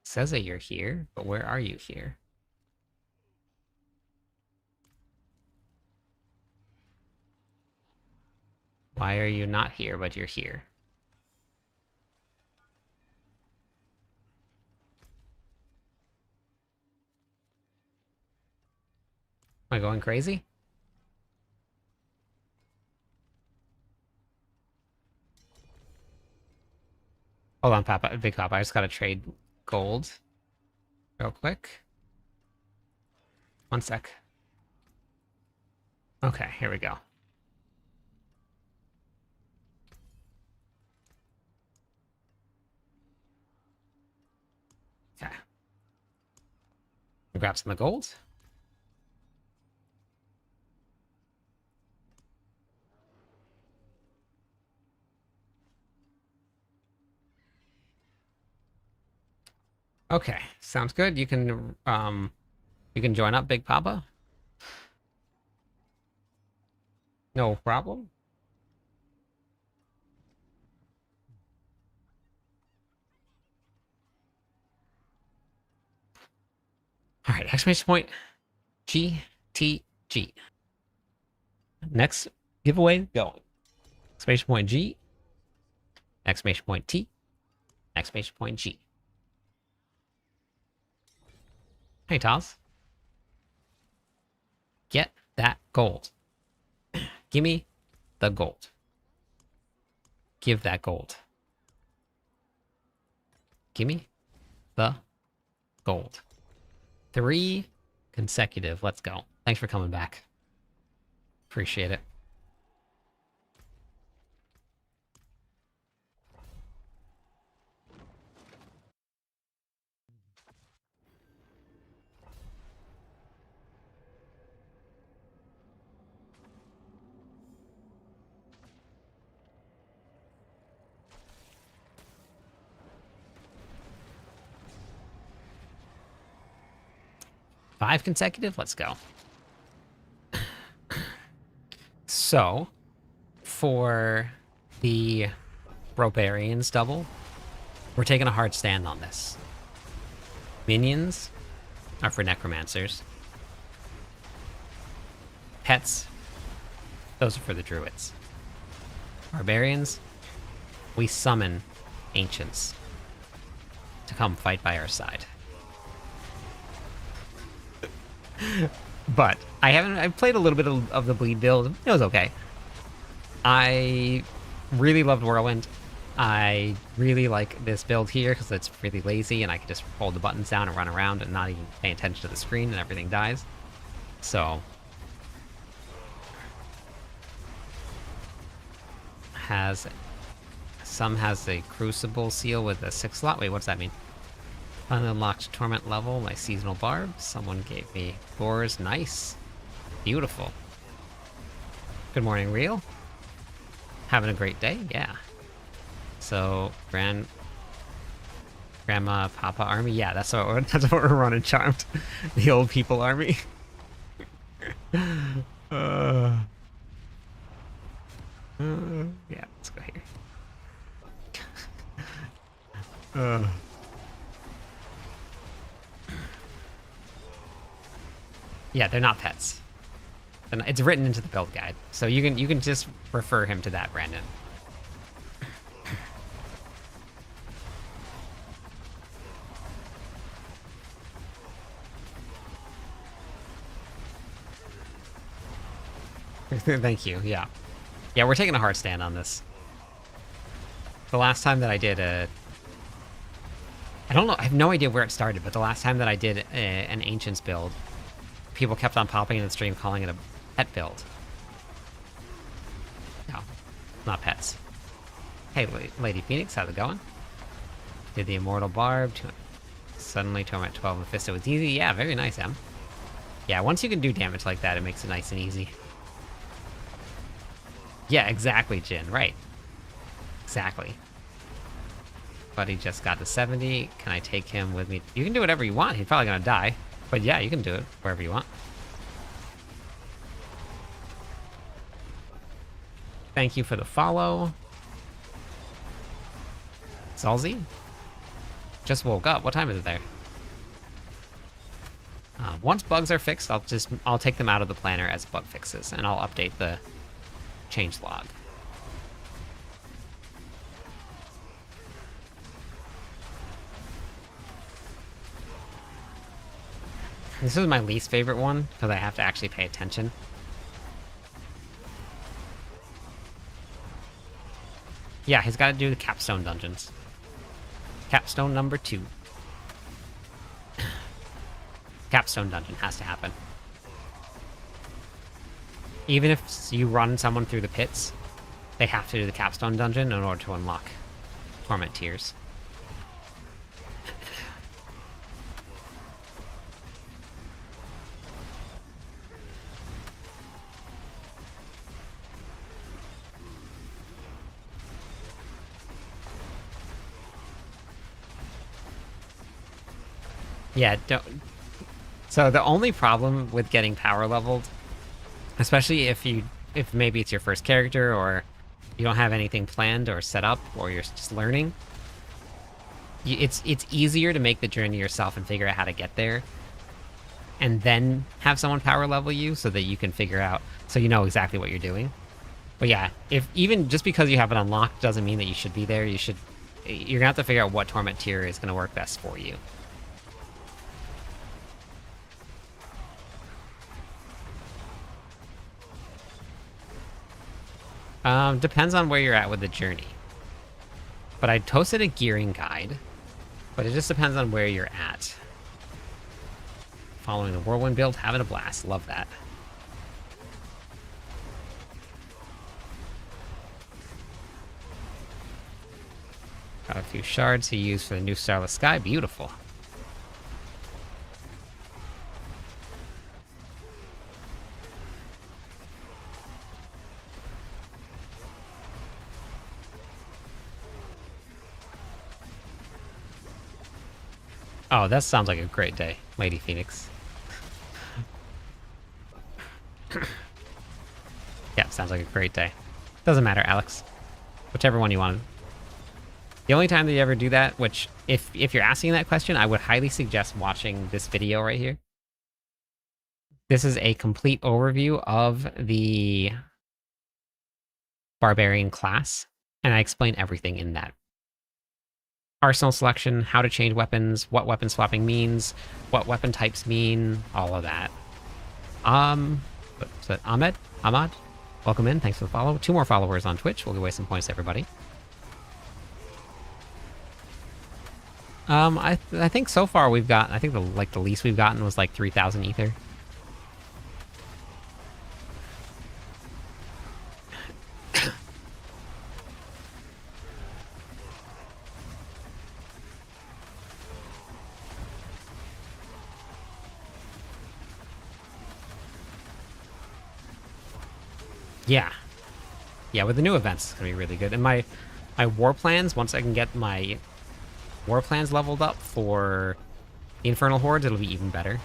says that you're here, but where are you here? Why are you not here, but you're here? Am I going crazy? Hold on, Papa, Big Papa. I just gotta trade gold real quick. 1 sec. Okay, here we go. Okay. Grab some of the gold. Okay, sounds good. You can join up, Big Papa. No problem. All right, exclamation point GTG. Next giveaway going. Exclamation point G. Exclamation point T. Exclamation point G. Hey, Taz. Get that gold. Give me the gold. Give that gold. Give me the gold. 3 consecutive. Let's go. Thanks for coming back. Appreciate it. Five consecutive? Let's go. So, for the barbarians double, we're taking a hard stand on this. Minions are for necromancers. Pets, those are for the druids. Barbarians, we summon ancients to come fight by our side. But I've played a little bit of the bleed build. It was okay. I really loved Whirlwind. I really like this build here because it's really lazy and I can just hold the buttons down and run around and not even pay attention to the screen and everything dies. So some has a crucible seal with a 6 slot. Wait, what's that mean? Unlocked torment level, my seasonal barb. Someone gave me gores. Nice. Beautiful. Good morning, Real. Having a great day? Yeah. So, Grandma, Papa army? Yeah, that's what we're running, Charmed. The old people army. Yeah, let's go here. Yeah, they're not pets. And it's written into the build guide, so you can just refer him to that, Brandon. Thank you. Yeah, we're taking a hard stand on this. The last time that I did I don't know. I have no idea where it started, but the last time that I did an Ancients build, people kept on popping in the stream calling it a pet build. No, not pets. Hey, Lady Phoenix, how's it going? Did the Immortal Barb. Suddenly Torment 12 and Mephisto was easy. Yeah, very nice, Em. Yeah, once you can do damage like that, it makes it nice and easy. Yeah, exactly, Jin. Right. Exactly. Buddy just got to 70. Can I take him with me? You can do whatever you want. He's probably gonna die. But yeah, you can do it wherever you want. Thank you for the follow. Zalzi? Just woke up. What time is it there? Once bugs are fixed, I'll take them out of the planner as bug fixes, and I'll update the change log. This is my least favorite one, because I have to actually pay attention. Yeah, he's got to do the capstone dungeons. Capstone number 2. Capstone dungeon has to happen. Even if you run someone through the pits, they have to do the capstone dungeon in order to unlock Torment Tears. Yeah, don't... So the only problem with getting power leveled, especially if maybe it's your first character or you don't have anything planned or set up or you're just learning, it's easier to make the journey yourself and figure out how to get there, and then have someone power level you so that you can figure out, so you know exactly what you're doing. But yeah, if even just because you have it unlocked doesn't mean that you should be there. You're gonna have to figure out what torment tier is gonna work best for you. Depends on where you're at with the journey. But I posted a gearing guide, but it just depends on where you're at. Following the Whirlwind build, having a blast. Love that. Got a few shards he used for the new Starless Sky. Beautiful. Oh, that sounds like a great day, Lady Phoenix. Yeah, sounds like a great day. Doesn't matter, Alex. Whichever one you want. The only time that you ever do that, which, if you're asking that question, I would highly suggest watching this video right here. This is a complete overview of the barbarian class, and I explain everything in that. Arsenal selection, how to change weapons, what weapon swapping means, what weapon types mean, all of that. What's that? Ahmad, welcome in. Thanks for the follow. 2 more followers on Twitch. We'll give away some points to everybody. I think so far we've got, I think the least we've gotten was like 3,000 ether. Yeah, with the new events, it's gonna be really good. And my war plans, once I can get my war plans leveled up for the Infernal Hordes, it'll be even better.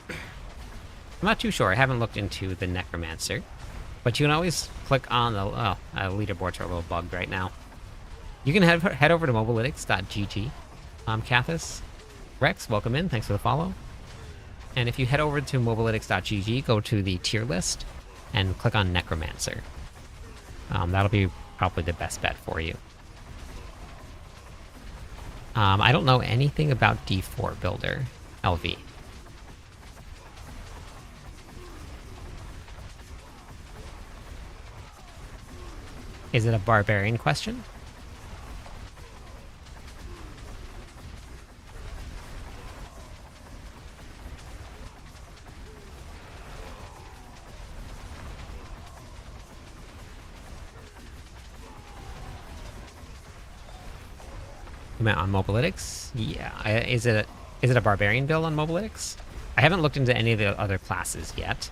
I'm not too sure. I haven't looked into the Necromancer, but you can always click on the leaderboards are a little bugged right now. You can head over to mobalytics.gg. Cathis, Rex, welcome in. Thanks for the follow. And if you head over to mobalytics.gg, go to the tier list and click on Necromancer. That'll be probably the best bet for you. I don't know anything about D4 Builder, LV. Is it a barbarian question? On Mobalytics? Yeah. Is it a barbarian build on Mobalytics? I haven't looked into any of the other classes yet.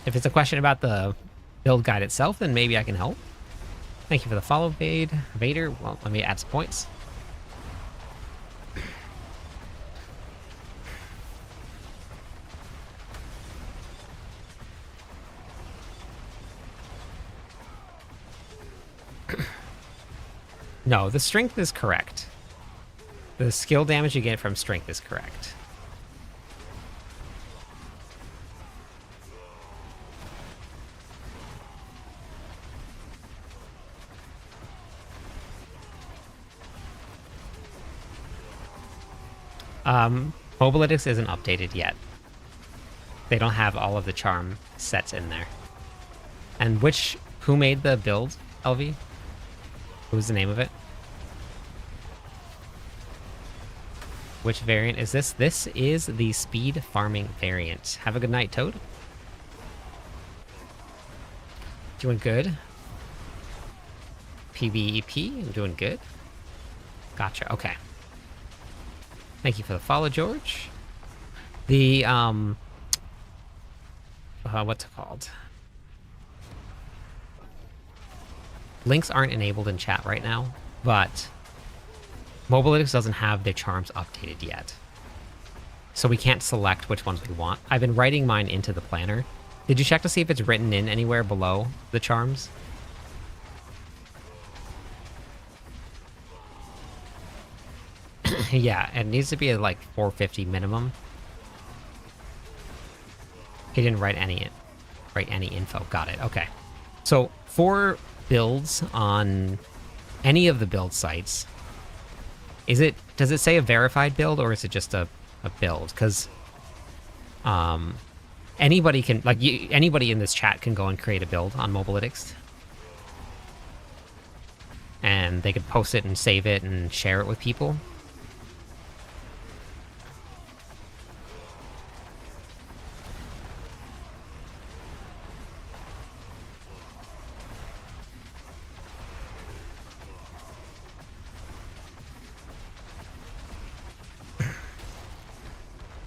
If it's a question about the build guide itself, then maybe I can help. Thank you for the follow, Vader. Well, let me add some points. No, the strength is correct. The skill damage you get from strength is correct. Mobalytics isn't updated yet. They don't have all of the charm sets in there. And who made the build, LV? What was the name of it? Which variant is this? This is the speed farming variant. Have a good night, Toad. Doing good. PvP, I'm doing good. Gotcha, okay. Thank you for the follow, George. The, what's it called? Links aren't enabled in chat right now, but Mobalytics doesn't have their charms updated yet. So we can't select which ones we want. I've been writing mine into the planner. Did you check to see if it's written in anywhere below the charms? Yeah, it needs to be at like 450 minimum. He didn't write any info. Got it. Okay. So for builds on any of the build sites, does it say a verified build or is it just a build? Because anybody can, like, anybody in this chat can go and create a build on Mobalytics. And they could post it and save it and share it with people.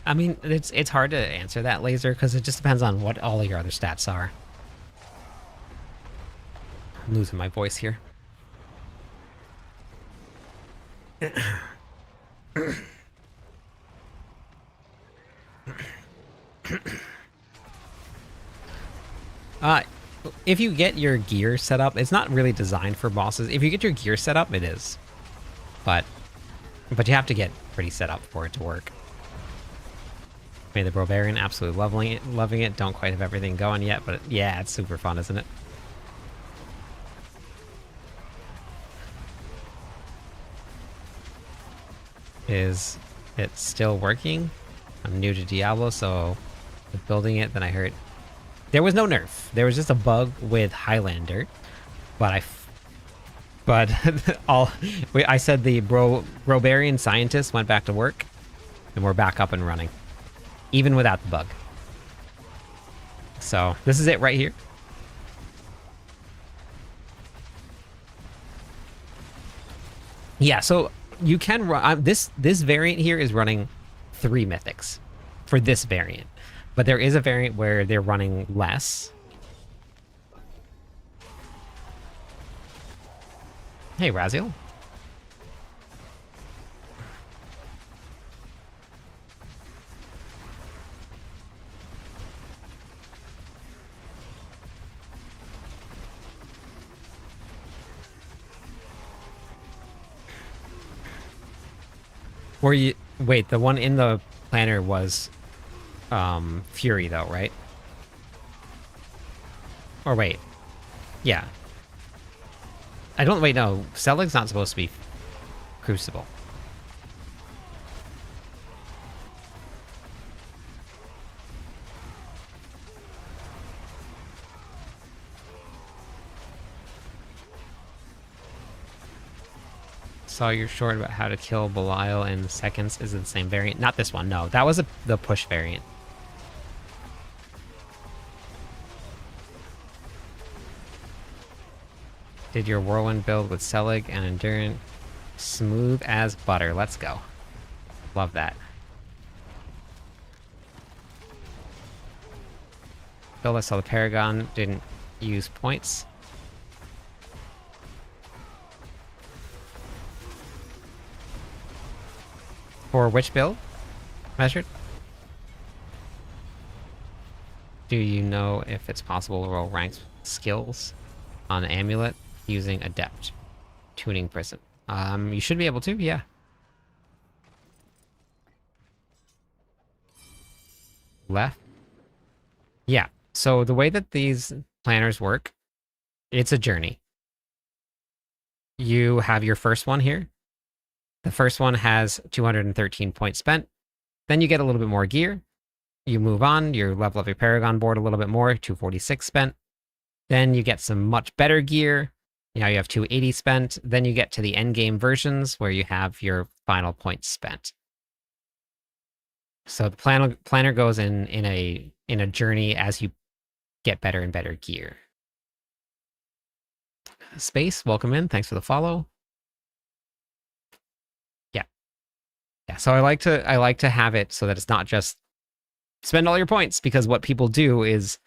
I mean, it's hard to answer that, Laser, because it just depends on what all of your other stats are. I'm losing my voice here. If you get your gear set up, it's not really designed for bosses. If you get your gear set up, it is. But you have to get pretty set up for it to work. May the barbarian, absolutely loving it. Don't quite have everything going yet, but yeah, it's super fun, isn't it? Is it still working? I'm new to Diablo, so with building it, then I heard there was no nerf. There was just a bug with Highlander, but I said the barbarian scientist went back to work, and we're back up and running. Even without the bug. So, this is it right here. Yeah, so you can run... this variant here is running 3 mythics for this variant. But there is a variant where they're running less. Hey, Raziel. Wait, the one in the planner was Fury though, right? Or wait. Yeah. No, Celeg's not supposed to be Crucible. Saw your short about how to kill Belial in seconds. Is it the same variant? Not this one, no. That was the push variant. Did your Whirlwind build with Selig and Endurance. Smooth as butter. Let's go. Love that. Build I saw the Paragon. Didn't use points. For which build? Measured? Do you know if it's possible to roll ranks skills on Amulet using Adept Tuning Prism? You should be able to, yeah. Left. Yeah. So the way that these planners work, it's a journey. You have your first one here. The first one has 213 points spent. Then you get a little bit more gear. You move on, you level up your Paragon board a little bit more, 246 spent. Then you get some much better gear. Now you have 280 spent. Then you get to the endgame versions where you have your final points spent. So the planner goes in a journey as you get better and better gear. Space, welcome in. Thanks for the follow. Yeah. Yeah. So I like to have it so that it's not just spend all your points, because what people do is,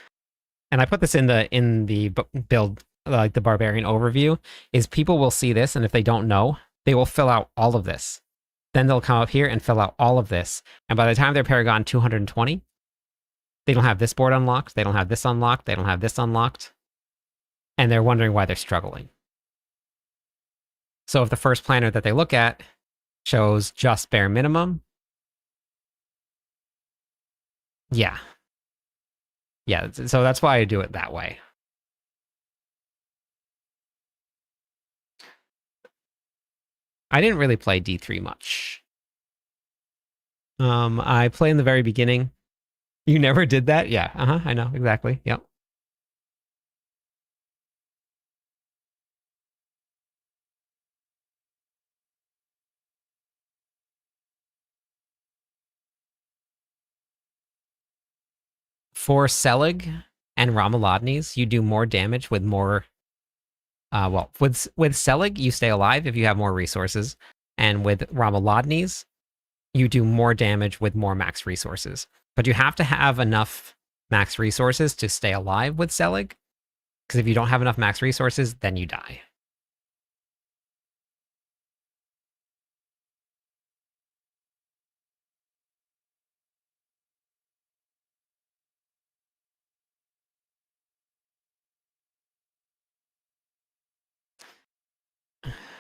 and I put this in the build, like the barbarian overview, is people will see this, and if they don't know, they will fill out all of this. Then they'll come up here and fill out all of this. And by the time they're Paragon 220, they don't have this board unlocked, they don't have this unlocked, they don't have this unlocked. And they're wondering why they're struggling. So if the first planner that they look at shows just bare minimum, yeah. Yeah, so that's why I do it that way. I didn't really play D3 much. I play in the very beginning. You never did that? Yeah, I know, exactly, yep. For Selig and Ramaladni's, you do more damage with more... well, with Selig, you stay alive if you have more resources. And with Ramaladni's, you do more damage with more max resources. But you have to have enough max resources to stay alive with Selig. Because if you don't have enough max resources, then you die.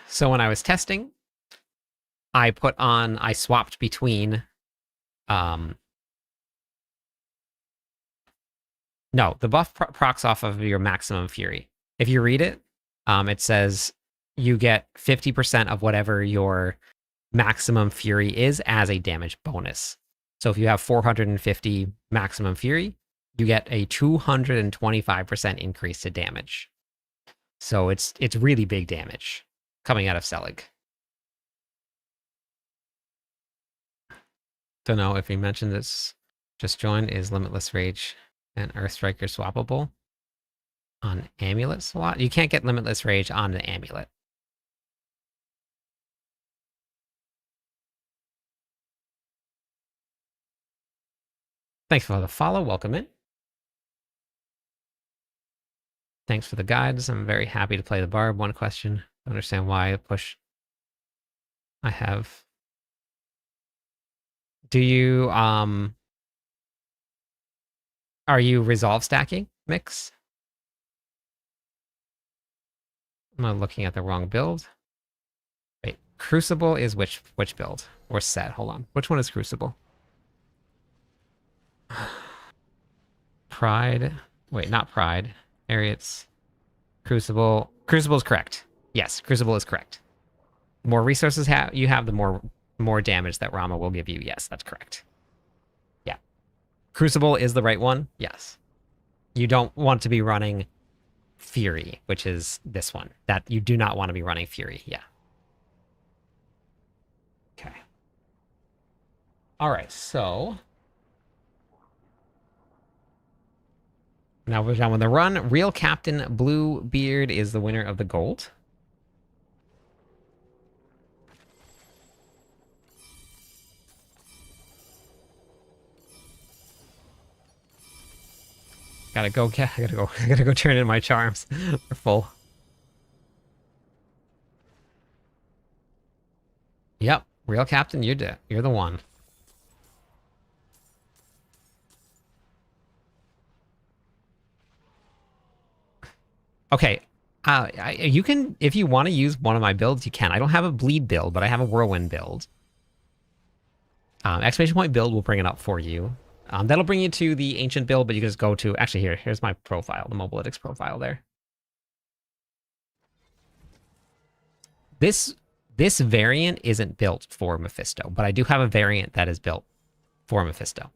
So when I was testing, I swapped between, no, the buff procs off of your maximum fury. If you read it, it says you get 50% of whatever your maximum fury is as a damage bonus. So if you have 450 maximum fury, you get a 225% increase to damage. So it's really big damage coming out of Selig. Don't know if he mentioned this. Just joined. Is Limitless Rage and Earthstriker swappable on Amulet slot? You can't get Limitless Rage on the Amulet. Thanks for the follow. Welcome in. Thanks for the guides. I'm very happy to play the Barb. One question. I understand why I push. I have. Do you, are you resolve stacking, Mix? Am I looking at the wrong build? Wait, Crucible is which build? Or set? Hold on. Which one is Crucible? Pride. Wait, not Pride. Ariats. Crucible. Crucible is correct. Yes, Crucible is correct. The more resources you have, the more damage that Rama will give you. Yes, that's correct. Yeah. Crucible is the right one. Yes. You don't want to be running Fury, which is this one. That you do not want to be running Fury. Yeah. Okay. All right, so now we're done with the run. Real Captain Bluebeard is the winner of the gold. I gotta go turn in my charms. They're full. Yep, Real Captain, you're the one. Okay, You can, if you want to use one of my builds, you can. I don't have a bleed build, but I have a whirlwind build. Exclamation point build will bring it up for you. That'll bring you to the ancient build, but you can just go to, actually here's my profile, the Mobalytics profile there. This variant isn't built for Mephisto, but I do have a variant that is built for Mephisto.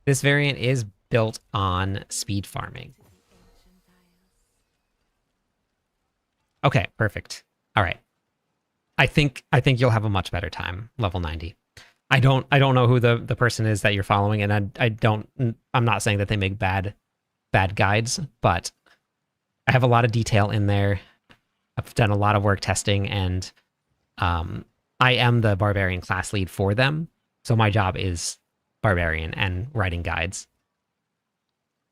This variant is built on speed farming. Okay, perfect. All right. I think you'll have a much better time, level 90. I don't know who the person is that you're following, and I'm not saying that they make bad guides, but I have a lot of detail in there. I've done a lot of work testing, and I am the barbarian class lead for them. So my job is barbarian and writing guides.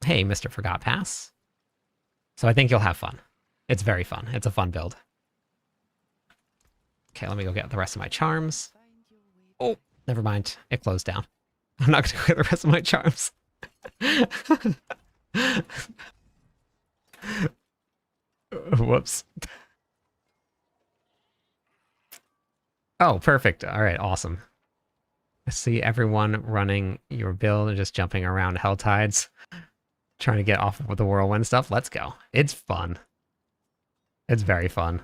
Hey, Mr. Forgot Pass. So I think you'll have fun. It's very fun. It's a fun build. Okay, let me go get the rest of my charms. Oh, never mind. It closed down. I'm not going to go get the rest of my charms. Whoops. Oh, perfect. All right, awesome. I see everyone running your build and just jumping around Hell Tides, trying to get off with the Whirlwind stuff. Let's go. It's fun. It's very fun.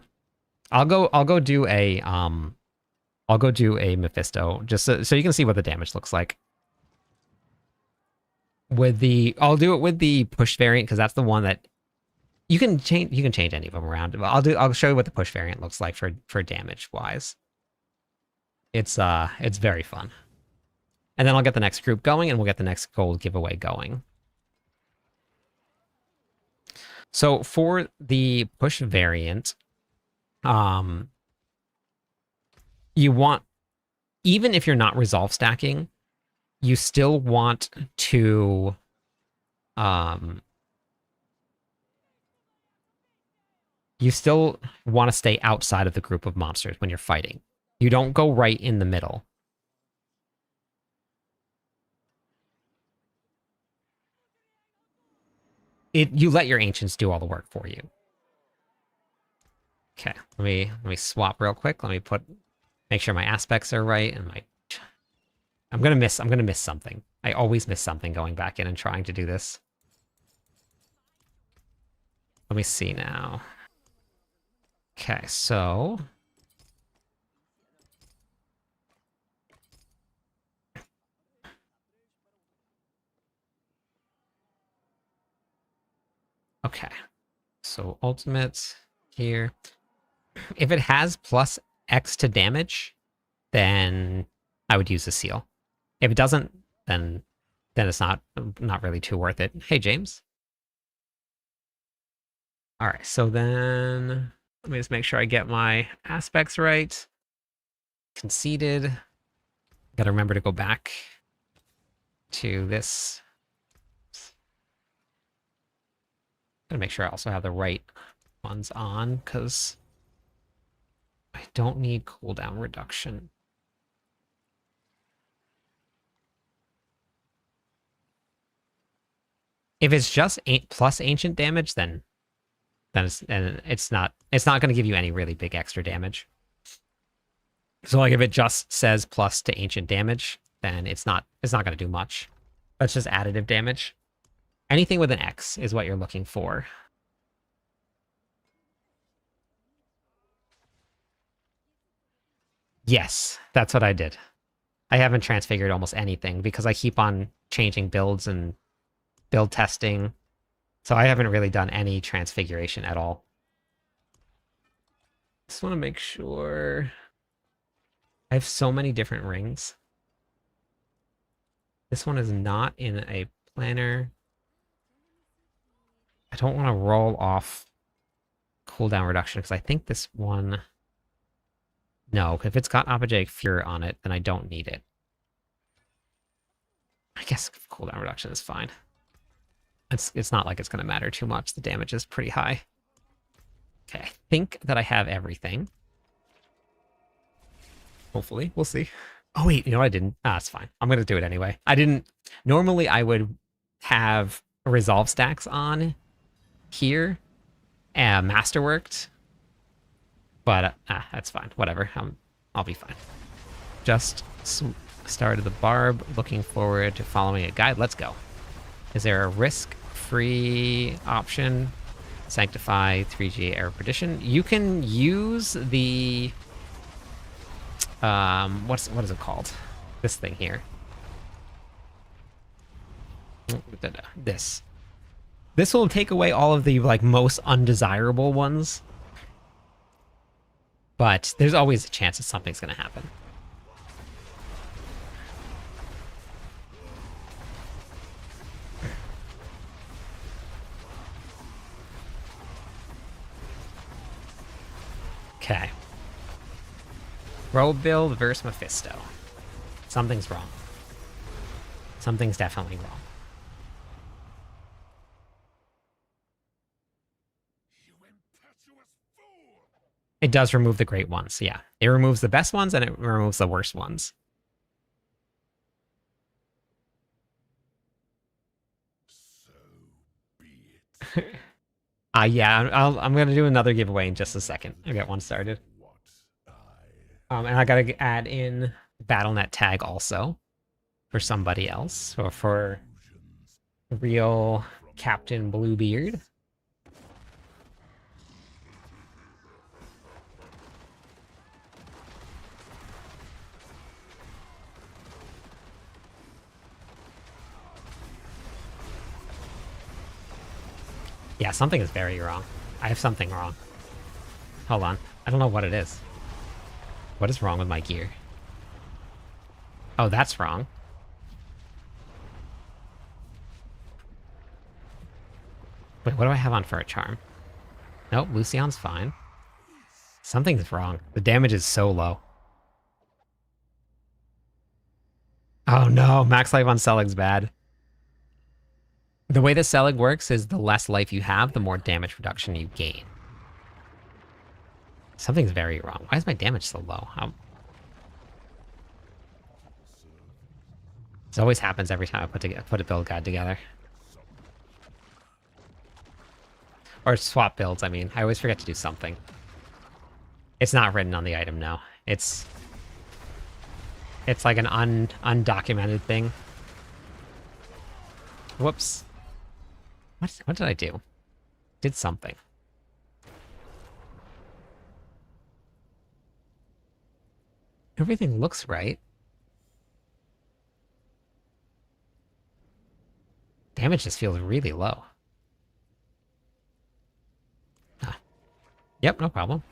I'll go do a Mephisto just so you can see what the damage looks like. I'll do it with the push variant because that's the one that you can change any of them around. But I'll show you what the push variant looks like for damage wise. It's very fun. And then I'll get the next group going and we'll get the next gold giveaway going. So for the push variant, you want, even if you're not resolve stacking, you still want to stay outside of the group of monsters when you're fighting. You don't go right in the middle. You let your ancients do all the work for you. Okay, let me swap real quick. Let me make sure my aspects are right and I'm gonna miss something. I always miss something going back in and trying to do this. Let me see now. Okay, so okay. So ultimate here. If it has plus X to damage, then I would use the seal. If it doesn't, then it's not really too worth it. Hey, James. All right, so then let me just make sure I get my aspects right. Conceded. Got to remember to go back to this. Gotta make sure I also have the right ones on, because I don't need cooldown reduction. If it's just plus ancient damage, then it's not going to give you any really big extra damage. So like if it just says plus to ancient damage, then it's not going to do much. That's just additive damage. Anything with an X is what you're looking for. Yes, that's what I did. I haven't transfigured almost anything because I keep on changing builds and build testing. So I haven't really done any transfiguration at all. Just want to make sure. I have so many different rings. This one is not in a planner. I don't want to roll off cooldown reduction because I think this one... No, if it's got Apogeic Fury on it, then I don't need it. I guess cooldown reduction is fine. It's not like it's going to matter too much. The damage is pretty high. Okay, I think that I have everything. Hopefully, we'll see. Oh wait, you know what I didn't? Ah, it's fine. I'm going to do it anyway. I didn't... Normally I would have resolve stacks on here, masterworked, but that's fine. Whatever. I'll be fine. Just started the barb. Looking forward to following a guide. Let's go. Is there a risk-free option? Sanctify 3G Air Perdition. You can use the what is it called? This thing here. This. This will take away all of the like most undesirable ones. But there's always a chance that something's gonna happen. Okay. Robe build versus Mephisto. Something's wrong. Something's definitely wrong. It does remove the great ones, yeah. It removes the best ones and it removes the worst ones. So be it. Yeah, I'm gonna do another giveaway in just a second. I got one started. And I gotta add in BattleNet tag also for somebody else, or for real Captain Bluebeard. Yeah, something is very wrong. I have something wrong. Hold on. I don't know what it is. What is wrong with my gear? Oh, that's wrong. Wait, what do I have on for a charm? Nope, Lucion's fine. Something's wrong. The damage is so low. Oh no, max life on Selig's bad. The way the Selig works is the less life you have, the more damage reduction you gain. Something's very wrong. Why is my damage so low? This always happens every time I put a build guide together. Or swap builds, I mean. I always forget to do something. It's not written on the item, no. It's like an undocumented thing. Whoops. What did I do? Did something. Everything looks right. Damage just feels really low. Ah. Yep, no problem.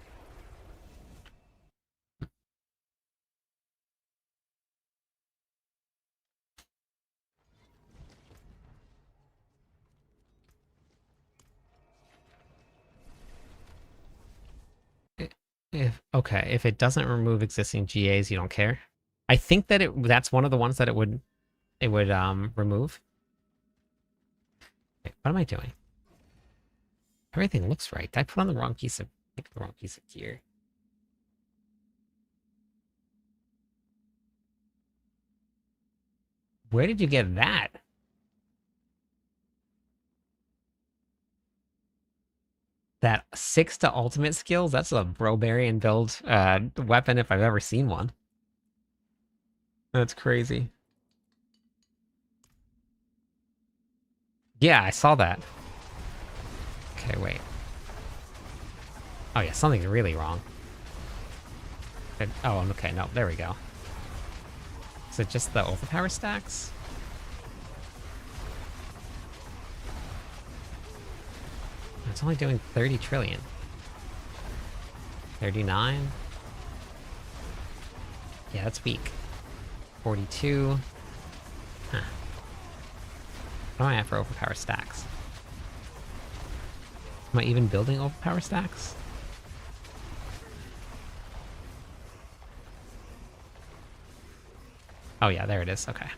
If it doesn't remove existing GAs, you don't care. I think that that's one of the ones that it would remove. Wait, what am I doing? Everything looks right. Did I put on the wrong piece of gear? Where did you get that? That 6 to ultimate skills? That's a barbarian build weapon if I've ever seen one. That's crazy. Yeah, I saw that. Okay, wait. Oh yeah, something's really wrong. Oh, okay, no, there we go. Is it just the overpower stacks? It's only doing 30 trillion. 39. Yeah, that's weak. 42. Huh. What do I have for overpower stacks? Am I even building overpower stacks? Oh yeah, there it is. Okay.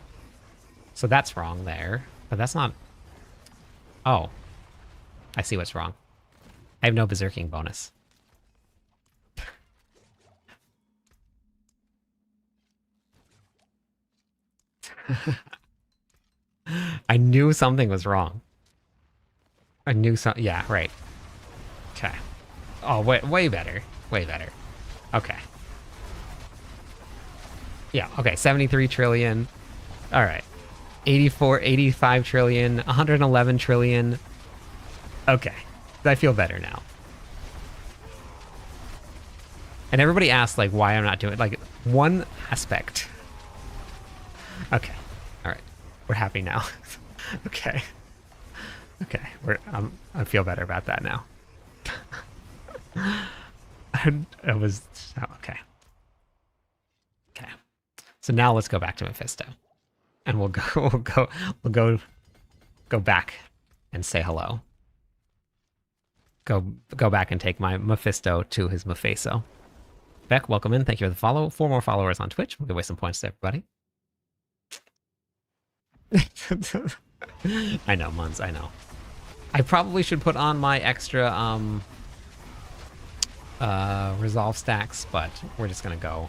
So that's wrong there. But that's not... Oh. I see what's wrong. I have no berserking bonus. I knew something was wrong. A new song. Yeah, right. Okay. Oh, way better. Way better. Okay. Yeah, okay. 73 trillion. All right. 84, 85 trillion, 111 trillion. Okay. I feel better now. And everybody asked, like, why I'm not doing it. Like, one aspect. Okay. All right. We're happy now. Okay. Okay. I feel better about that now. I was... Oh, okay. Okay. So now let's go back to Mephisto. And we'll go back and say hello. Go back and take my Mephisto to his Mephisto. Beck, welcome in. Thank you for the follow. 4 more followers on Twitch. We'll give away some points to everybody. I know, Muns, I know. I probably should put on my extra resolve stacks, but we're just gonna go.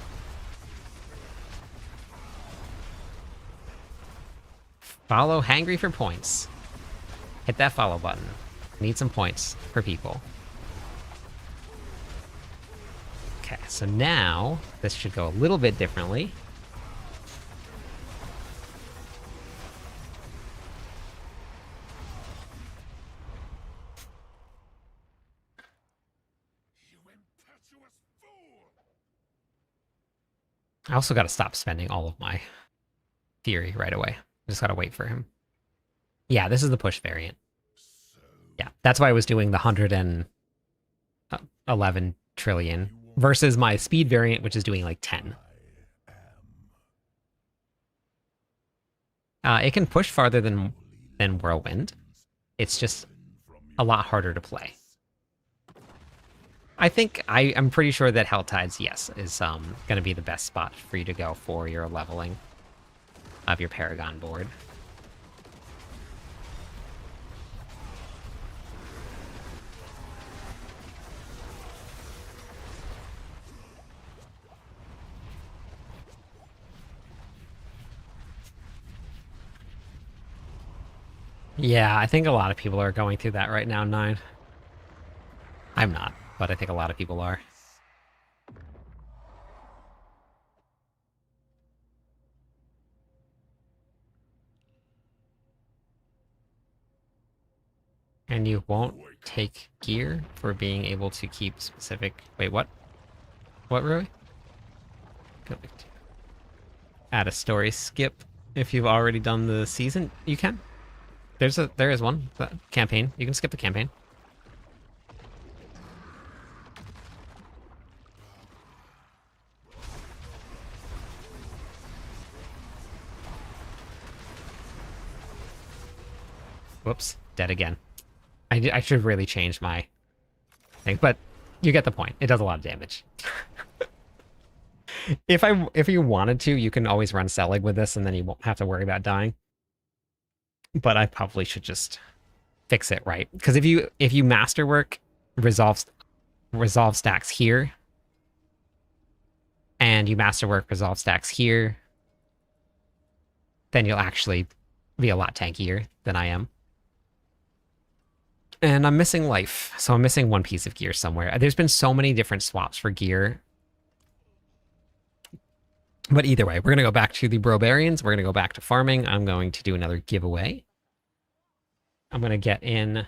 Follow Hangry for points. Hit that follow button. Need some points for people. Okay, so now this should go a little bit differently. I also got to stop spending all of my theory right away. I just got to wait for him. Yeah, this is the push variant. Yeah, that's why I was doing the 111 trillion versus my speed variant, which is doing like 10. It can push farther than Whirlwind. It's just a lot harder to play. I think I'm pretty sure that Helltides, yes, is going to be the best spot for you to go for your leveling of your Paragon board. Yeah, I think a lot of people are going through that right now, 9. I'm not, but I think a lot of people are. And you won't take gear for being able to keep specific... Wait, what? What, Rui? Add a story skip if you've already done the season. You can. There is one. The campaign. You can skip the campaign. Whoops. Dead again. I should really change my thing, but you get the point. It does a lot of damage. If you wanted to, you can always run Selig with this, and then you won't have to worry about dying. But I probably should just fix it right, because if you masterwork resolve stacks here, and you masterwork resolve stacks here, then you'll actually be a lot tankier than I am. And I'm missing life, so I'm missing one piece of gear somewhere. There's been so many different swaps for gear. But either way, we're going to go back to the barbarians. We're going to go back to farming. I'm going to do another giveaway. I'm going to get in...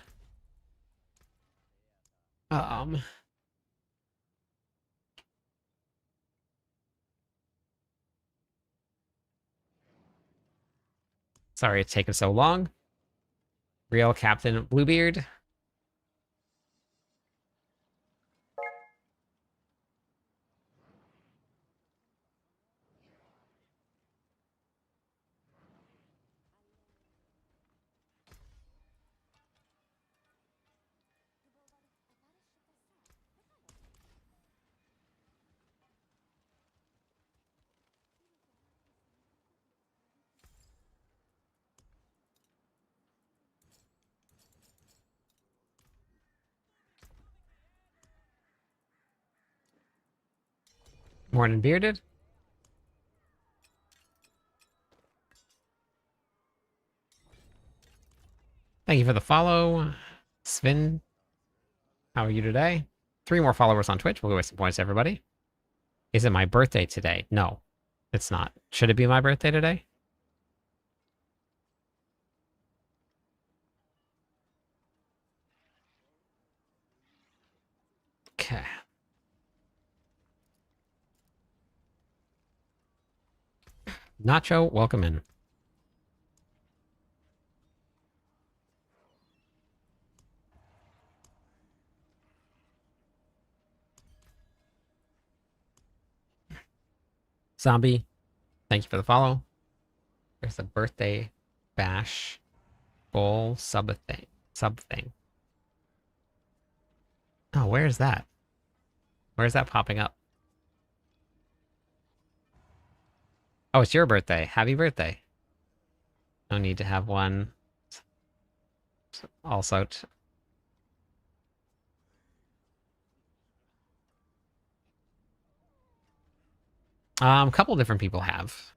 Sorry it's taken so long. Real Captain Bluebeard. Morning, Bearded. Thank you for the follow. Sven, how are you today? 3 more followers on Twitch. We'll go with some points, everybody. Is it my birthday today? No, it's not. Should it be my birthday today? Okay. Nacho, welcome in. Zombie, thank you for the follow. There's a birthday bash bowl sub thing. Oh, where is that? Where is that popping up? Oh, it's your birthday. Happy birthday. No need to have one. Also, a couple different people have.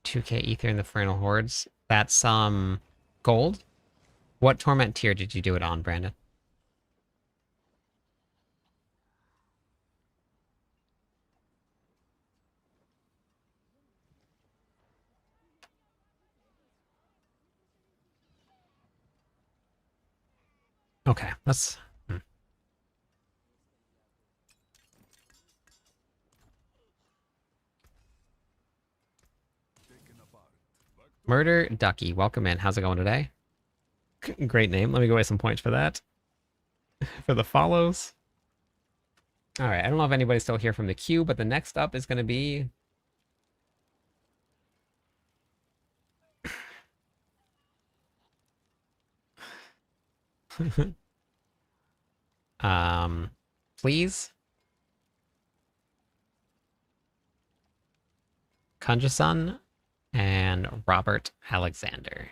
$2K ether in the Infernal Hordes. That's gold. What torment tier did you do it on, Brandon? Okay, let's. Murder Ducky, welcome in. How's it going today? Great name. Let me go away some points for that. For the follows. All right, I don't know if anybody's still here from the queue, but the next up is going to be please. Kunjasun and Robert Alexander.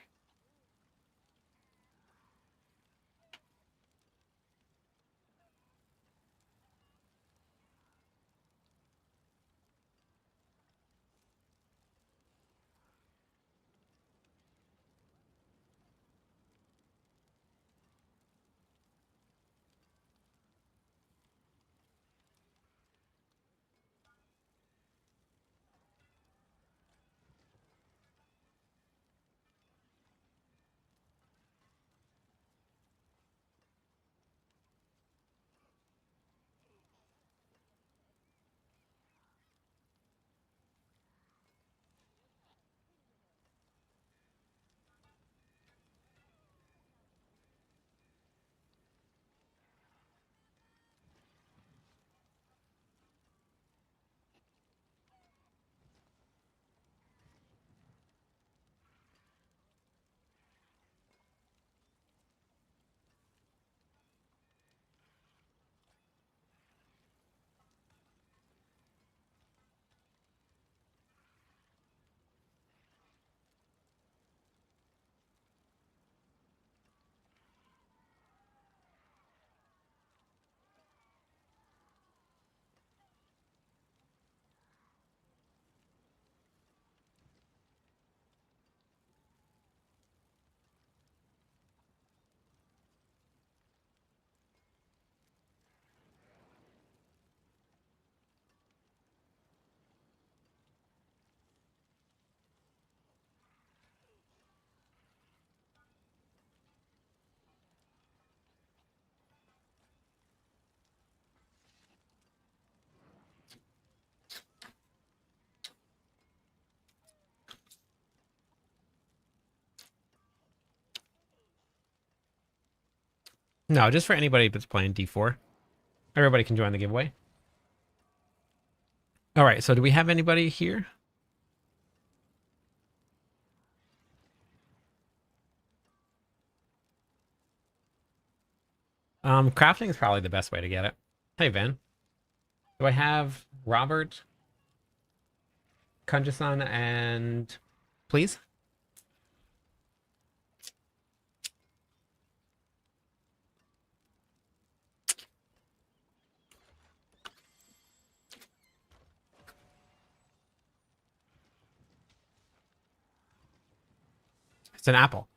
No, just for anybody that's playing D4. Everybody can join the giveaway. All right, so do we have anybody here? Crafting is probably the best way to get it. Hey, Van. Do I have Robert, Kunjasan, and please? It's an apple.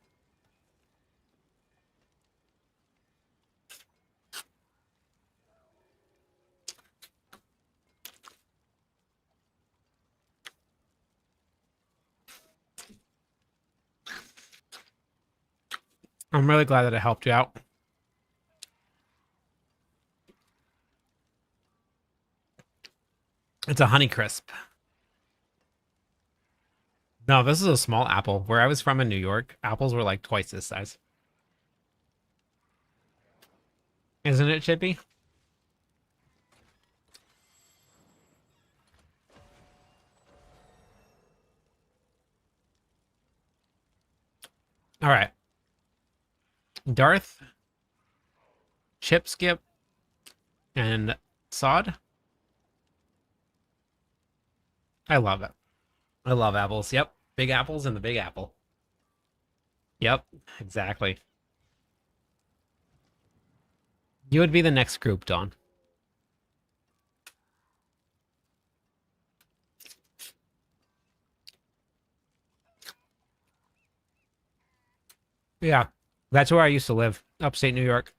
I'm really glad that it helped you out. It's a Honey Crisp. No, this is a small apple. Where I was from in New York, apples were like twice this size. Isn't it, Chippy? All right. Darth, Chip Skip, and Sod. I love it. I love apples. Yep. Big apples and the big apple. Yep. Exactly. You would be the next group, Dawn. Yeah. That's where I used to live, upstate New York.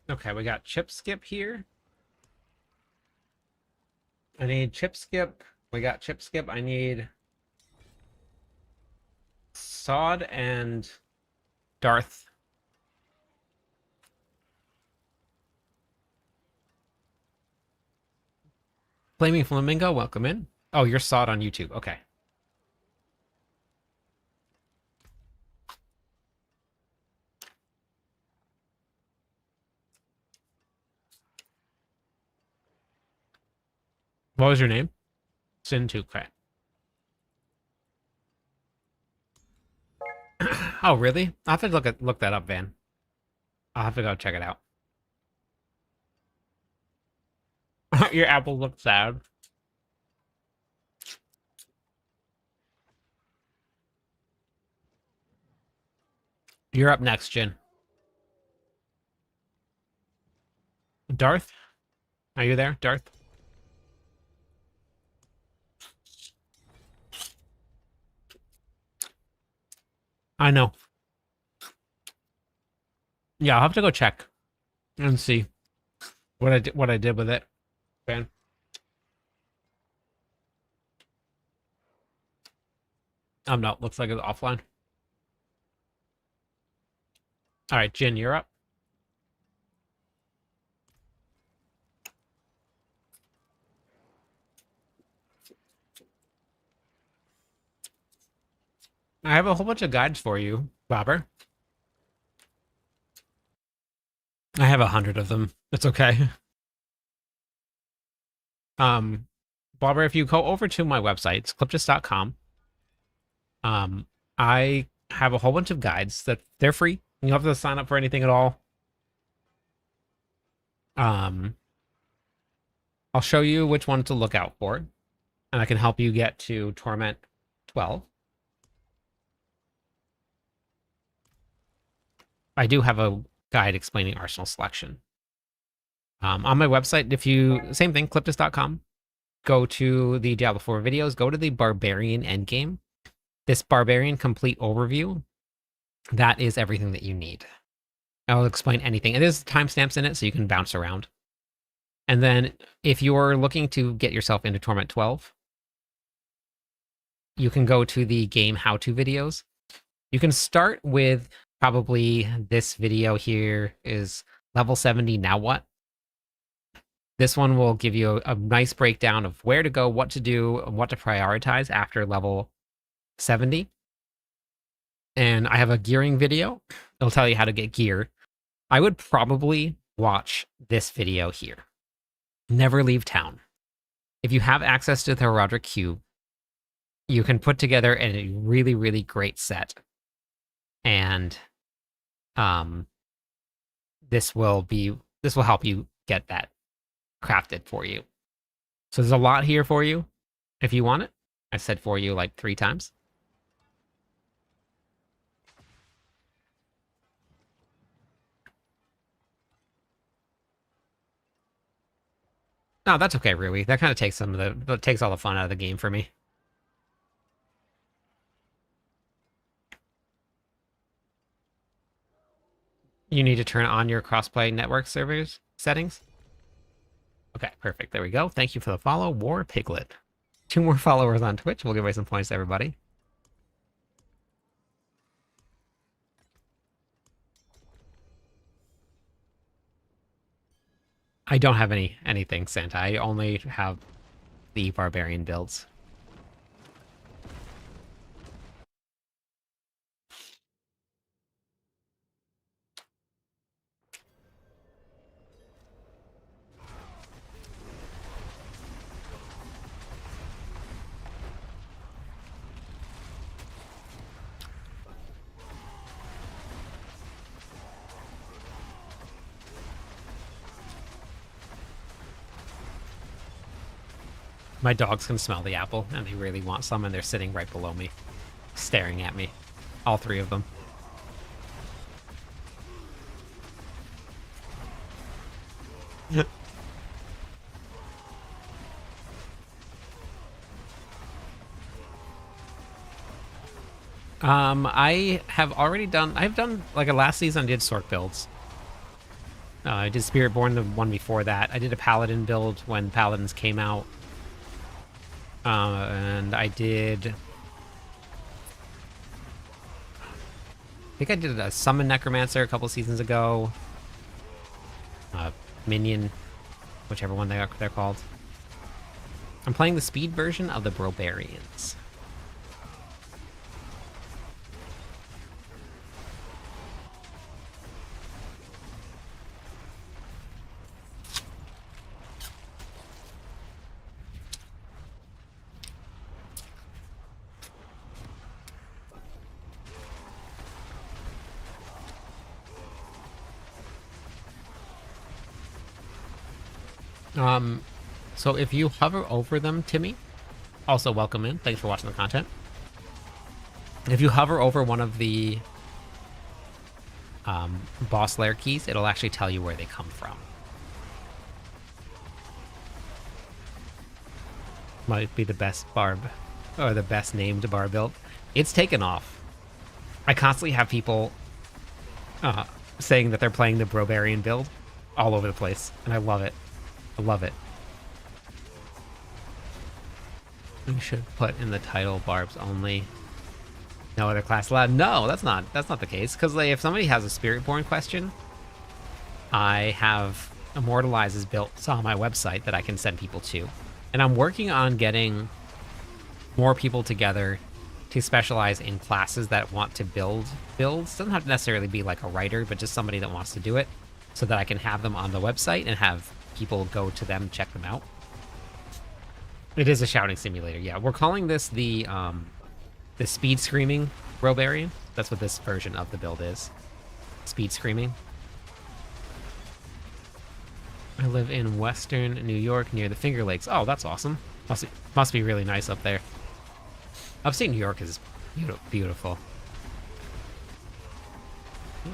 Okay, we got Chip Skip here. I need Chip Skip. We got Chip Skip. I need Sod and Darth. Flaming Flamingo, welcome in. Oh, you're Sod on YouTube. Okay. What was your name? Sin2. Oh, really? I'll have to look that up, Van. I'll have to go check it out. Your apple looks sad. You're up next, Jin. Darth? Are you there, Darth? I know. Yeah, I'll have to go check and see what I did with it, Van. No, looks like it's offline. All right, Jin, you're up. I have a whole bunch of guides for you, Bobber. I have 100 of them. It's okay. Bobber, if you go over to my website, it's clipjust.com. I have a whole bunch of guides that they're free. You don't have to sign up for anything at all. I'll show you which one to look out for, and I can help you get to Torment 12. I do have a guide explaining arsenal selection. On my website, if you, same thing, cliptus.com, go to the Diablo 4 videos, go to the barbarian endgame. This barbarian complete overview, that is everything that you need. I'll explain anything. And there's timestamps in it, so you can bounce around. And then if you're looking to get yourself into Torment 12, you can go to the game how-to videos. You can start with probably this video here is level 70, now what? This one will give you a nice breakdown of where to go, what to do, and what to prioritize after level 70. And I have a gearing video. It'll tell you how to get gear. I would probably watch this video here. Never leave town. If you have access to the Herodric Cube, you can put together a really, really great set. And this will help you get that crafted for you. So there's a lot here for you if you want it. I said for you like 3 times. No, that's okay, Rui. That kind of takes takes all the fun out of the game for me. You need to turn on your crossplay network servers settings. Okay, perfect. There we go. Thank you for the follow, War Piglet. 2 more followers on Twitch. We'll give away some points to everybody. I don't have anything sent. I only have the barbarian builds. My dogs can smell the apple, and they really want some, and they're sitting right below me, staring at me. All 3 of them. I've done, like, a last season I did Sork builds. I did Spiritborn the one before that. I did a Paladin build when Paladins came out. And I think I did a Summon Necromancer a couple seasons ago. Minion, whichever one they're called. I'm playing the speed version of the Barbarians. So if you hover over them, Timmy, also welcome in. Thanks for watching the content. If you hover over one of the boss lair keys, it'll actually tell you where they come from. Might be the best barb, or the best named bar build. It's taken off. I constantly have people saying that they're playing the Barbarian build all over the place, and I love it. I love it. We should put in the title barbs only. No other class allowed. No, that's not the case. Because like, if somebody has a Spiritborn question, I have Immortalizes built on my website that I can send people to. And I'm working on getting more people together to specialize in classes that want to build builds. Doesn't have to necessarily be like a writer, but just somebody that wants to do it, so that I can have them on the website and have people go to them, check them out. It is a shouting simulator. Yeah, we're calling this the speed screaming Barbarian. That's what this version of the build is. Speed screaming. I live in Western New York near the Finger Lakes. Oh, that's awesome. Must be really nice up there. Upstate New York is beautiful.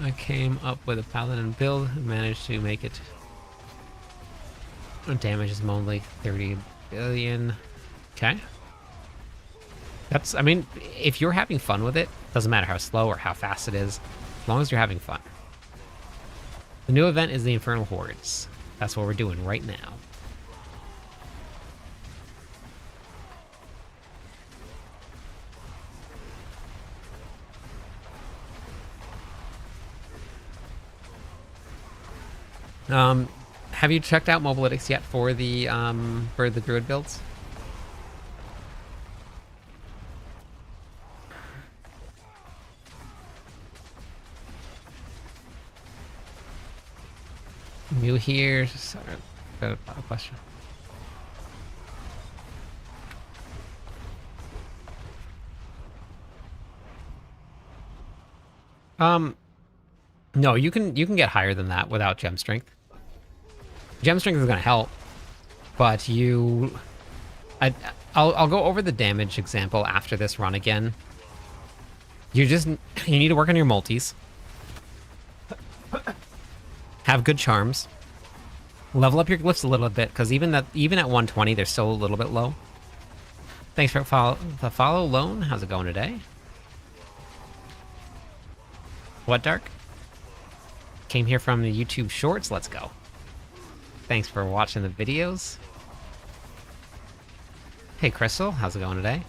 I came up with a Paladin build and managed to make it. Damage is only 30 billion. Okay. That's, I mean, if you're having fun with it, doesn't matter how slow or how fast it is, as long as you're having fun. The new event is the Infernal Hordes. That's what we're doing right now. Have you checked out Mobalytics yet for the Druid builds? New here. Sorry, got a question. No, you can get higher than that without gem strength. Gem strength is going to help, but I'll go over the damage example after this run again. You need to work on your multis. Have good charms. Level up your glyphs a little bit, because even at 120, they're still a little bit low. Thanks for the follow, Lone. How's it going today? What, Dark? Came here from the YouTube Shorts. Let's go. Thanks for watching the videos. Hey, Crystal. How's it going today?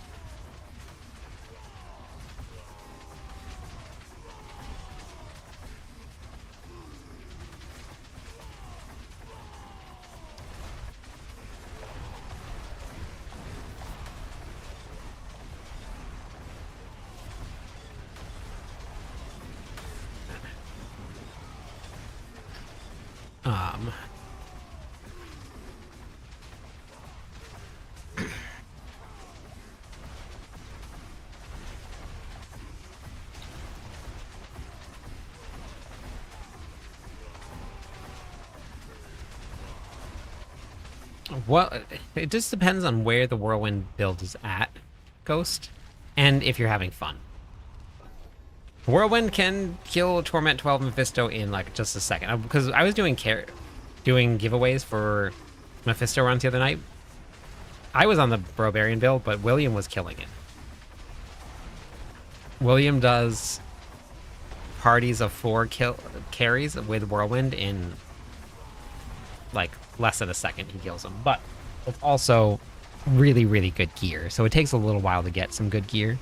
Well, it just depends on where the Whirlwind build is at, Ghost, and if you're having fun. Whirlwind can kill Torment 12 Mephisto in like just a second, because I was doing giveaways for Mephisto runs the other night. I was on the barbarian build, but William was killing it. William does parties of 4 carries with Whirlwind in like less than a second. He kills them, but it's also really, really good gear, so it takes a little while to get some good gear.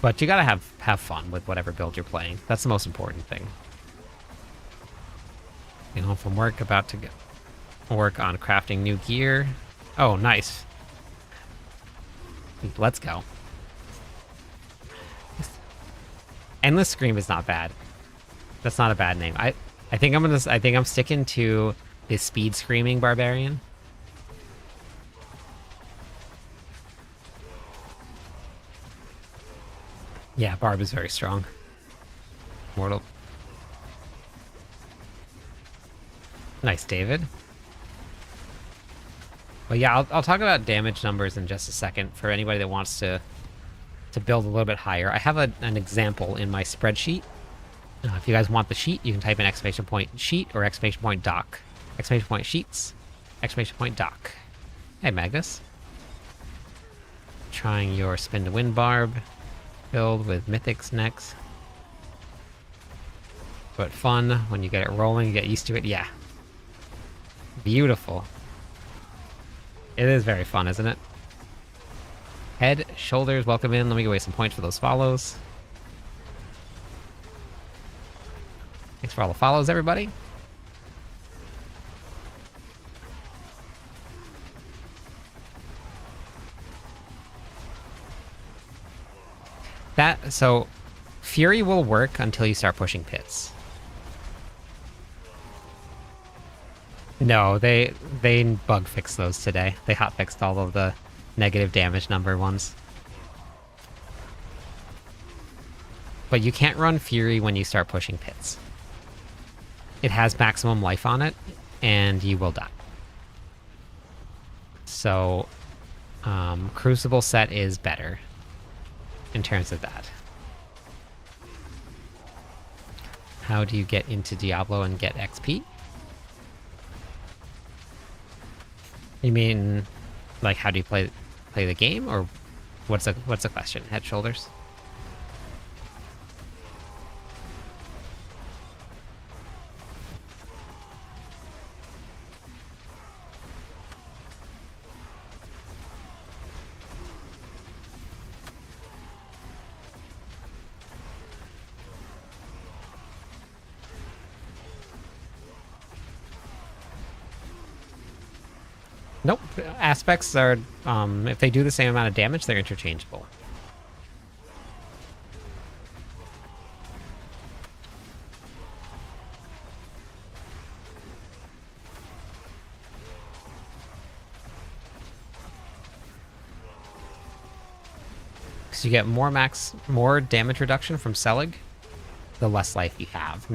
But you gotta have fun with whatever build you're playing. That's the most important thing. You know, from work, about to work on crafting new gear. Oh, nice. Let's go. Endless Scream is not bad. That's not a bad name. I think I'm sticking to the speed screaming barbarian. Yeah, Barb is very strong. Mortal. Nice, David. But yeah, I'll talk about damage numbers in just a second for anybody that wants to build a little bit higher. I have an example in my spreadsheet. If you guys want the sheet, you can type in exclamation point sheet or exclamation point doc. Exclamation point sheets, exclamation point doc. Hey, Magnus. Trying your spin to win barb build with mythics next. But fun when you get it rolling, you get used to it. Yeah. Beautiful. It is very fun, isn't it? Head, shoulders, welcome in. Let me give away some points for those follows. Thanks for all the follows, everybody. So Fury will work until you start pushing pits. No, they bug fixed those today. They hot fixed all of the negative damage number ones. But you can't run Fury when you start pushing pits. It has maximum life on it, and you will die. So, Crucible set is better in terms of that. How do you get into Diablo and get XP? You mean, like, how do you play the game, or what's the question? Head, shoulders. Nope. Aspects are, if they do the same amount of damage, they're interchangeable. Because you get more damage reduction from Selig, the less life you have.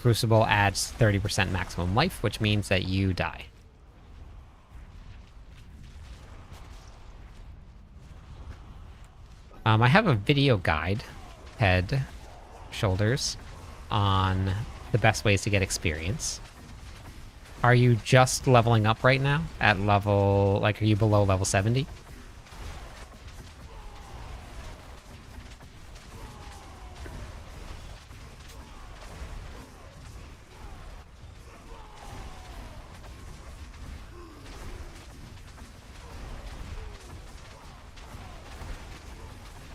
Crucible adds 30% maximum life, which means that you die. I have a video guide, head, shoulders, on the best ways to get experience. Are you just leveling up right now at level, like, are you below level 70?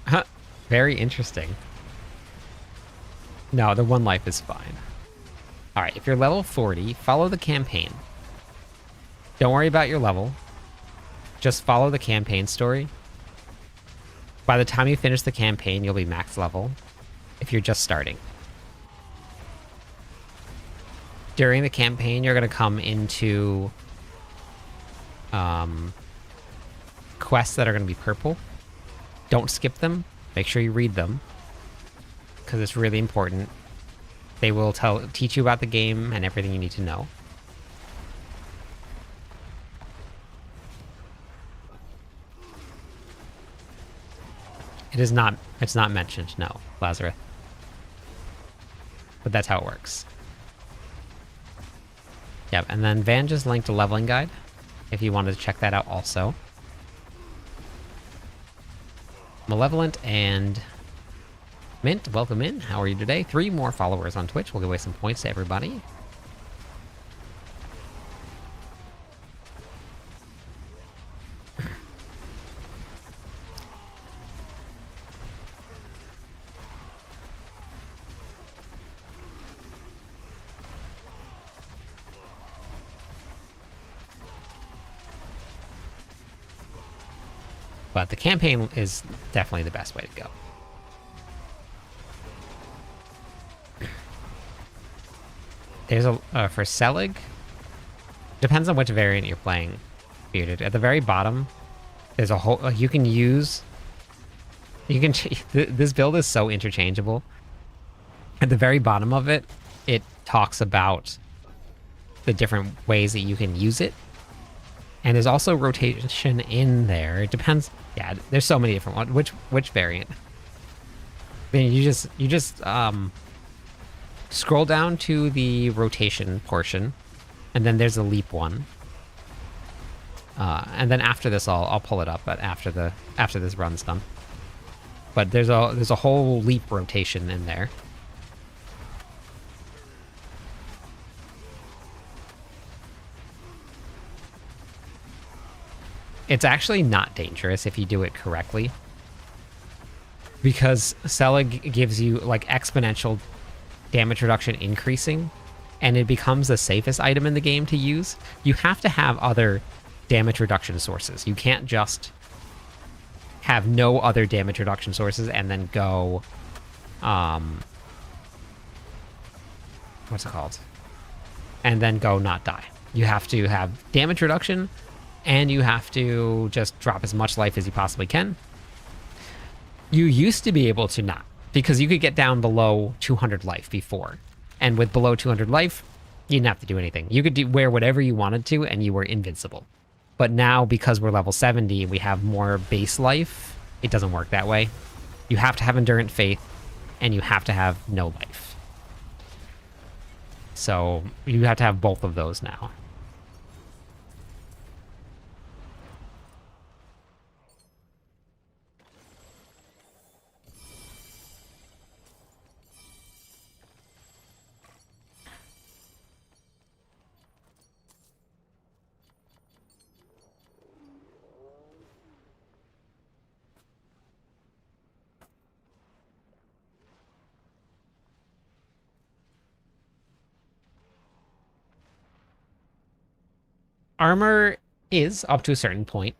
Huh. Very interesting. No, the one life is fine. All right, if you're level 40, follow the campaign. Don't worry about your level. Just follow the campaign story. By the time you finish the campaign, you'll be max level if you're just starting. During the campaign, you're going to come into quests that are going to be purple. Don't skip them. Make sure you read them, because it's really important. They will teach you about the game and everything you need to know. It's not mentioned, no, Lazarus. But that's how it works. Yep, and then Van just linked a leveling guide, if you wanted to check that out also. Malevolent and Mint, welcome in. How are you today? 3 more followers on Twitch. We'll give away some points to everybody. But the campaign is definitely the best way to go. There's a for Selig. Depends on which variant you're playing, Bearded. At the very bottom, there's a whole. You can use. You can. This build is so interchangeable. At the very bottom of it, it talks about the different ways that you can use it, and there's also rotation in there. It depends. Yeah, there's so many different ones. Which variant? Then you just scroll down to the rotation portion, and then there's a leap one. And then after this, I'll pull it up. But after this run's done, but there's a whole leap rotation in there. It's actually not dangerous if you do it correctly, because Selig gives you like exponential damage reduction increasing, and it becomes the safest item in the game to use. You have to have other damage reduction sources. You can't just have no other damage reduction sources and then go, what's it called? And then go not die. You have to have damage reduction, and you have to just drop as much life as you possibly can. You used to be able to not, because you could get down below 200 life before. And with below 200 life, you didn't have to do anything. You could wear whatever you wanted to, and you were invincible. But now, because we're level 70 and we have more base life, it doesn't work that way. You have to have Endurant Faith, and you have to have no life. So you have to have both of those now. Armor is up to a certain point,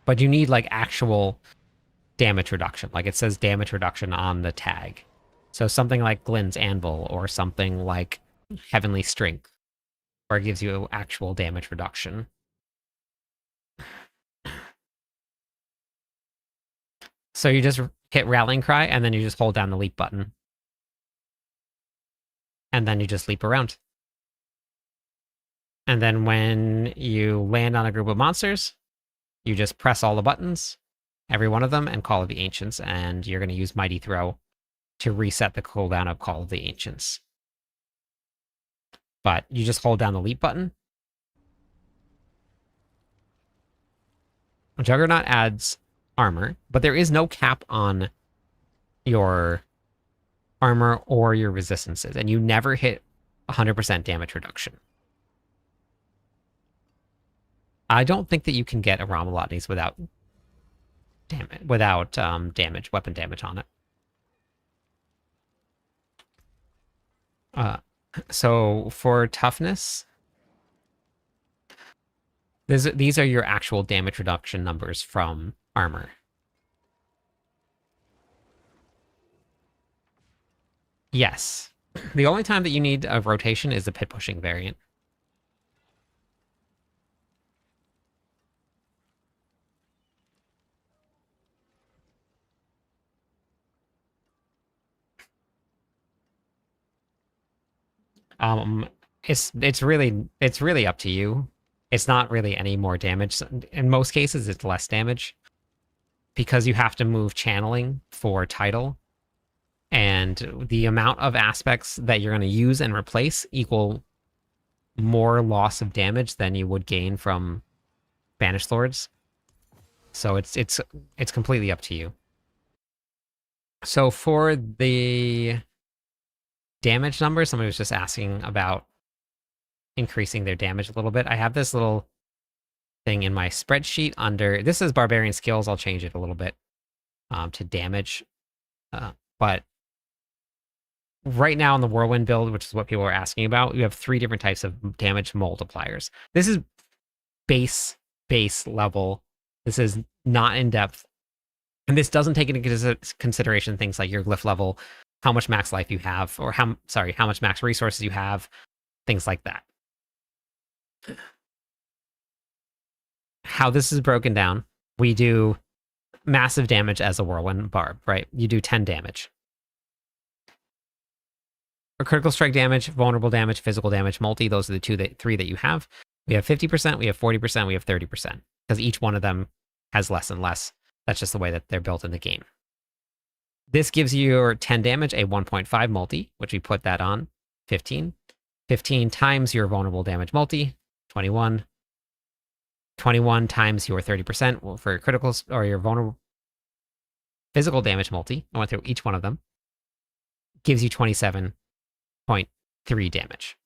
but you need like actual damage reduction. Like it says damage reduction on the tag. So something like Glynn's Anvil or something like Heavenly Strength, where it gives you actual damage reduction. So you just hit Rallying Cry, and then you just hold down the leap button. And then you just leap around. And then when you land on a group of monsters, you just press all the buttons, every one of them, and Call of the Ancients, and you're going to use Mighty Throw to reset the cooldown of Call of the Ancients. but you just hold down the leap button. Juggernaut adds armor, but there is no cap on your armor or your resistances, and you never hit 100% damage reduction. I don't think that you can get a Ramalotnes without damage, weapon damage on it. So for toughness, these are your actual damage reduction numbers from armor. Yes. The only time that you need a rotation is the pit pushing variant. It's really up to you. It's not really any more damage. In most cases, it's less damage because you have to move channeling for title, and the amount of aspects that you're going to use and replace equal more loss of damage than you would gain from Banished Lords. So it's completely up to you. So for the damage numbers, somebody was just asking about increasing their damage a little bit. I have this little thing in my spreadsheet under, this is barbarian skills. I'll change it a little bit to damage. But right now in the Whirlwind build, which is what people are asking about, you have 3 different types of damage multipliers. This is base level. This is not in depth. And this doesn't take into consideration things like your glyph level, how much max life you have, or how much max resources you have, things like that. How this is broken down, we do massive damage as a Whirlwind barb, right? You do 10 damage. For critical strike damage, vulnerable damage, physical damage, multi, those are the 3 that you have. We have 50%, we have 40%, we have 30%, because each one of them has less and less. That's just the way that they're built in the game. This gives you your 10 damage, a 1.5 multi, which we put that on 15. 15 times your vulnerable damage multi, 21. 21 times your 30% for your criticals or your vulnerable physical damage multi. I went through each one of them. Gives you 27.3 damage.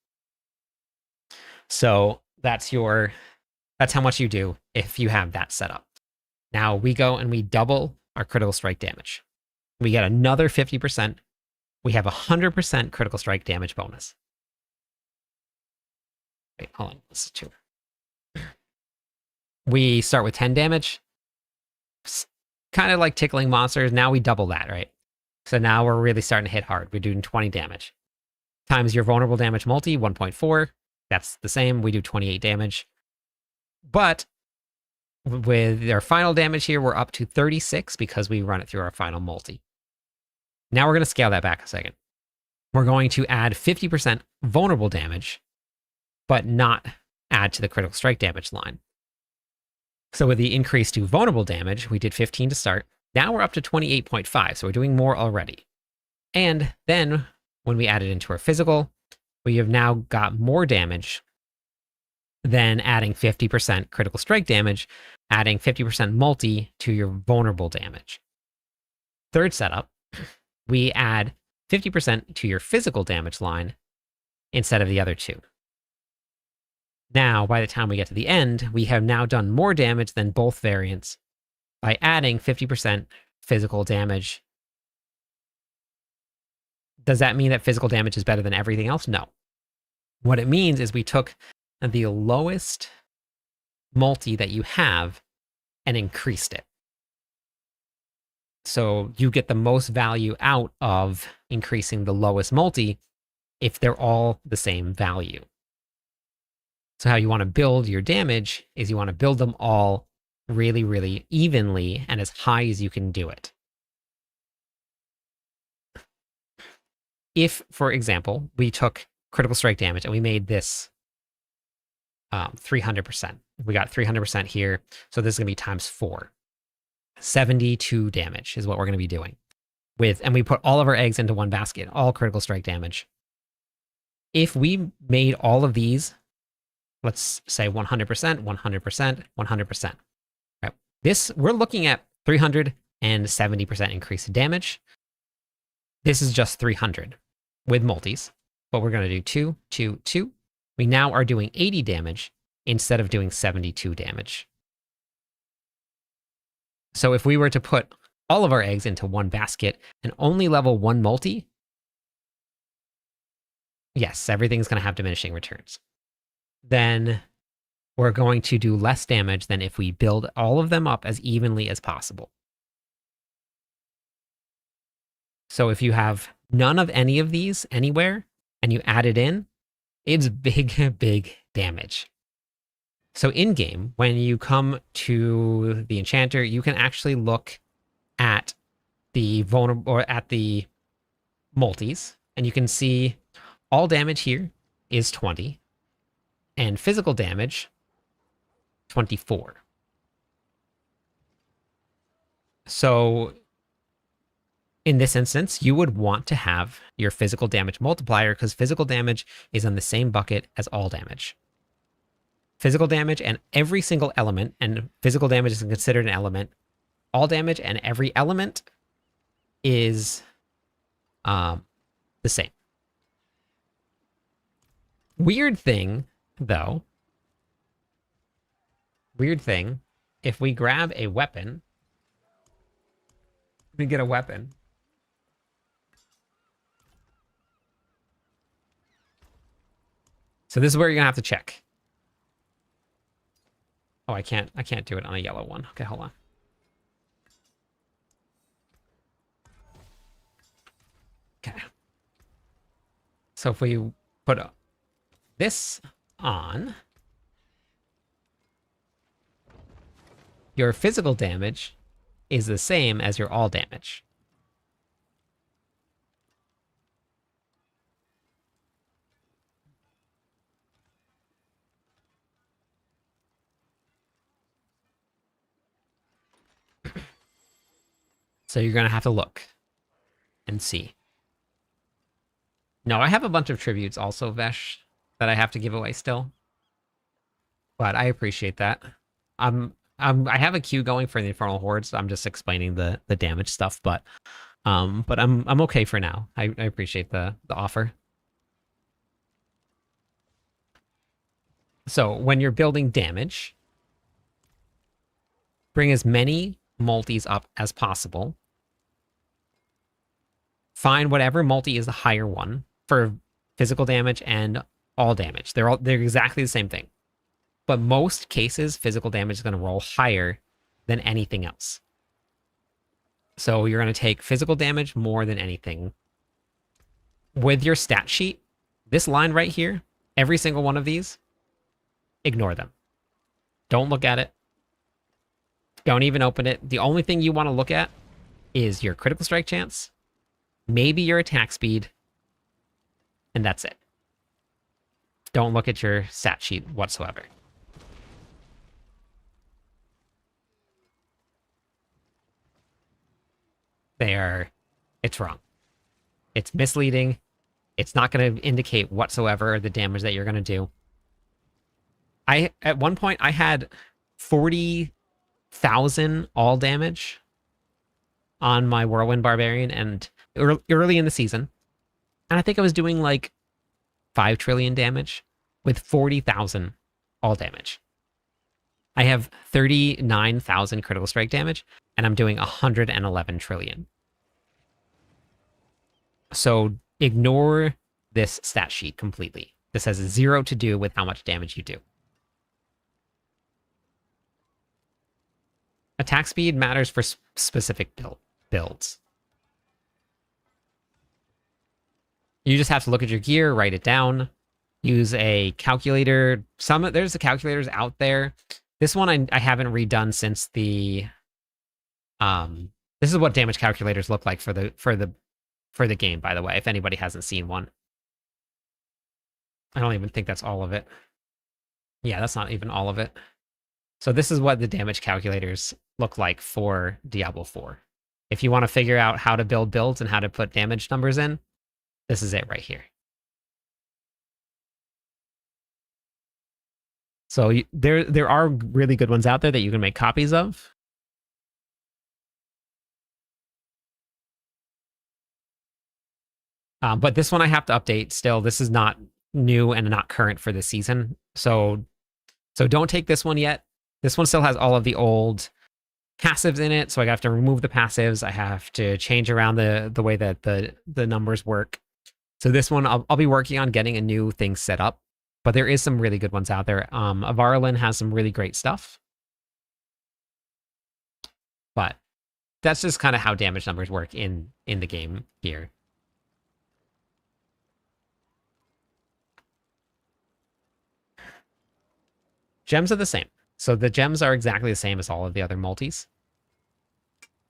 So that's how much you do if you have that set up. Now we go and we double our critical strike damage. We get another 50%. We have 100% critical strike damage bonus. Wait, hold on. This is 2. We start with 10 damage. Kind of like tickling monsters. Now we double that, right? So now we're really starting to hit hard. We're doing 20 damage. Times your vulnerable damage multi, 1.4. That's the same. We do 28 damage. But with our final damage here, we're up to 36 because we run it through our final multi. Now we're going to scale that back a second. We're going to add 50% vulnerable damage, but not add to the critical strike damage line. So with the increase to vulnerable damage, we did 15 to start. Now we're up to 28.5, so we're doing more already. And then when we add it into our physical, we have now got more damage than adding 50% critical strike damage, adding 50% multi to your vulnerable damage. Third setup, we add 50% to your physical damage line instead of the other 2. Now, by the time we get to the end, we have now done more damage than both variants by adding 50% physical damage. Does that mean that physical damage is better than everything else? No. What it means is we took the lowest multi that you have and increased it. So you get the most value out of increasing the lowest multi if they're all the same value. So how you want to build your damage is you want to build them all really, really evenly and as high as you can do it. If, for example, we took critical strike damage and we made this 300%. We got 300% here, so this is going to be times 4. 72 damage is what we're going to be doing. And we put all of our eggs into one basket, all critical strike damage. if we made all of these, let's say 100%, 100%, 100%. Right? This, we're looking at 370% increase in damage. This is just 300 with multis, but we're going to do 2, 2, 2. We now are doing 80 damage instead of doing 72 damage. So if we were to put all of our eggs into one basket and only level 1 multi, yes, everything's going to have diminishing returns. Then we're going to do less damage than if we build all of them up as evenly as possible. So if you have none of any of these anywhere and you add it in, it's big, big damage. So in game, when you come to the enchanter, you can actually look at the vulnerable or at the multis, and you can see all damage here is 20, and physical damage 24. So in this instance, you would want to have your physical damage multiplier because physical damage is on the same bucket as all damage. Physical damage and every single element, and physical damage is considered an element. All damage and every element is the same. Weird thing, though. Weird thing. If we grab a weapon, we get a weapon. So this is where you're gonna have to check. Oh, I can't do it on a yellow one. Okay, hold on. Okay. So if we put this on, your physical damage is the same as your all damage. So you're going to have to look and see. No, I have a bunch of tributes also, Vesh, that I have to give away still. But I appreciate that. I have a queue going for the Infernal Hordes. So I'm just explaining the damage stuff, but I'm okay for now. I appreciate the offer. So when you're building damage, bring as many multis up as possible. Find whatever multi is the higher one for physical damage and all damage. They're exactly the same thing. But most cases, physical damage is going to roll higher than anything else. So you're going to take physical damage more than anything. With your stat sheet, this line right here, every single one of these, ignore them. Don't look at it. Don't even open it. The only thing you want to look at is your critical strike chance, maybe your attack speed, and that's it. Don't look at your stat sheet whatsoever. It's wrong. It's misleading. It's not going to indicate whatsoever the damage that you're going to do. At one point, I had 40,000 all damage on my Whirlwind Barbarian and early in the season. And I think I was doing like 5 trillion damage with 40,000 all damage. I have 39,000 critical strike damage, and I'm doing 111 trillion. So ignore this stat sheet completely. This has 0 to do with how much damage you do. Attack speed matters for specific builds. You just have to look at your gear, write it down, use a calculator. There's the calculators out there. This one I haven't redone since the this is what damage calculators look like for the game, by the way, if anybody hasn't seen one. I don't even think that's all of it. Yeah, that's not even all of it. So this is what the damage calculators look like for Diablo 4. If you want to figure out how to build builds and how to put damage numbers in, this is it right here. So there are really good ones out there that you can make copies of. But this one I have to update still. This is not new and not current for this season. So don't take this one yet. This one still has all of the old passives in it, so I have to remove the passives. I have to change around the way that the numbers work. So this one I'll be working on getting a new thing set up. But there is some really good ones out there. Avaralin has some really great stuff. But that's just kind of how damage numbers work in the game here. Gems are the same. So the gems are exactly the same as all of the other multis.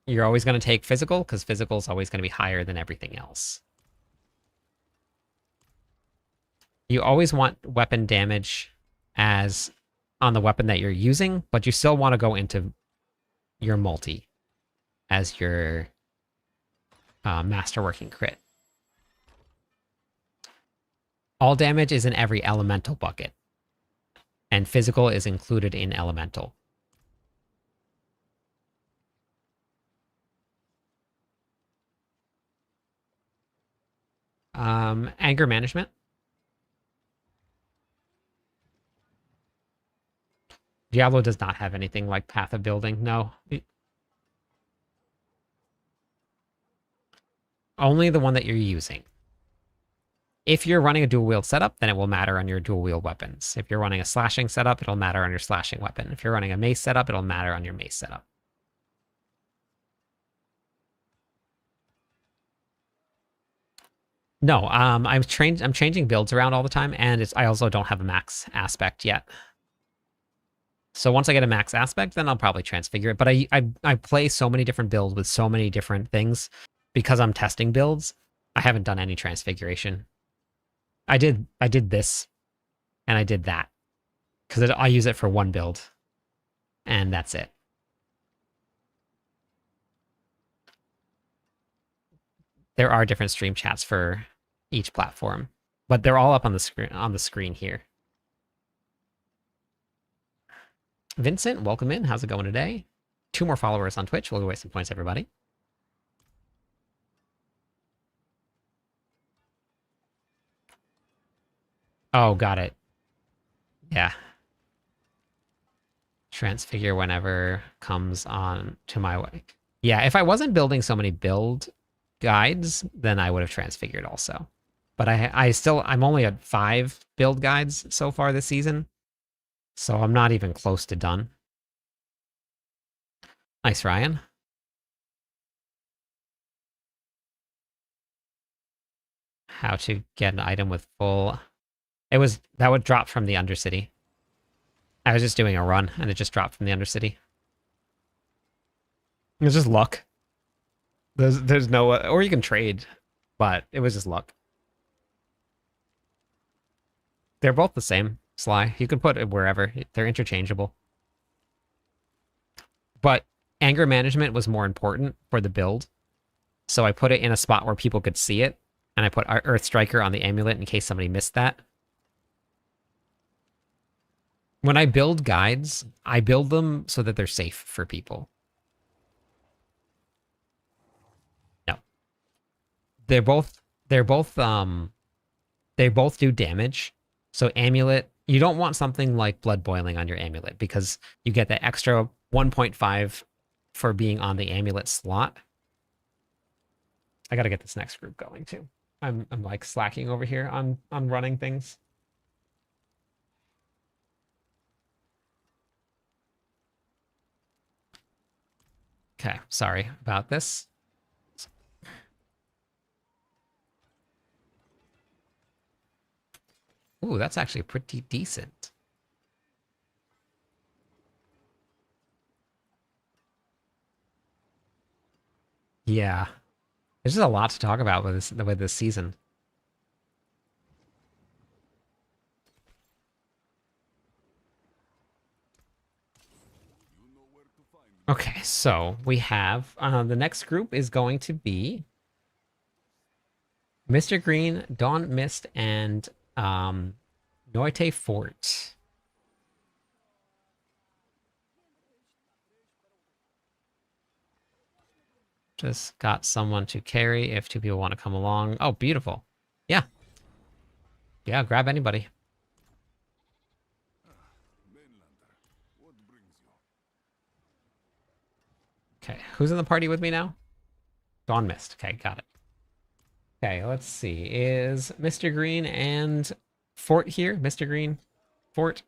You're always going to take physical, because physical is always going to be higher than everything else. You always want weapon damage as on the weapon that you're using, but you still want to go into your multi as your masterworking crit. All damage is in every elemental bucket, and physical is included in elemental. Anger management. Diablo does not have anything like Path of Building, no. Only the one that you're using. If you're running a dual wield setup, then it will matter on your dual wield weapons. If you're running a slashing setup, it'll matter on your slashing weapon. If you're running a mace setup, it'll matter on your mace setup. No, I'm changing builds around all the time, and I also don't have a max aspect yet. So once I get a max aspect, then I'll probably transfigure it. But I play so many different builds with so many different things because I'm testing builds. I haven't done any transfiguration. I did this, and I did that because I use it for one build, and that's it. There are different stream chats for each platform, but they're all up on the screen here. Vincent, welcome in. How's it going today? 2 more followers on Twitch. We'll go waste some points, everybody. Oh, got it. Yeah. Transfigure whenever comes on to my way. Yeah, if I wasn't building so many build guides, then I would have transfigured also. But I'm only at 5 build guides so far this season. So I'm not even close to done. Nice, Ryan. How to get an item with full... That would drop from the Undercity. I was just doing a run, and it just dropped from the Undercity. It was just luck. There's no... Or you can trade, but it was just luck. They're both the same, Sly. You can put it wherever. They're interchangeable. But anger management was more important for the build. So I put it in a spot where people could see it. And I put Earth Striker on the amulet in case somebody missed that. When I build guides, I build them so that they're safe for people. No. They both do damage. So amulet, you don't want something like blood boiling on your amulet because you get that extra 1.5 for being on the amulet slot. I gotta get this next group going too. I'm like slacking over here on running things. Okay, sorry about this. Ooh, that's actually pretty decent. Yeah. There's just a lot to talk about with this season. Okay, so we have the next group is going to be Mr. Green, Dawn Mist, and Noite Fort. Just got someone to carry if two people want to come along. Oh, beautiful. Yeah. Yeah, grab anybody. Okay, who's in the party with me now? Dawn Mist. Okay, got it. Okay, let's see. Is Mr. Green and Fort here? Mr. Green, Fort.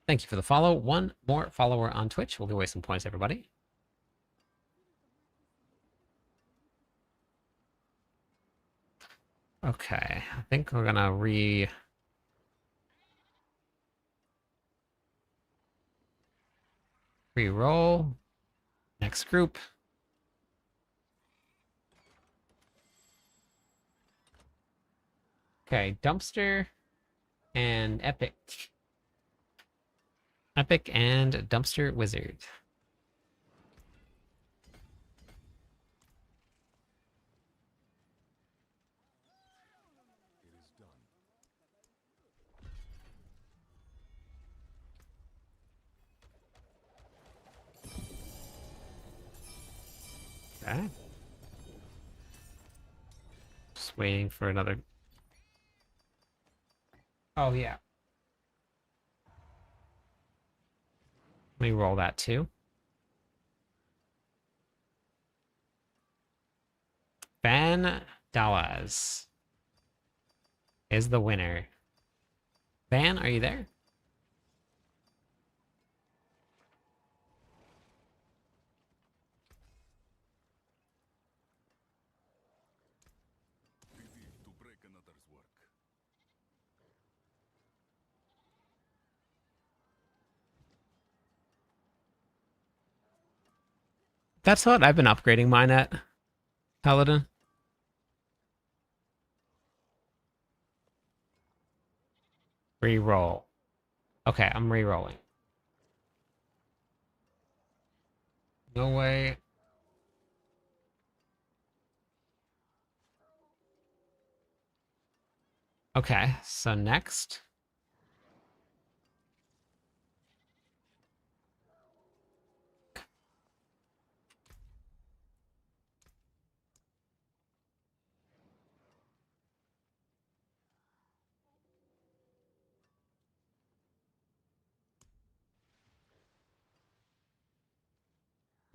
Thank you for the follow. One more follower on Twitch. We'll give away some points, everybody. Okay, I think we're gonna re-roll. Next group. Okay, Dumpster and Epic. Epic and Dumpster Wizard. Okay. Just waiting for another. Oh, yeah. Let me roll that too. Van Dallas is the winner. Van, are you there? That's what I've been upgrading mine at, Paladin. Reroll. Okay, I'm re-rolling. No way. Okay, so next.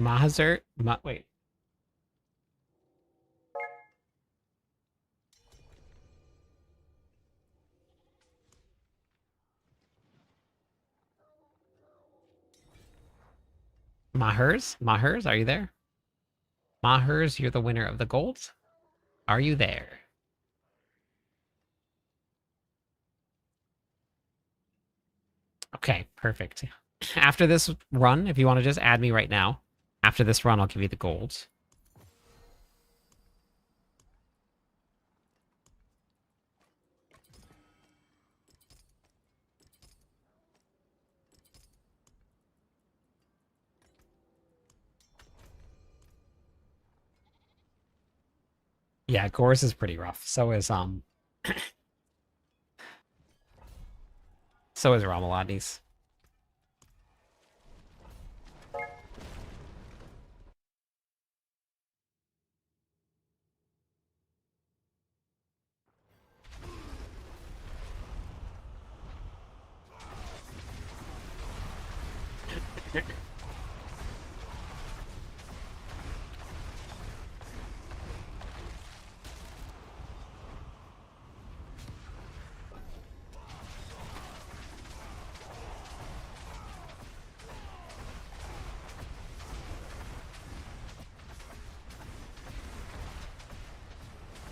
Mahazert. Wait. Mahers? Mahers, are you there? Mahers, you're the winner of the gold. Are you there? Okay, perfect. After this run, if you want to just add me right now, after this run, I'll give you the gold. Yeah, Gorse is pretty rough. So is so is Ramalades.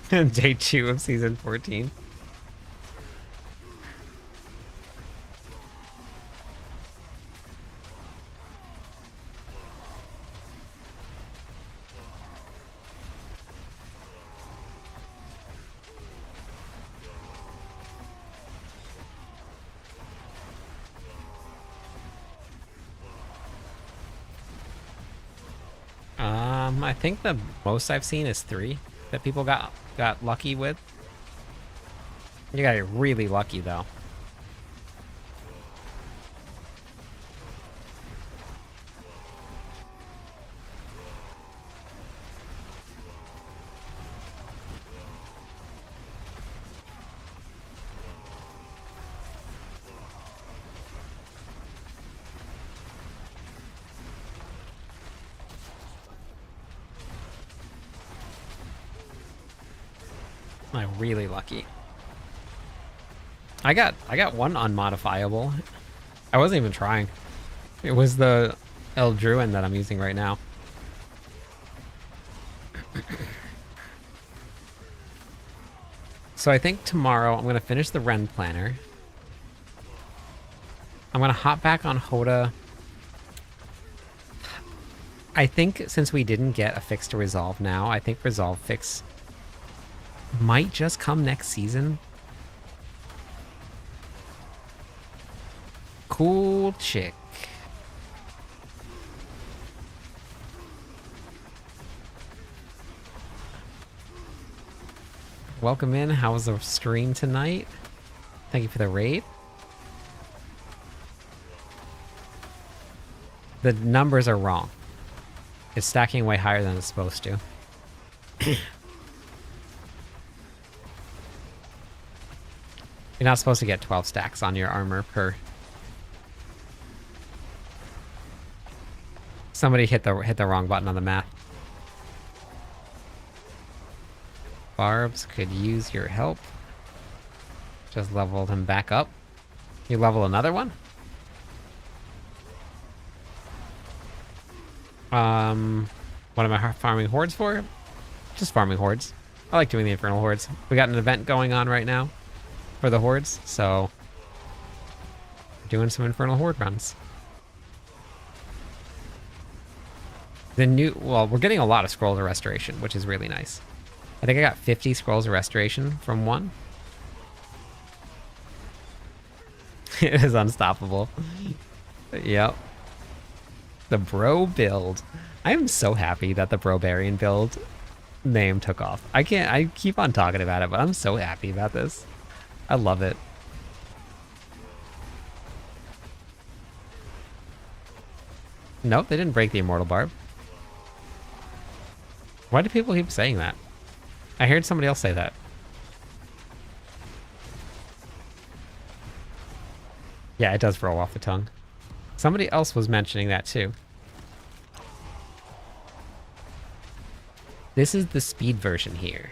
Day 2 of season 14. I think the most I've seen is 3 that people got lucky with. You got really lucky though. I'm really lucky. I got one unmodifiable. I wasn't even trying. It was the El Druin that I'm using right now. So I think tomorrow I'm gonna finish the Ren Planner. I'm gonna hop back on Hoda. I think since we didn't get a fix to resolve now, I think resolve fix might just come next season. Cool chick. Welcome in. How was the stream tonight? Thank you for the raid. The numbers are wrong. It's stacking way higher than it's supposed to. You're not supposed to get 12 stacks on your armor per... Somebody hit the wrong button on the map. Barbs could use your help. Just leveled him back up. You level another one? What am I farming hordes for? Just farming hordes. I like doing the Infernal Hordes. We got an event going on right now for the hordes, so doing some Infernal Horde runs. The new, well, we're getting a lot of Scrolls of Restoration, which is really nice. I think I got 50 Scrolls of Restoration from one. It is unstoppable. Yep. The bro build. I am so happy that the barbarian build name took off. I keep on talking about it, but I'm so happy about this. I love it. Nope, they didn't break the Immortal Barb. Why do people keep saying that? I heard somebody else say that. Yeah, it does roll off the tongue. Somebody else was mentioning that too. This is the speed version here.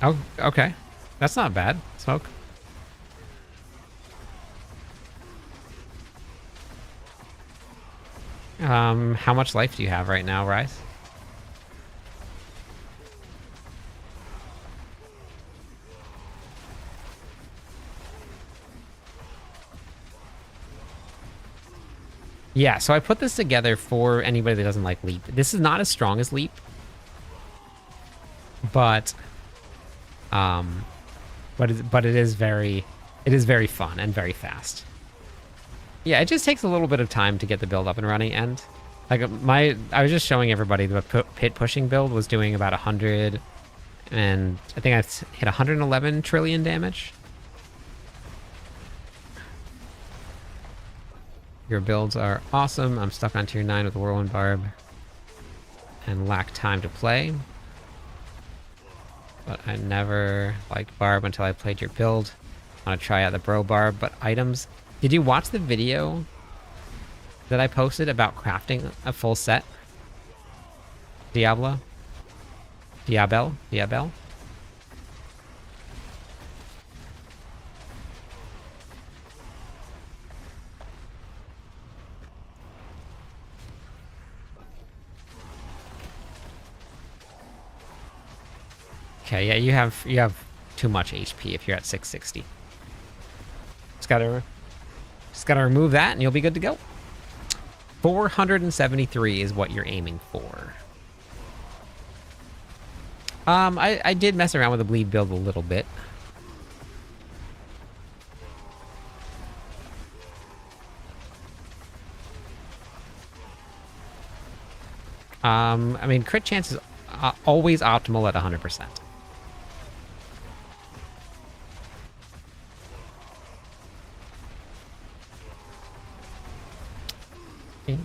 Oh, okay. That's not bad. Smoke. How much life do you have right now, Rise? Yeah, so I put this together for anybody that doesn't like Leap. This is not as strong as Leap, but it is very It is very fun and very fast. Yeah, it just takes a little bit of time to get the build up and running, and like I was just showing everybody the pit pushing build was doing about 100, and I think I hit 111 trillion damage. Your builds are awesome. I'm stuck on tier 9 with Whirlwind Barb and lack time to play. But I never liked Barb until I played your build. I want to try out the Bro Barb, but items... Did you watch the video that I posted about crafting a full set? Diablo? Diablo? Okay, yeah, you have too much HP if you're at 660. Just gotta remove that and you'll be good to go. 473 is what you're aiming for. I did mess around with the bleed build a little bit. I mean, crit chance is always optimal at 100%.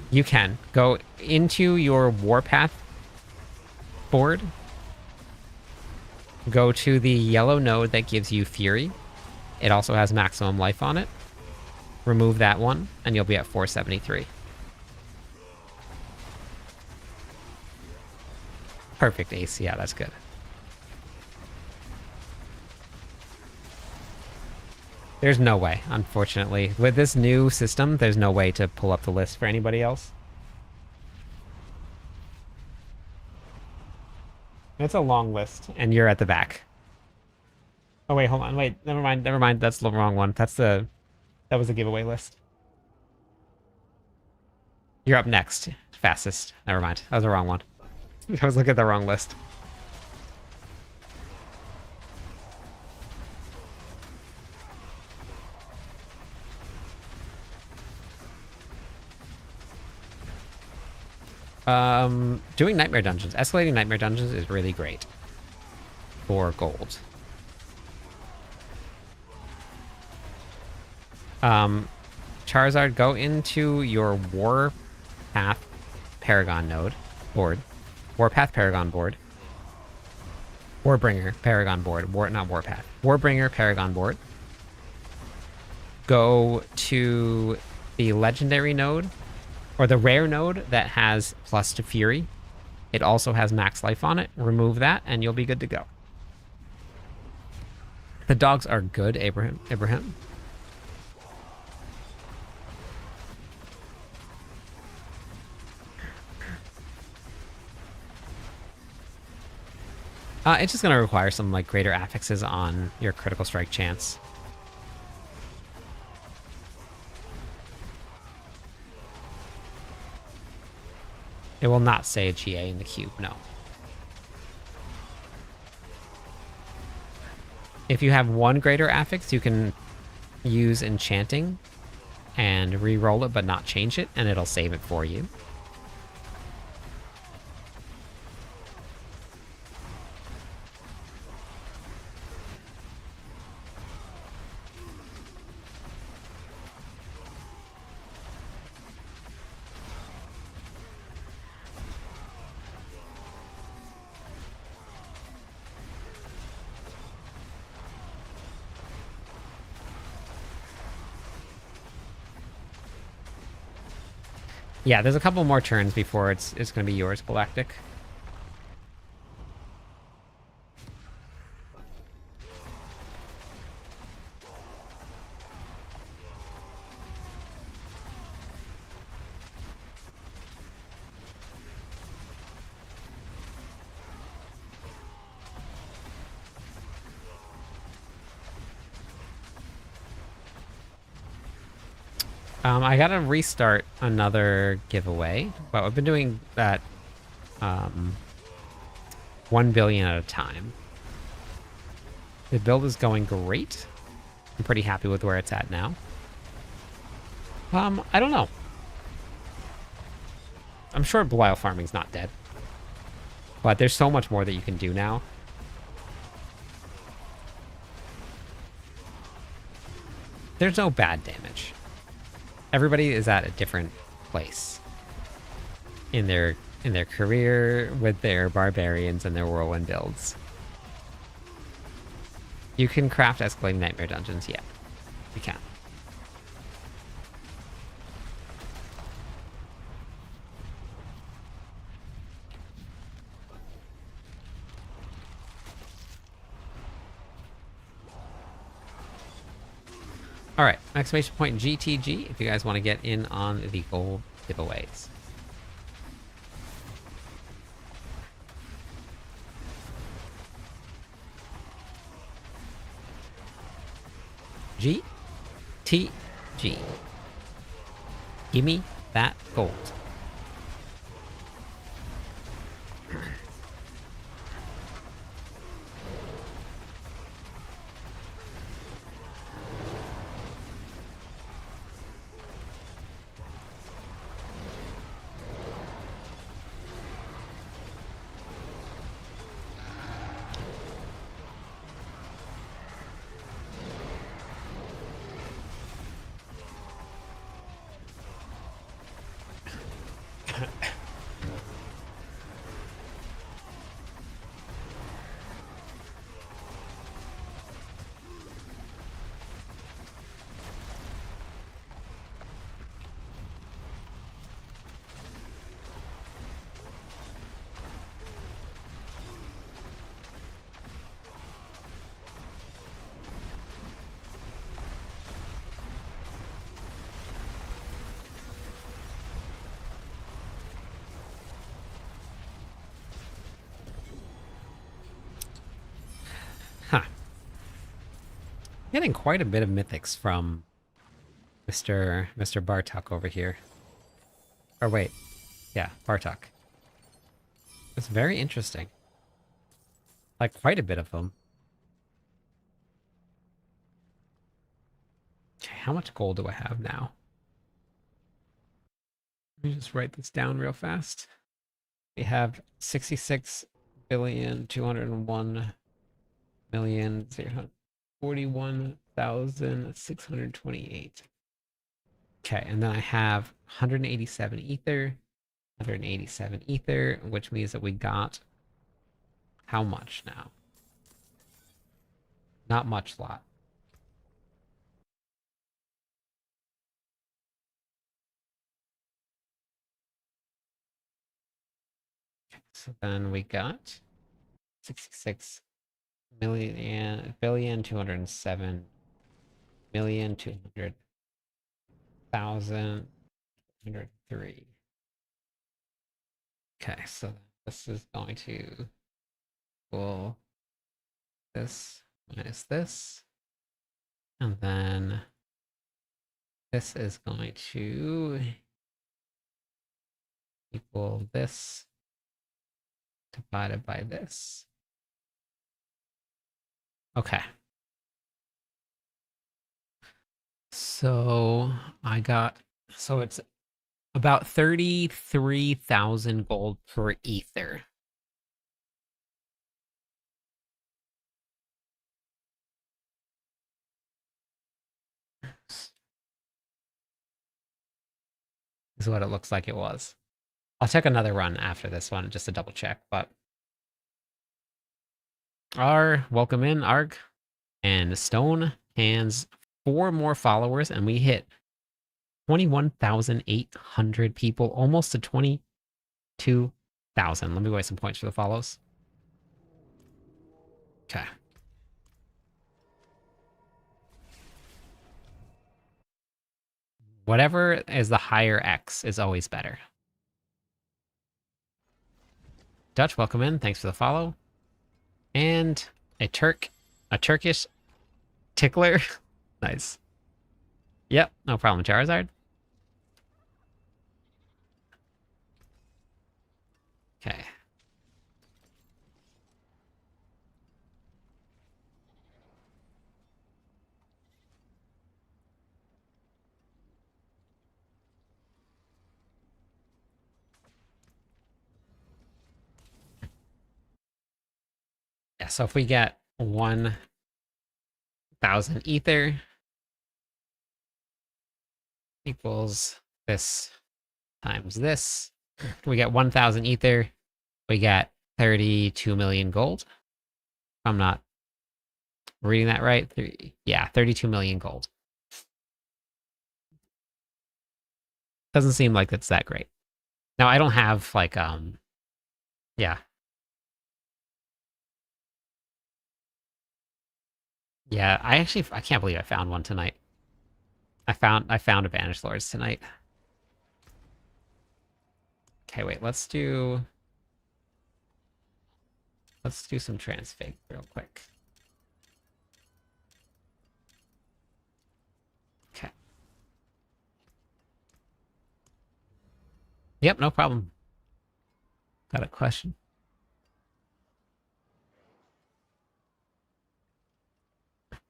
You can go into your Warpath board, go to the yellow node that gives you Fury. It also has maximum life on it. Remove that one, and you'll be at 473. Perfect ace, yeah, that's good. There's no way, unfortunately. With this new system, there's no way to pull up the list for anybody else. It's a long list, and you're at the back. Oh wait, hold on, wait, never mind, that's the wrong one. That was the giveaway list. You're up next, fastest. Never mind, that was the wrong one. I was looking at the wrong list. Doing Nightmare Dungeons. Escalating Nightmare Dungeons is really great for gold. Charizard, go into your Warpath Paragon node board. Warpath Paragon board. Warbringer Paragon board. Not Warpath. Warbringer Paragon board. Go to the legendary node, or the rare node that has plus to Fury. It also has max life on it. Remove that, and you'll be good to go. The dogs are good, Abraham. It's just going to require some like greater affixes on your critical strike chance. It will not say a GA in the cube, no. If you have one greater affix, you can use enchanting and re-roll it but not change it, and it'll save it for you. Yeah, there's a couple more turns before it's going to be yours, Galactic. I gotta restart another giveaway, but I've been doing that 1 billion at a time. The build is going great. I'm pretty happy with where it's at now. I don't know. I'm sure Belial farming's not dead. But there's so much more that you can do now. There's no bad damage. Everybody is at a different place in their career with their barbarians and their whirlwind builds. You can craft escalating nightmare dungeons, yeah. You can. All right, exclamation point GTG if you guys want to get in on the gold giveaways. GTG. Gimme that gold. Huh. Getting quite a bit of mythics from Mr. Bartok over here. Or wait. Yeah, Bartok. It's very interesting. Like, quite a bit of them. Okay, how much gold do I have now? Let me just write this down real fast. We have 66,201,041,628. Okay, and then I have 187 ether, 187 ether, which means that we got how much now? Not much lot. Okay, so then we got 66 million billion 207,200,000,103. Okay, so this is going to equal this minus this. And then this is going to equal this divided by this. Okay. So so it's about 33,000 gold per ether. Is what it looks like it was. I'll check another run after this one just to double check, but welcome in, Arg. And Stone hands 4 more followers, and we hit 21,800 people, almost to 22,000. Let me wait some points for the follows. Okay. Whatever is the higher X is always better. Dutch, welcome in. Thanks for the follow. And a Turkish tickler. Nice. Yep, no problem, Charizard. Okay. Yeah, so if we get 1,000 ether equals this times this, we get 1,000 ether, we get 32 million gold. If I'm not reading that right, yeah, 32 million gold. Doesn't seem like it's that great. Now, I don't have, like, yeah. Yeah, I can't believe I found one tonight. I found a Banished Lords tonight. Okay, wait, let's do some transfig real quick. Okay. Yep, no problem. Got a question.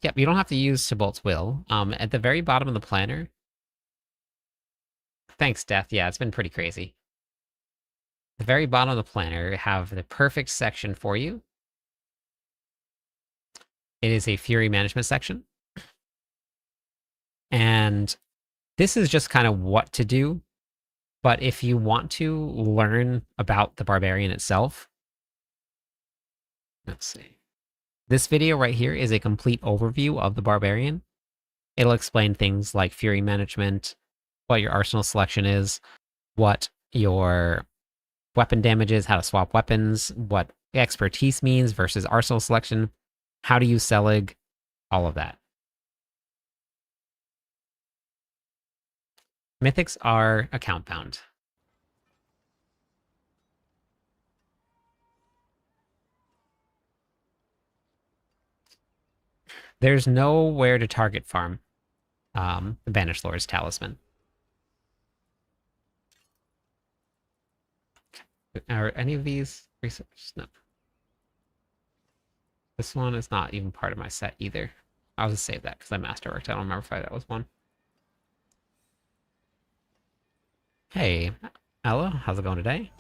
Yep, you don't have to use Tybalt's Will. At the very bottom of the planner. Thanks, Death. Yeah, it's been pretty crazy. The very bottom of the planner have the perfect section for you. It is a Fury management section. And this is just kind of what to do. But if you want to learn about the barbarian itself, let's see. This video right here is a complete overview of the barbarian. It'll explain things like Fury management, what your arsenal selection is, what your weapon damage is, how to swap weapons, what expertise means versus arsenal selection, how to use Selig, all of that. Mythics are account bound. There's nowhere to target farm the Banished Lord's Talisman. Are any of these research? No. This one is not even part of my set either. I'll just save that because I masterworked. I don't remember if that was one. Hey, Ella, how's it going today?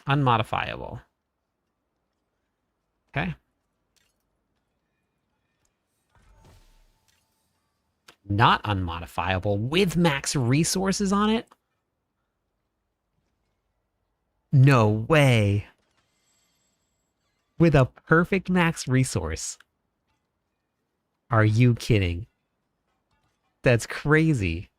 Unmodifiable. Okay. Not unmodifiable with max resources on it? No way. With a perfect max resource. Are you kidding? That's crazy.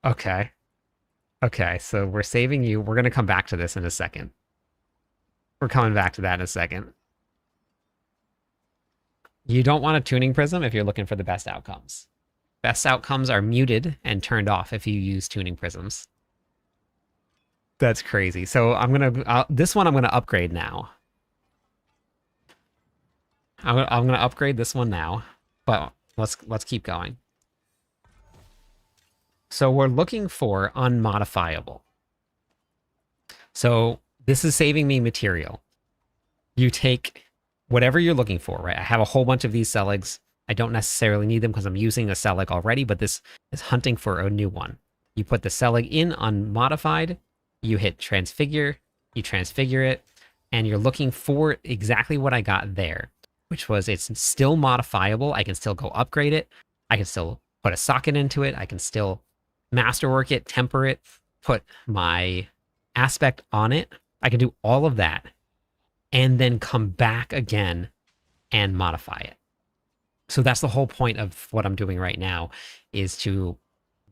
Okay. Okay, so we're saving you. We're going to come back to this in a second. We're coming back to that in a second. You don't want a tuning prism if you're looking for the best outcomes. Best outcomes are muted and turned off if you use tuning prisms. That's crazy. So I'm gonna this one I'm gonna upgrade now. I'm gonna upgrade this one now, but let's keep going. So we're looking for unmodifiable. So this is saving me material. You take whatever you're looking for, right? I have a whole bunch of these Seligs. I don't necessarily need them because I'm using a Selig already, but this is hunting for a new one. You put the Selig in unmodified, you hit transfigure, you transfigure it, and you're looking for exactly what I got there, which was it's still modifiable. I can still go upgrade it. I can still put a socket into it. I can still masterwork it, temper it, put my aspect on it. I can do all of that and then come back again and modify it. So that's the whole point of what I'm doing right now, is to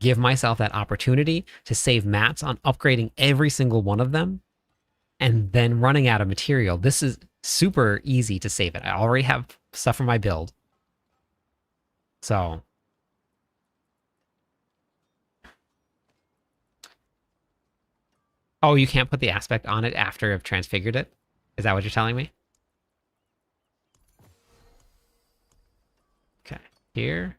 give myself that opportunity to save mats on upgrading every single one of them and then running out of material. This is super easy to save it. I already have stuff for my build. So oh, you can't put the aspect on it after I've transfigured it? Is that what you're telling me? Okay, here.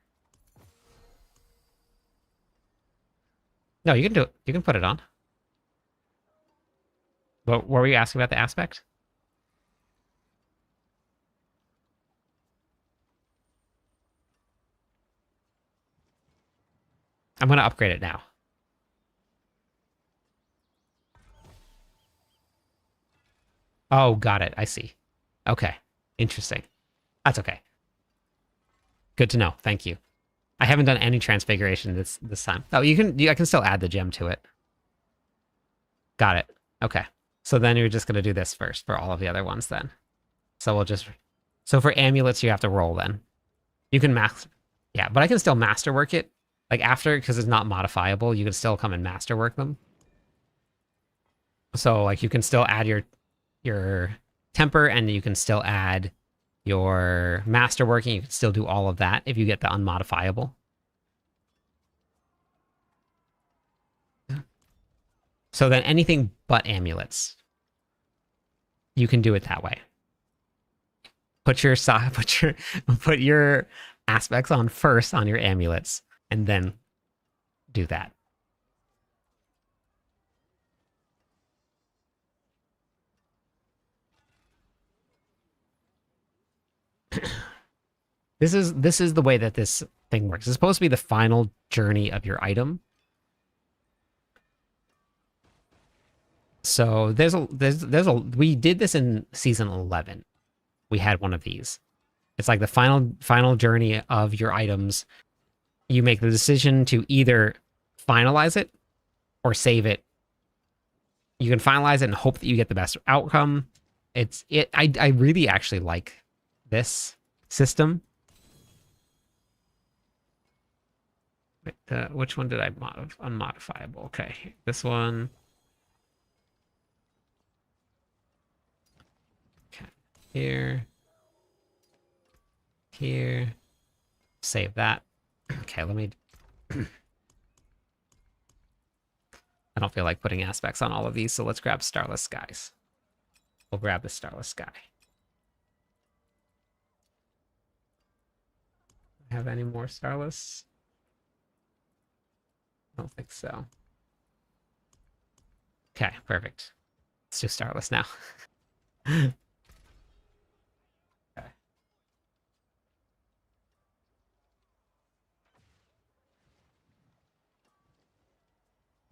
No, you can do it. You can put it on. What were we asking about the aspect? I'm going to upgrade it now. Oh, got it. I see. Okay. Interesting. That's okay. Good to know. Thank you. I haven't done any transfiguration this time. Oh, I can still add the gem to it. Got it. Okay. So then you're just going to do this first for all of the other ones then. So we'll just... So for amulets, you have to roll then. You can master... Yeah, but I can still masterwork it. Like after, because it's not modifiable, you can still come and masterwork them. So like you can still add your temper, and you can still add your masterworking. You can still do all of that if you get the unmodifiable. So then anything but amulets, you can do it that way. Put your aspects on first on your amulets, and then do that. This is the way that this thing works. It's supposed to be the final journey of your item. So we did this in season 11. We had one of these. It's like the final journey of your items. You make the decision to either finalize it or save it. You can finalize it and hope that you get the best outcome. I really actually like this system. Which one did I unmodifiable? Okay, this one. Okay, here, save that. Okay, let me. I don't feel like putting aspects on all of these, so let's grab Starless Skies. We'll grab the Starless Sky. Have any more Starless? I don't think so. Okay, perfect. Let's do Starless now. Okay.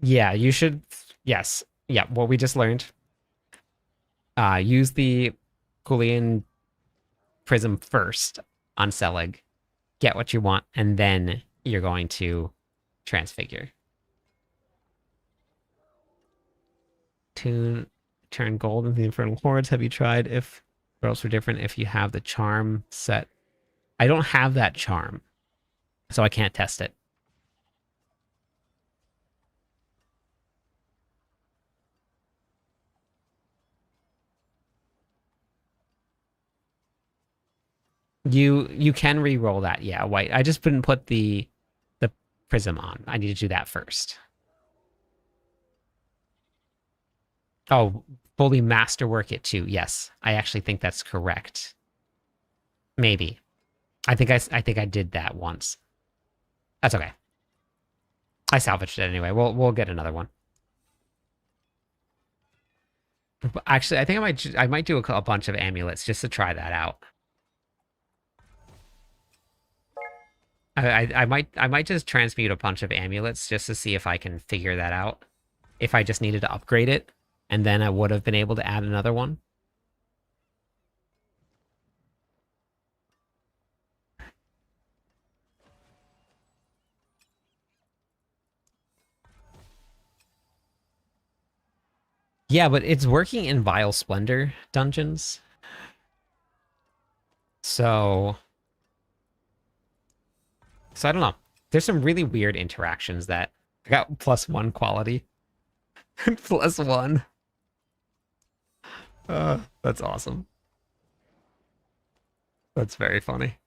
Yeah, you should. Yes. Yeah, what we just learned. Use the Kulian Prism first on Selig. Get what you want, and then you're going to transfigure. Turn gold in the Infernal Hordes. Have you tried if worlds were different if you have the charm set? I don't have that charm, so I can't test it. You can re-roll that, yeah, white. I just didn't put the prism on. I need to do that first. Oh, fully masterwork it too. Yes, I actually think that's correct. Maybe. I think I did that once. That's okay. I salvaged it anyway. We'll get another one. But actually, I think I might do a bunch of amulets just to try that out. I might just transmute a bunch of amulets just to see if I can figure that out. If I just needed to upgrade it, and then I would have been able to add another one. Yeah, but it's working in Vile Splendor dungeons. So I don't know. There's some really weird interactions that I got +1 quality. +1. That's awesome. That's very funny.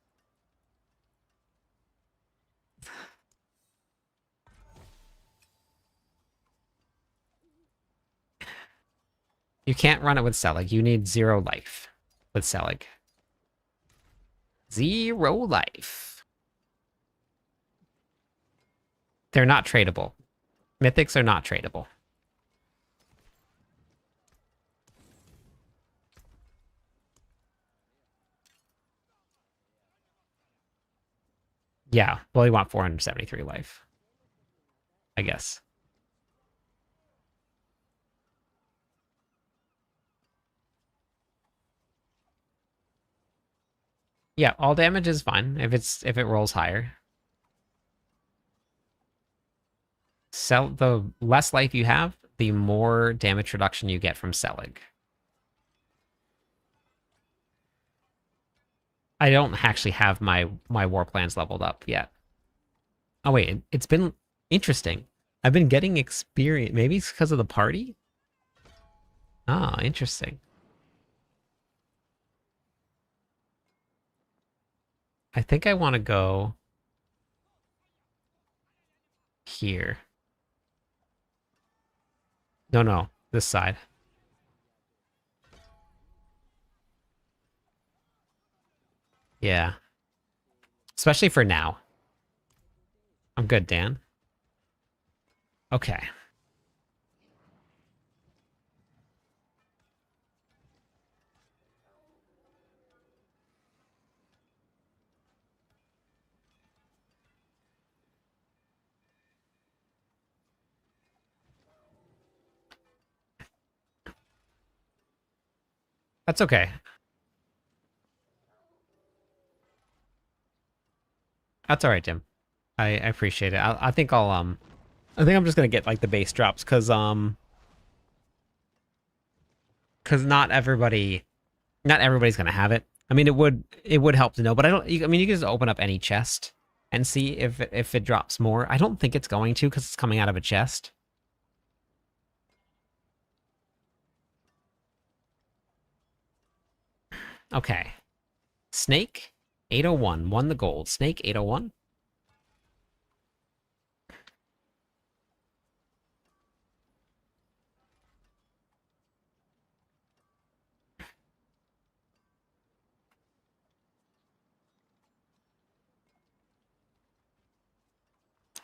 You can't run it with Selig. You need 0 life with Selig. 0 life. They're not tradable. Mythics are not tradable. Yeah, well, you want 473 life. I guess. Yeah, all damage is fine if it rolls higher. The less life you have, the more damage reduction you get from Selig. I don't actually have my war plans leveled up yet. Oh wait, it's been interesting. I've been getting experience. Maybe it's because of the party. Ah, interesting. I think I want to go here. No, no, this side. Yeah, especially for now. I'm good, Dan. Okay. That's okay. That's all right, Jim. I appreciate it. I think I think I'm just gonna get like the base drops because not everybody's gonna have it. I mean, it would help to know, but I don't. I mean, you can just open up any chest and see if it drops more. I don't think it's going to because it's coming out of a chest. Okay, Snake 801 won the gold. Snake 801.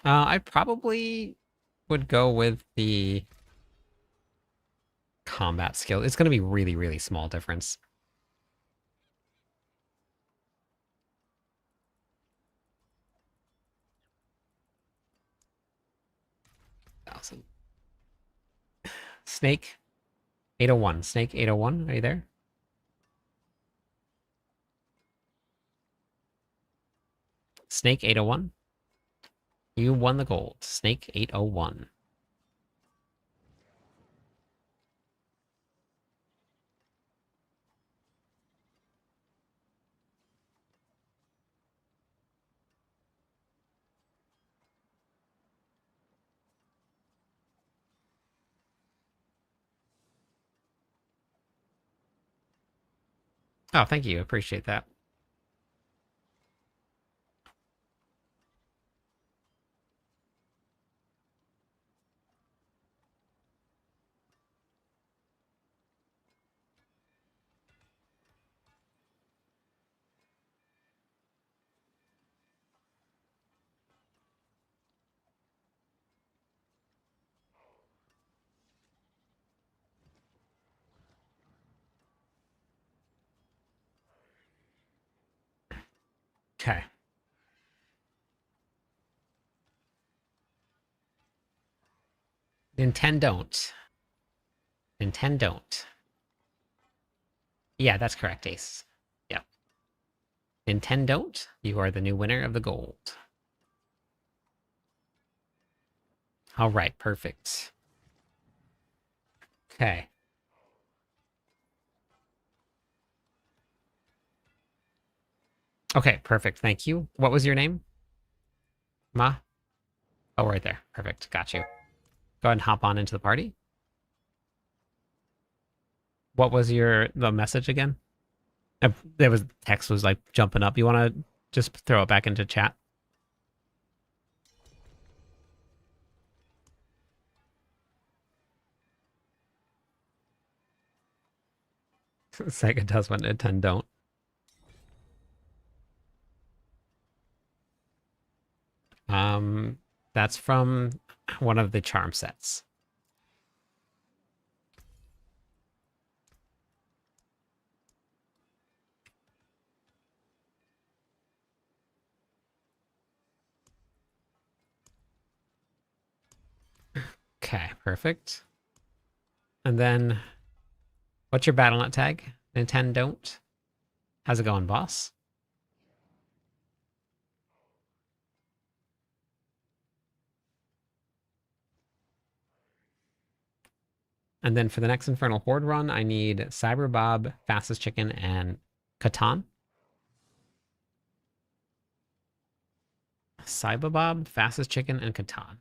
I probably would go with the combat skill. It's going to be really, really small difference. 1,000. Snake 801. Snake 801. Are you there? Snake 801. You won the gold. Snake 801. Oh, thank you. Appreciate that. Okay. Nintendo don't. Nintendo don't. Yeah, that's correct, Ace. Yep. Nintendo don't. You are the new winner of the gold. All right, perfect. Okay. Okay, perfect. Thank you. What was your name? Ma? Oh, right there. Perfect. Got you. Go ahead and hop on into the party. What was the message again? There was text was like jumping up. You want to just throw it back into chat? Sega does what Nintendo don't. That's from one of the charm sets. perfect. And then, what's your BattleNet tag? Nintendo don't. How's it going, boss? And then for the next Infernal Horde run, I need Cyberbob, Fastest Chicken, and Catan. Cyberbob, Fastest Chicken, and Catan.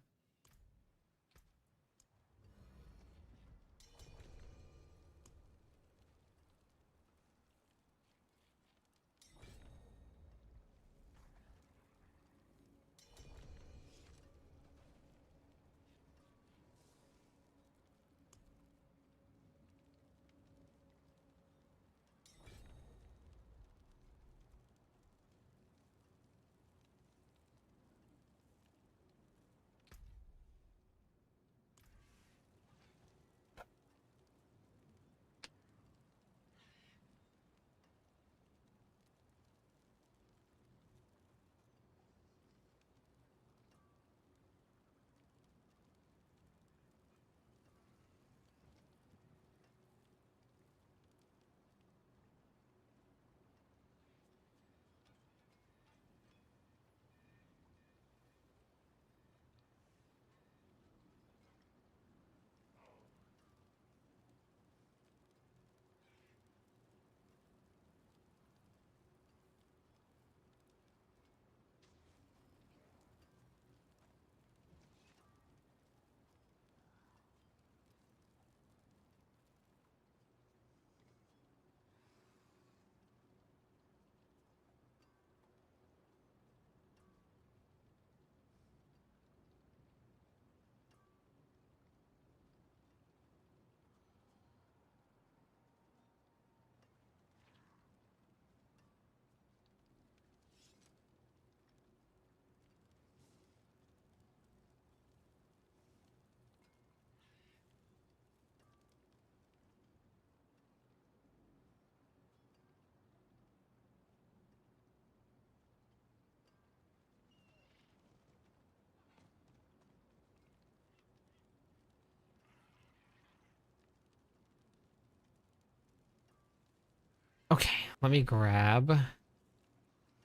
Okay, let me grab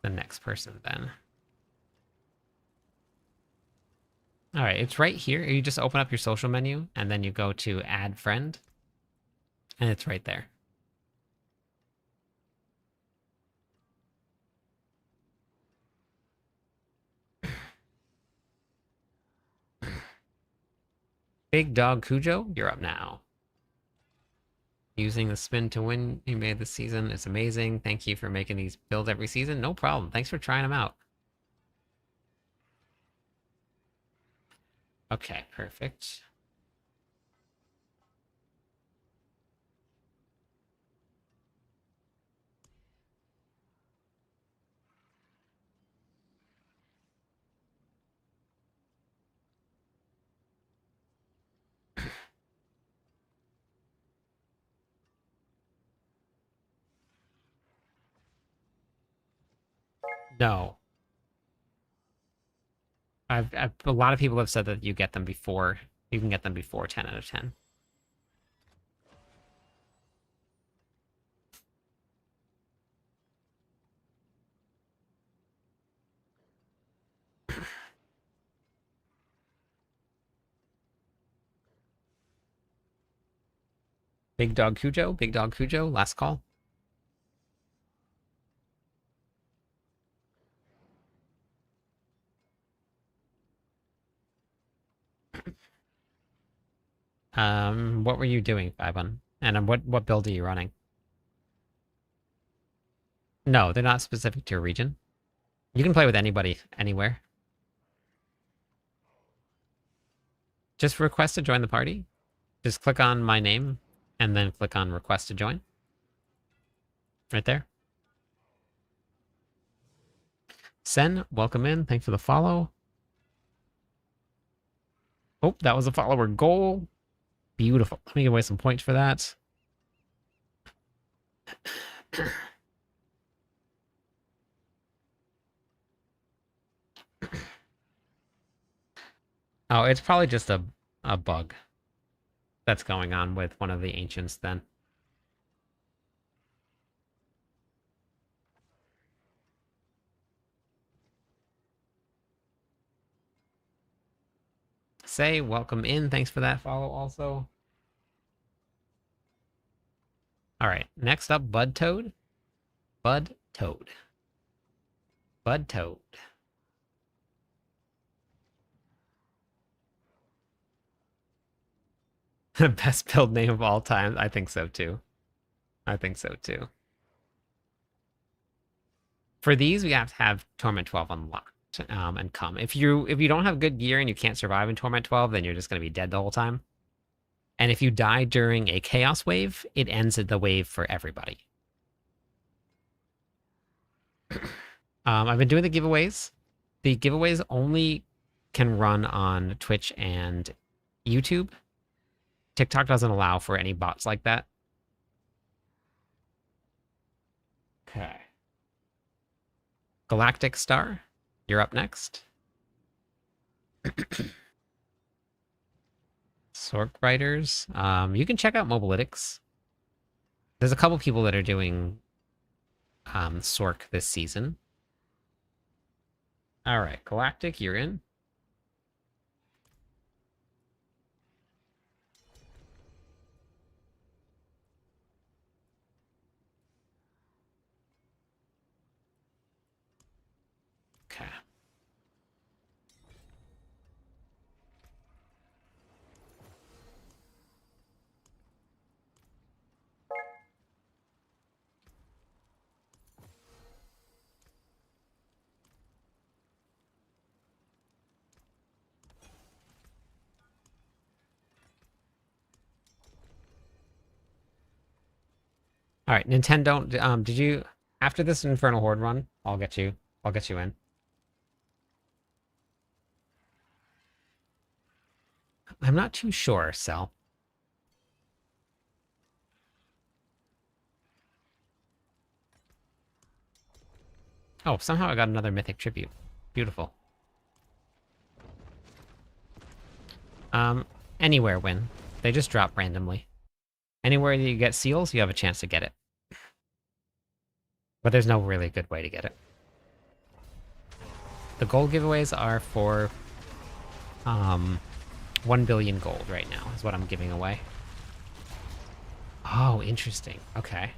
the next person then. All right, it's right here. You just open up your social menu and then you go to add friend and it's right there. Big Dog Cujo, you're up now. Using the spin to win you made this season is amazing. Thank you for making these builds every season. No problem. Thanks for trying them out. Okay, perfect. No. A lot of people have said that you get them before, you can get them before 10 out of 10. Big Dog Cujo, last call. What were you doing, Fibon? And what build are you running? No, they're not specific to your region. You can play with anybody, anywhere. Just request to join the party. Just click on my name and then click on request to join. Right there. Sen, welcome in. Thanks for the follow. Oh, that was a follower goal. Beautiful. Let me give away some points for that. Oh, it's probably just a bug. that's going on with one of the ancients then. Say, welcome in. Thanks for that follow also. All right, next up, Bud Toad. Bud Toad. Bud Toad. Best build name of all time. I think so too. I think so too. For these, we have to have Torment 12 unlocked and come. If you don't have good gear and you can't survive in Torment 12, then you're just going to be dead the whole time. And if you die during a Chaos Wave, it ends the wave for everybody. I've been doing the giveaways. The giveaways only can run on Twitch and YouTube. TikTok doesn't allow for any bots like that. Okay. Galactic Star, you're up next. Sork Writers. You can check out Mobilytics. There's a couple people that are doing Sork this season. All right, Galactic, you're in. Okay. All right, Nintendo. Did you after this Infernal Horde run? I'll get you in. I'm not too sure, Cell. Oh, somehow I got another Mythic tribute. Beautiful. Anywhere win. They just drop randomly. Anywhere you get seals, you have a chance to get it. But there's no really good way to get it. The gold giveaways are for 1 billion gold right now is what I'm giving away. Oh, interesting. Okay.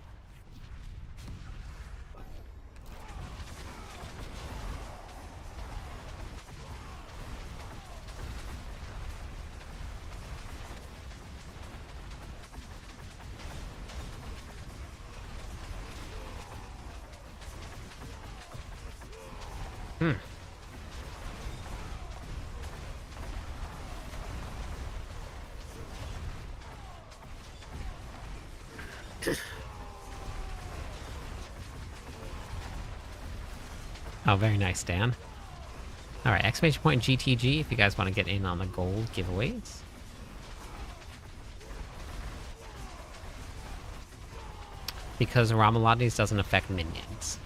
Oh, very nice, Dan. All right, exclamation point GTG if you guys want to get in on the gold giveaways. Because Ramalades doesn't affect minions.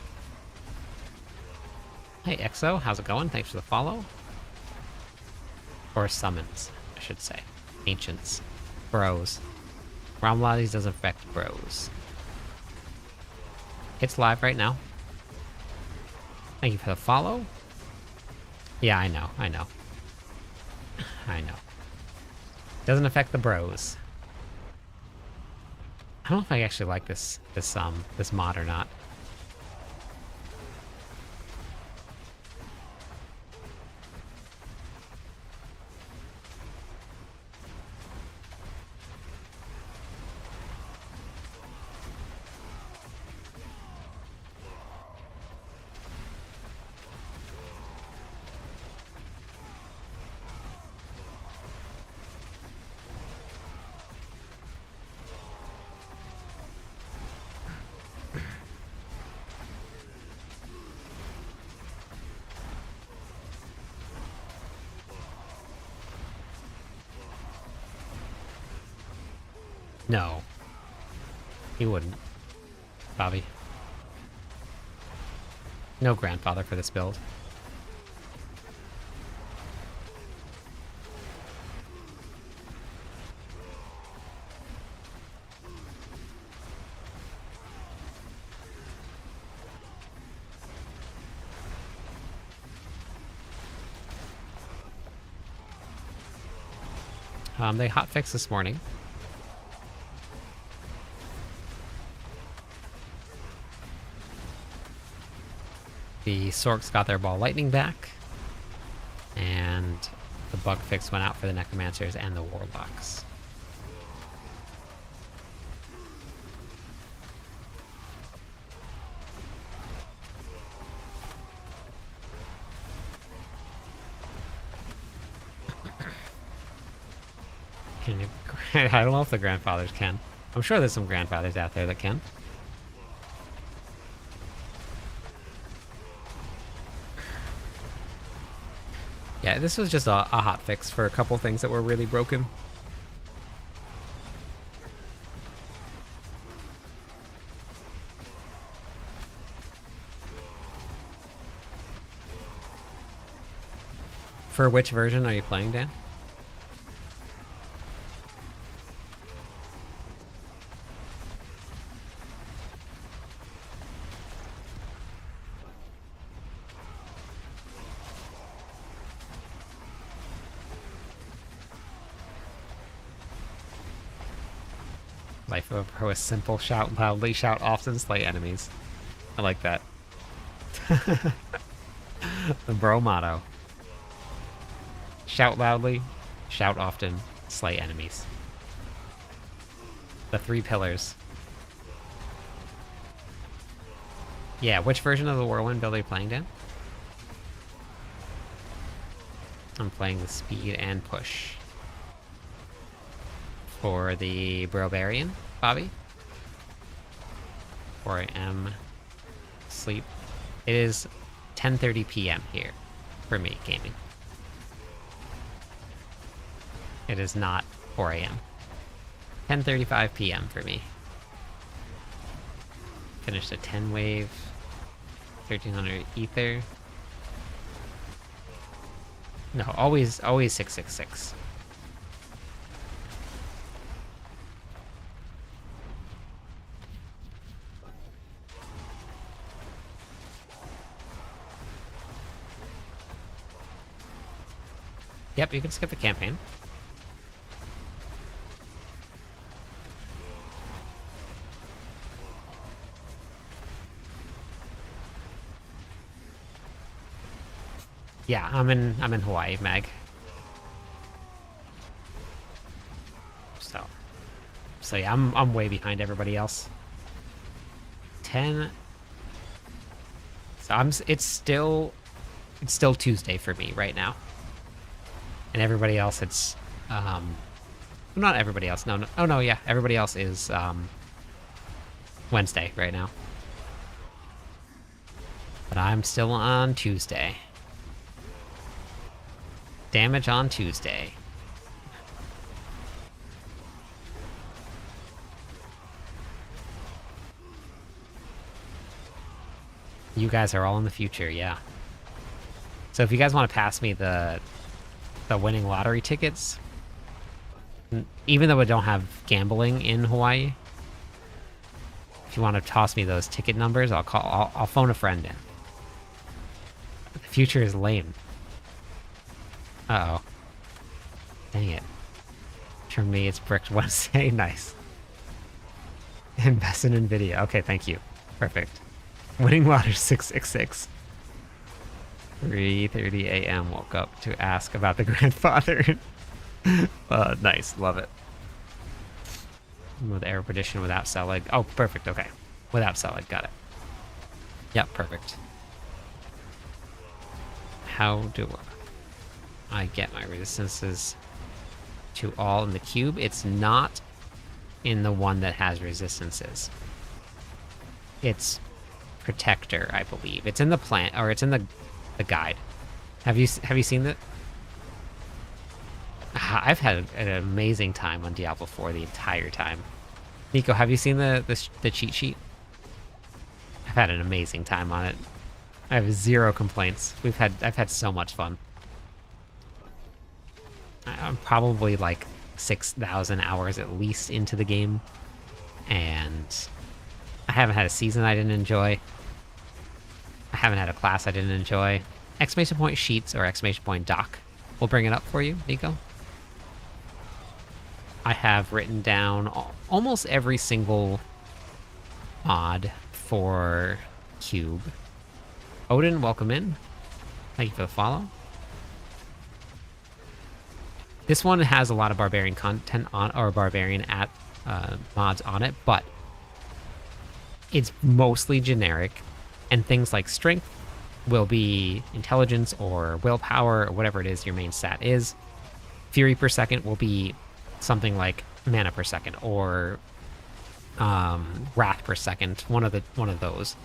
Hey, Exo, how's it going? Thanks for the follow. Or summons, I should say. Ancients. Bros. Ramalades doesn't affect bros. It's live right now. Thank you for the follow. Yeah, I know. I know. Doesn't affect the bros. I don't know if I actually like this mod or not. No. He wouldn't. Bobby. No grandfather for this build. They hotfixed this morning. The Sorks got their ball lightning back, and the bug fix went out for the Necromancers and the Warlocks. Can you, I don't know if the grandfathers can. I'm sure there's some grandfathers out there that can. Yeah, this was just a hot fix for a couple things that were really broken. For which version are you playing, Dan? Life of a pro is simple. Shout loudly, shout often, slay enemies. I like that. The bro motto. Shout loudly, shout often, slay enemies. The 3 pillars. Yeah, which version of the Whirlwind build are you playing, Dan? I'm playing the speed and push. For the barbarian, Bobby. 4 a.m. sleep. It is 10:30 p.m. here for me gaming. It is not 4 a.m. 10:35 p.m. for me. Finished a 10 wave, 1300 ether. No, always 666. Yep, you can skip the campaign. Yeah, I'm in Hawaii, Meg. So yeah, I'm way behind everybody else. 10. So it's still Tuesday for me right now. And everybody else, it's, not everybody else, no, oh no, yeah, everybody else is, Wednesday right now. But I'm still on Tuesday. Damage on Tuesday. You guys are all in the future, yeah. So if you guys want to pass me the winning lottery tickets, even though I don't have gambling in Hawaii, if you want to toss me those ticket numbers, I'll phone a friend in. The future is lame. Uh-oh. Dang it. For me, it's bricked Wednesday. Nice. Invest in NVIDIA. Okay, thank you. Perfect. Winning lottery 666. 3:30 a.m. woke up to ask about the grandfather. Nice, love it. With air perdition without cell leg. Oh, perfect, okay. Without cell leg, got it. Yep, perfect. How do I get my resistances to all in the cube? It's not in the one that has resistances. It's protector, I believe. It's in the plant, or it's in the guide. Have you seen that? I've had an amazing time on Diablo 4 the entire time. Nico, have you seen the cheat sheet? I've had an amazing time on it. I have 0 complaints. I've had so much fun. I'm probably like 6,000 hours at least into the game, and I haven't had a season I didn't enjoy. I haven't had a class I didn't enjoy. Exclamation point sheets or exclamation point doc. We'll bring it up for you, Nico. I have written down almost every single mod for Cube. Odin, welcome in. Thank you for the follow. This one has a lot of barbarian content on, or barbarian mods on it, but it's mostly generic, and things like strength will be intelligence or willpower or whatever it is your main stat is. Fury per second will be something like mana per second or wrath per second, one of those.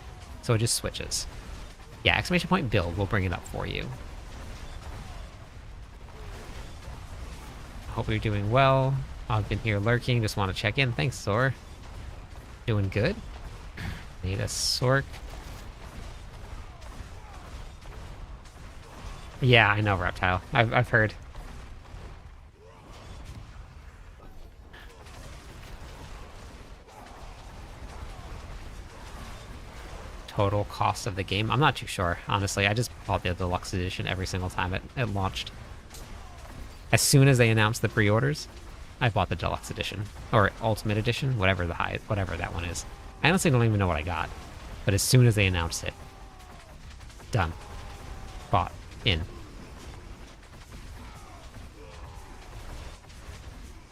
So it just switches. Yeah, exclamation point build will bring it up for you. Hope you're doing well. I've been here lurking, just want to check in. Thanks, Zor. Doing good. Need a Sork. Yeah, I know, Reptile. I've heard. Total cost of the game? I'm not too sure, honestly. I just bought the deluxe edition every single time it launched. As soon as they announced the pre-orders, I bought the deluxe edition. Or ultimate edition, whatever that one is. I honestly don't even know what I got. But as soon as they announced it, done. Bought. In.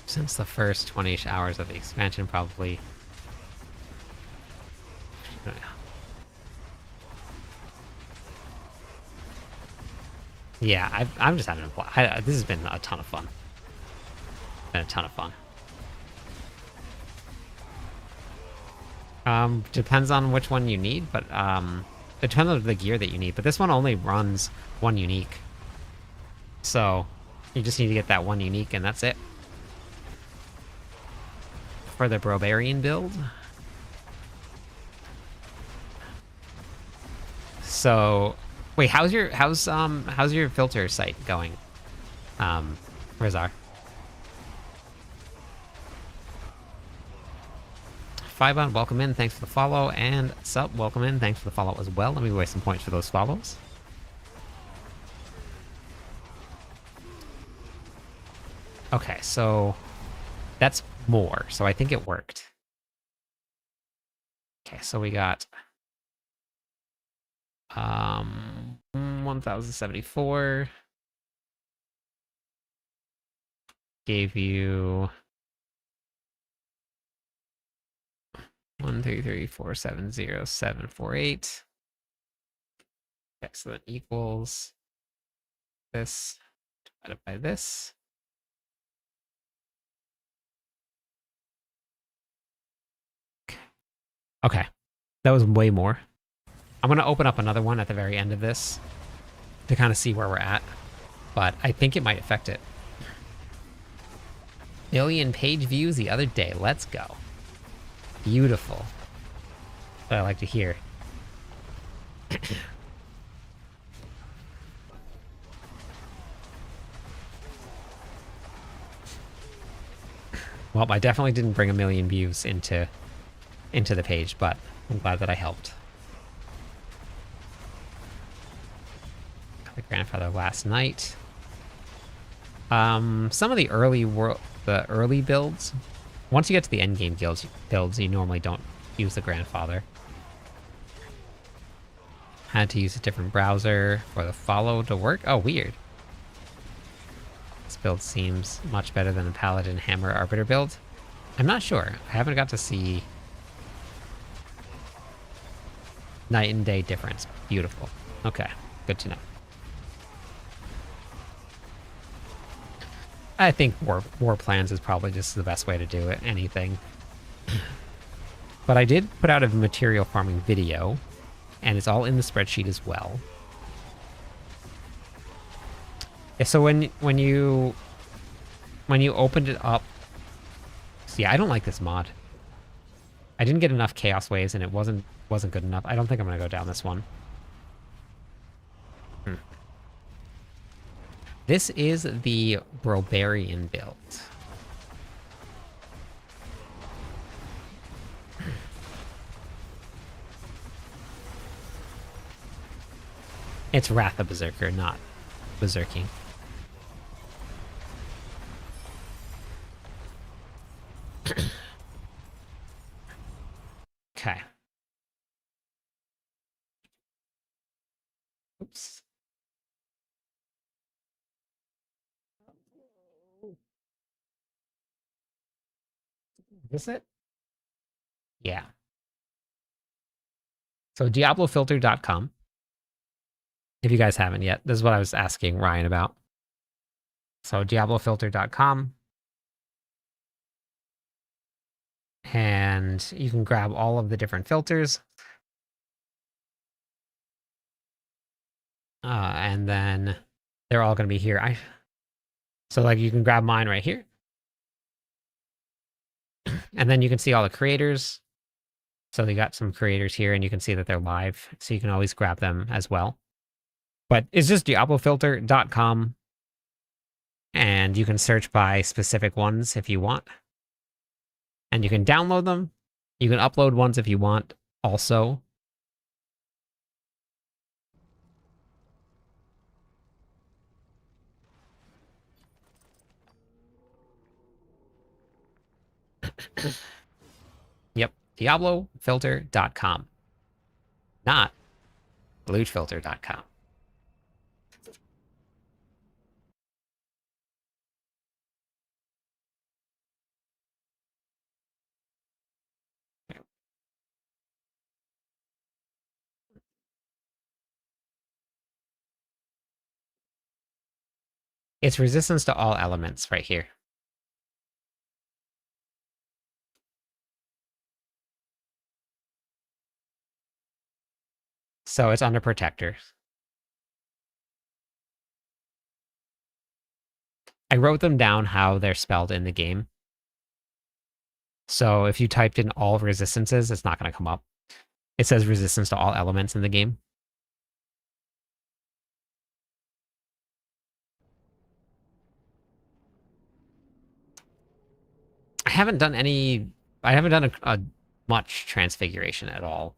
Since the first 20-ish hours of the expansion, probably. Yeah, I'm just having a blast. This has been a ton of fun. Been a ton of fun. Depends on which one you need, but it depends on the gear that you need. But this one only runs one unique, so you just need to get that one unique, and that's it. For the barbarian build. So, wait, how's your filter site going, Rizar? Fibon, welcome in, thanks for the follow, and Sup, welcome in, thanks for the follow as well. Let me waste some points for those follows. Okay, so that's more, so I think it worked. Okay, so we got 1074 gave you 133470748. Okay, so that equals this divided by this. Okay, that was way more. I'm going to open up another one at the very end of this to kind of see where we're at, but I think it might affect it. Million page views the other day. Let's go. Beautiful. What I like to hear. Well, I definitely didn't bring 1 million views into the page, but I'm glad that I helped. Got the grandfather last night. Some of the early builds, once you get to the endgame builds, you normally don't use the grandfather. Had to use a different browser for the follow to work. Oh, weird. This build seems much better than the Paladin Hammer Arbiter build. I'm not sure. I haven't got to see night and day difference. Beautiful. Okay, good to know. I think war plans is probably just the best way to do it. Anything. But I did put out a material farming video, and it's all in the spreadsheet as well. Yeah, so when you opened it up, see, I don't like this mod. I didn't get enough chaos waves, and it wasn't good enough. I don't think I'm gonna go down this one. This is the barbarian build. It's Wrath of Berserker, not Berserking. Oops. Is this it? Yeah. So diablofilter.com. If you guys haven't yet, this is what I was asking Ryan about. So diablofilter.com. And you can grab all of the different filters. And then they're all going to be here. So like you can grab mine right here. And then you can see all the creators. So they got some creators here and you can see that they're live. So you can always grab them as well. But it's just diablofilter.com. And you can search by specific ones if you want. And you can download them. You can upload ones if you want also. Yep, diablofilter.com. Not lootfilter.com. It's resistance to all elements right here. So it's under protector. I wrote them down how they're spelled in the game. So if you typed in all resistances, it's not going to come up. It says resistance to all elements in the game. I haven't done a much transfiguration at all.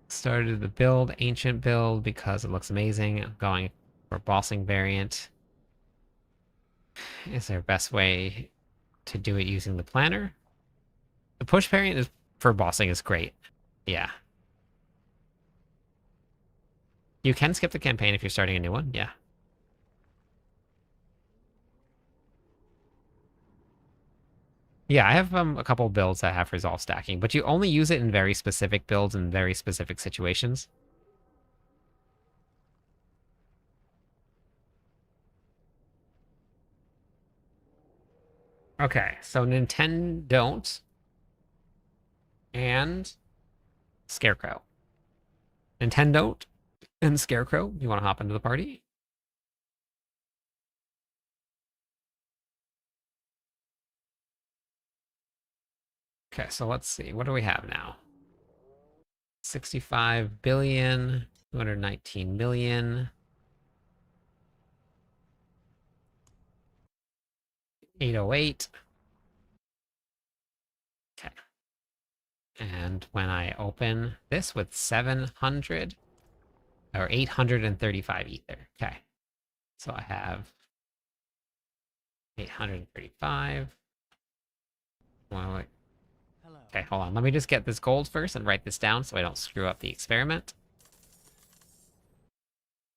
Started the build, ancient build, because it looks amazing. I'm going for bossing variant. Is there a best way to do it using the planner? The push variant is for bossing is great. Yeah. You can skip the campaign if you're starting a new one, yeah. Yeah, I have a couple builds that have resolve stacking, but you only use it in very specific builds and very specific situations. Okay, so Nintendo don't. And Scarecrow. Nintendo and Scarecrow, you want to hop into the party? Okay, so let's see. What do we have now? 65 billion, 219 million. 808. Okay. And when I open this with 700 or 835 ether. Okay. So I have 835. Well, wait. Okay, hold on. Let me just get this gold first and write this down so I don't screw up the experiment.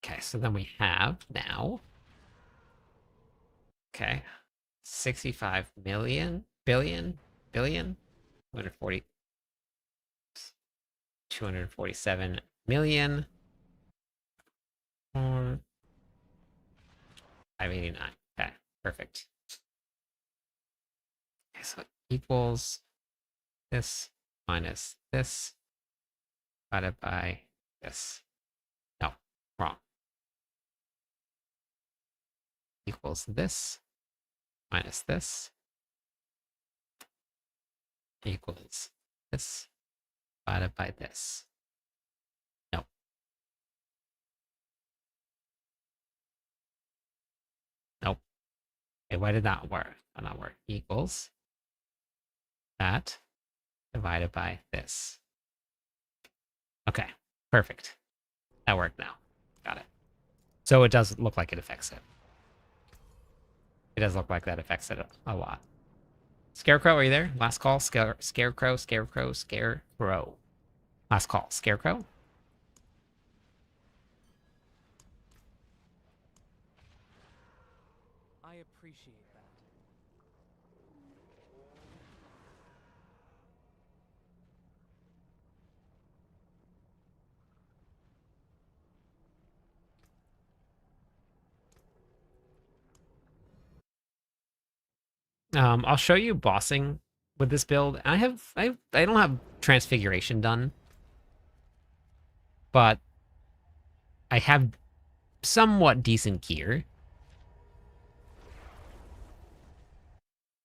Okay, so then we have now. Okay. 65 million, billion, 240, 247 million. 589. Okay, perfect. Okay, so it equals this minus this divided by this. No, wrong. Equals this minus this equals this divided by this. No. Nope. Okay, why did that work? Not work. Equals that divided by this. Okay, perfect. That worked now. Got it. So it does look like it affects it. It does look like that affects it a lot. Scarecrow, are you there? Last call. Scarecrow. Last call. Scarecrow. I appreciate that. I'll show you bossing with this build. I don't have transfiguration done, but I have somewhat decent gear.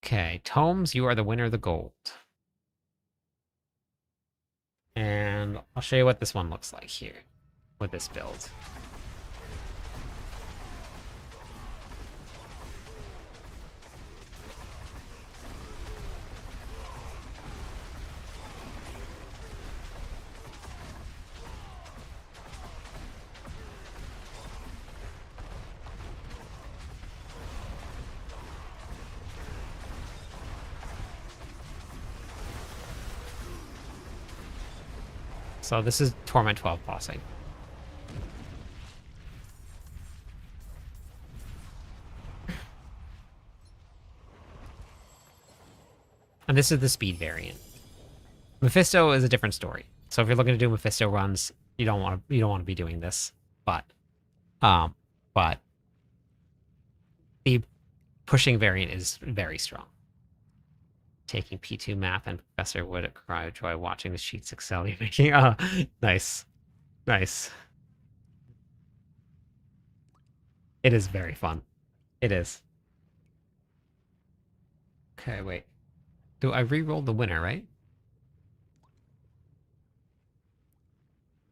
Okay, Tomes, you are the winner of the gold. And I'll show you what this one looks like here with this build. So this is Torment 12 bossing. And this is the speed variant. Mephisto is a different story. So if you're looking to do Mephisto runs, you don't want to be doing this. But the pushing variant is very strong. Taking P2 math and Professor would cry of joy watching the sheets excel you're making. Nice. Nice. It is very fun. It is. Okay, wait. Do I re-roll the winner, right?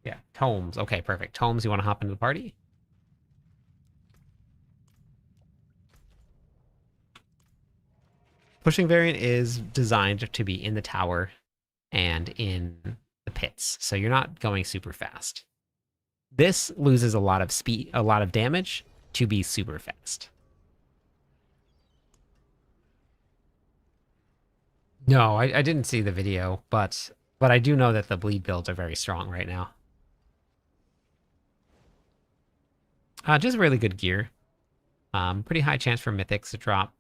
Yeah, Tomes. Okay, perfect. Tomes, you want to hop into the party? Pushing variant is designed to be in the tower and in the pits, so you're not going super fast. This loses a lot of speed, a lot of damage to be super fast. No, I didn't see the video, but I do know that the bleed builds are very strong right now. Just really good gear. Pretty high chance for mythics to drop.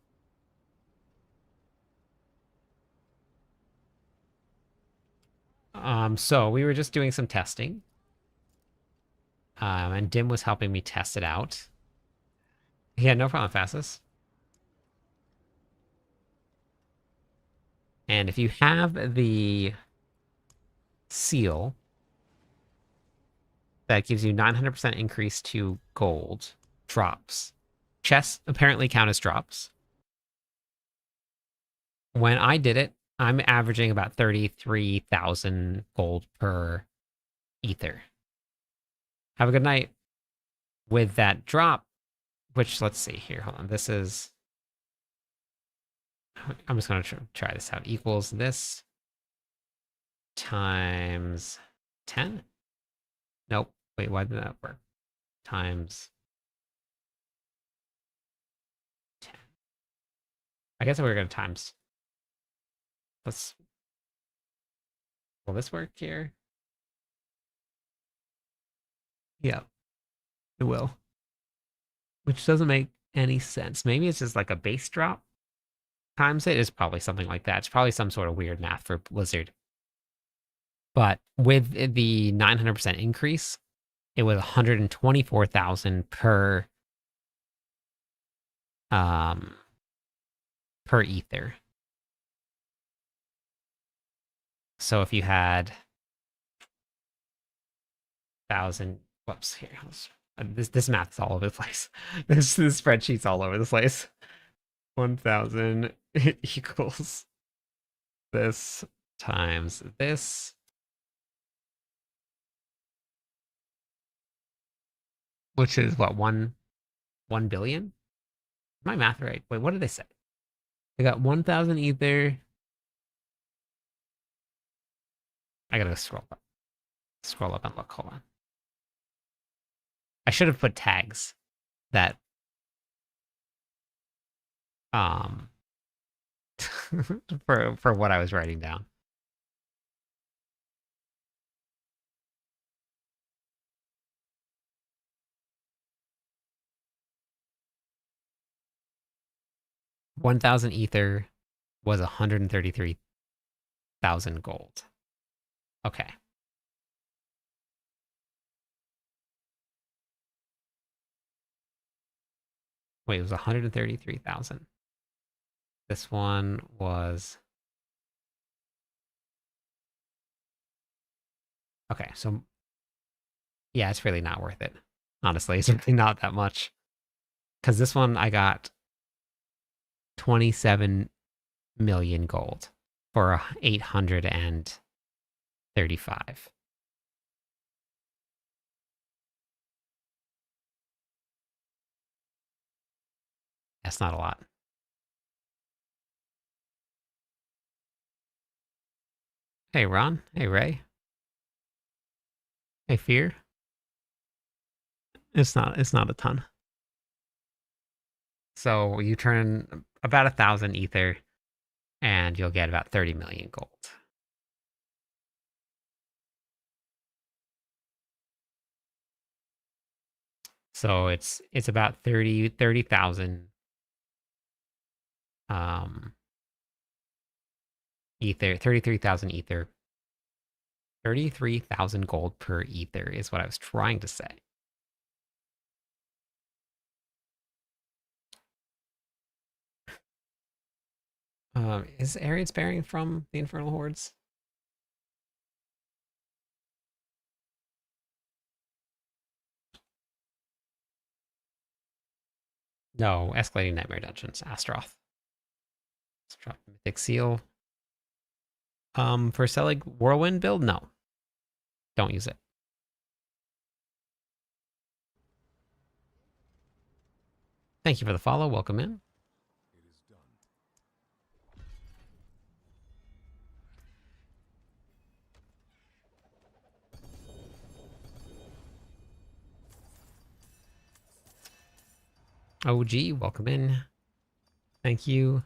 So we were just doing some testing. And Dim was helping me test it out. Yeah, no problem, Fastest. And if you have the seal, that gives you 900% increase to gold drops. Chests apparently count as drops. When I did it, I'm averaging about 33,000 gold per ether. Have a good night. With that drop, which let's see here. Hold on. This is. I'm just going to try this out. Equals this times 10. Nope. Wait, why did that work? Times 10. I guess we're going to times. Let's. Will this work here? Yeah, it will. Which doesn't make any sense. Maybe it's just like a base drop times it is probably something like that. It's probably some sort of weird math for Blizzard. But with the 900% increase, it was 124,000 per ether. So if you had 1,000, whoops, here, this math is all over the place. This spreadsheet's all over the place. 1,000 equals this times this. Which is what, 1 billion? My math right? Wait, what did they say? They got 1,000 ether. I gotta scroll up and look. Hold on. I should have put tags that for what I was writing down. $1,000 ether was 133,000 gold. Okay. Wait, it was 133,000. This one was... Okay, so... Yeah, it's really not worth it. Honestly, it's really not that much. Because this one I got 27 million gold for 835. That's not a lot. Hey, Ron. Hey, Ray. Hey, Fear. It's not a ton. So you turn about 1,000 ether and you'll get about 30 million gold. So it's about 30,000 ether, 33,000 ether. 33,000 gold per ether is what I was trying to say. Is Arian sparing from the Infernal Hordes? No, Escalating Nightmare Dungeons, Astroth. Let's drop Mythic Seal. For selling Whirlwind build, no. Don't use it. Thank you for the follow. Welcome in. OG, welcome in. Thank you.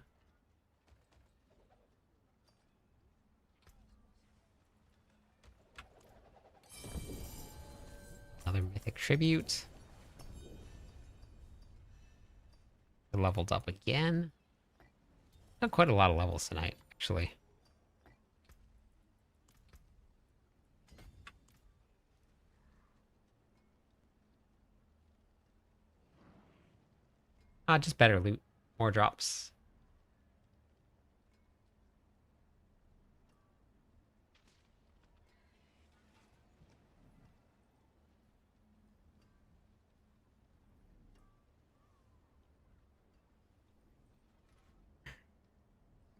Another Mythic Tribute. I leveled up again. Not quite a lot of levels tonight, actually. Just better loot. More drops.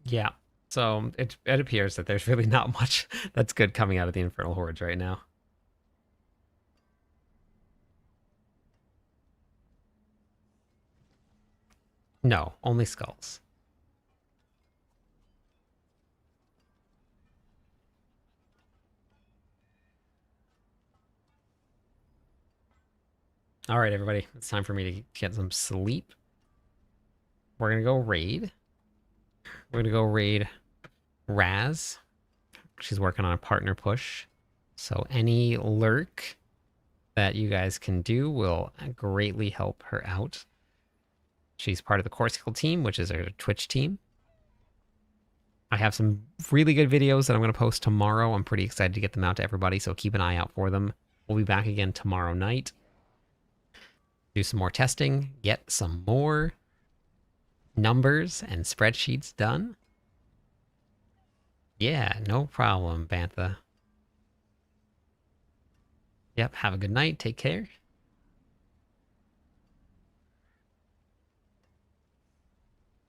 Yeah. So it appears that there's really not much that's good coming out of the Infernal Hordes right now. No, only skulls. All right, everybody. It's time for me to get some sleep. We're going to go raid. We're going to go raid Raz. She's working on a partner push. So any lurk that you guys can do will greatly help her out. She's part of the Corsical team, which is her Twitch team. I have some really good videos that I'm going to post tomorrow. I'm pretty excited to get them out to everybody, so keep an eye out for them. We'll be back again tomorrow night. Do some more testing, get some more numbers and spreadsheets done. Yeah, no problem, Bantha. Yep, have a good night. Take care.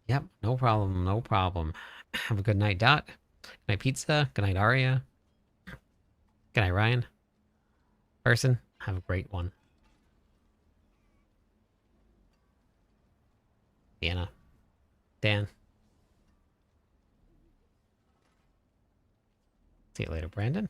Yep, no problem, no problem. Have a good night, Dot. Good night, Pizza. Good night, Aria. Good night, Ryan. Person, have a great one. Deanna. Dan. See you later, Brandon.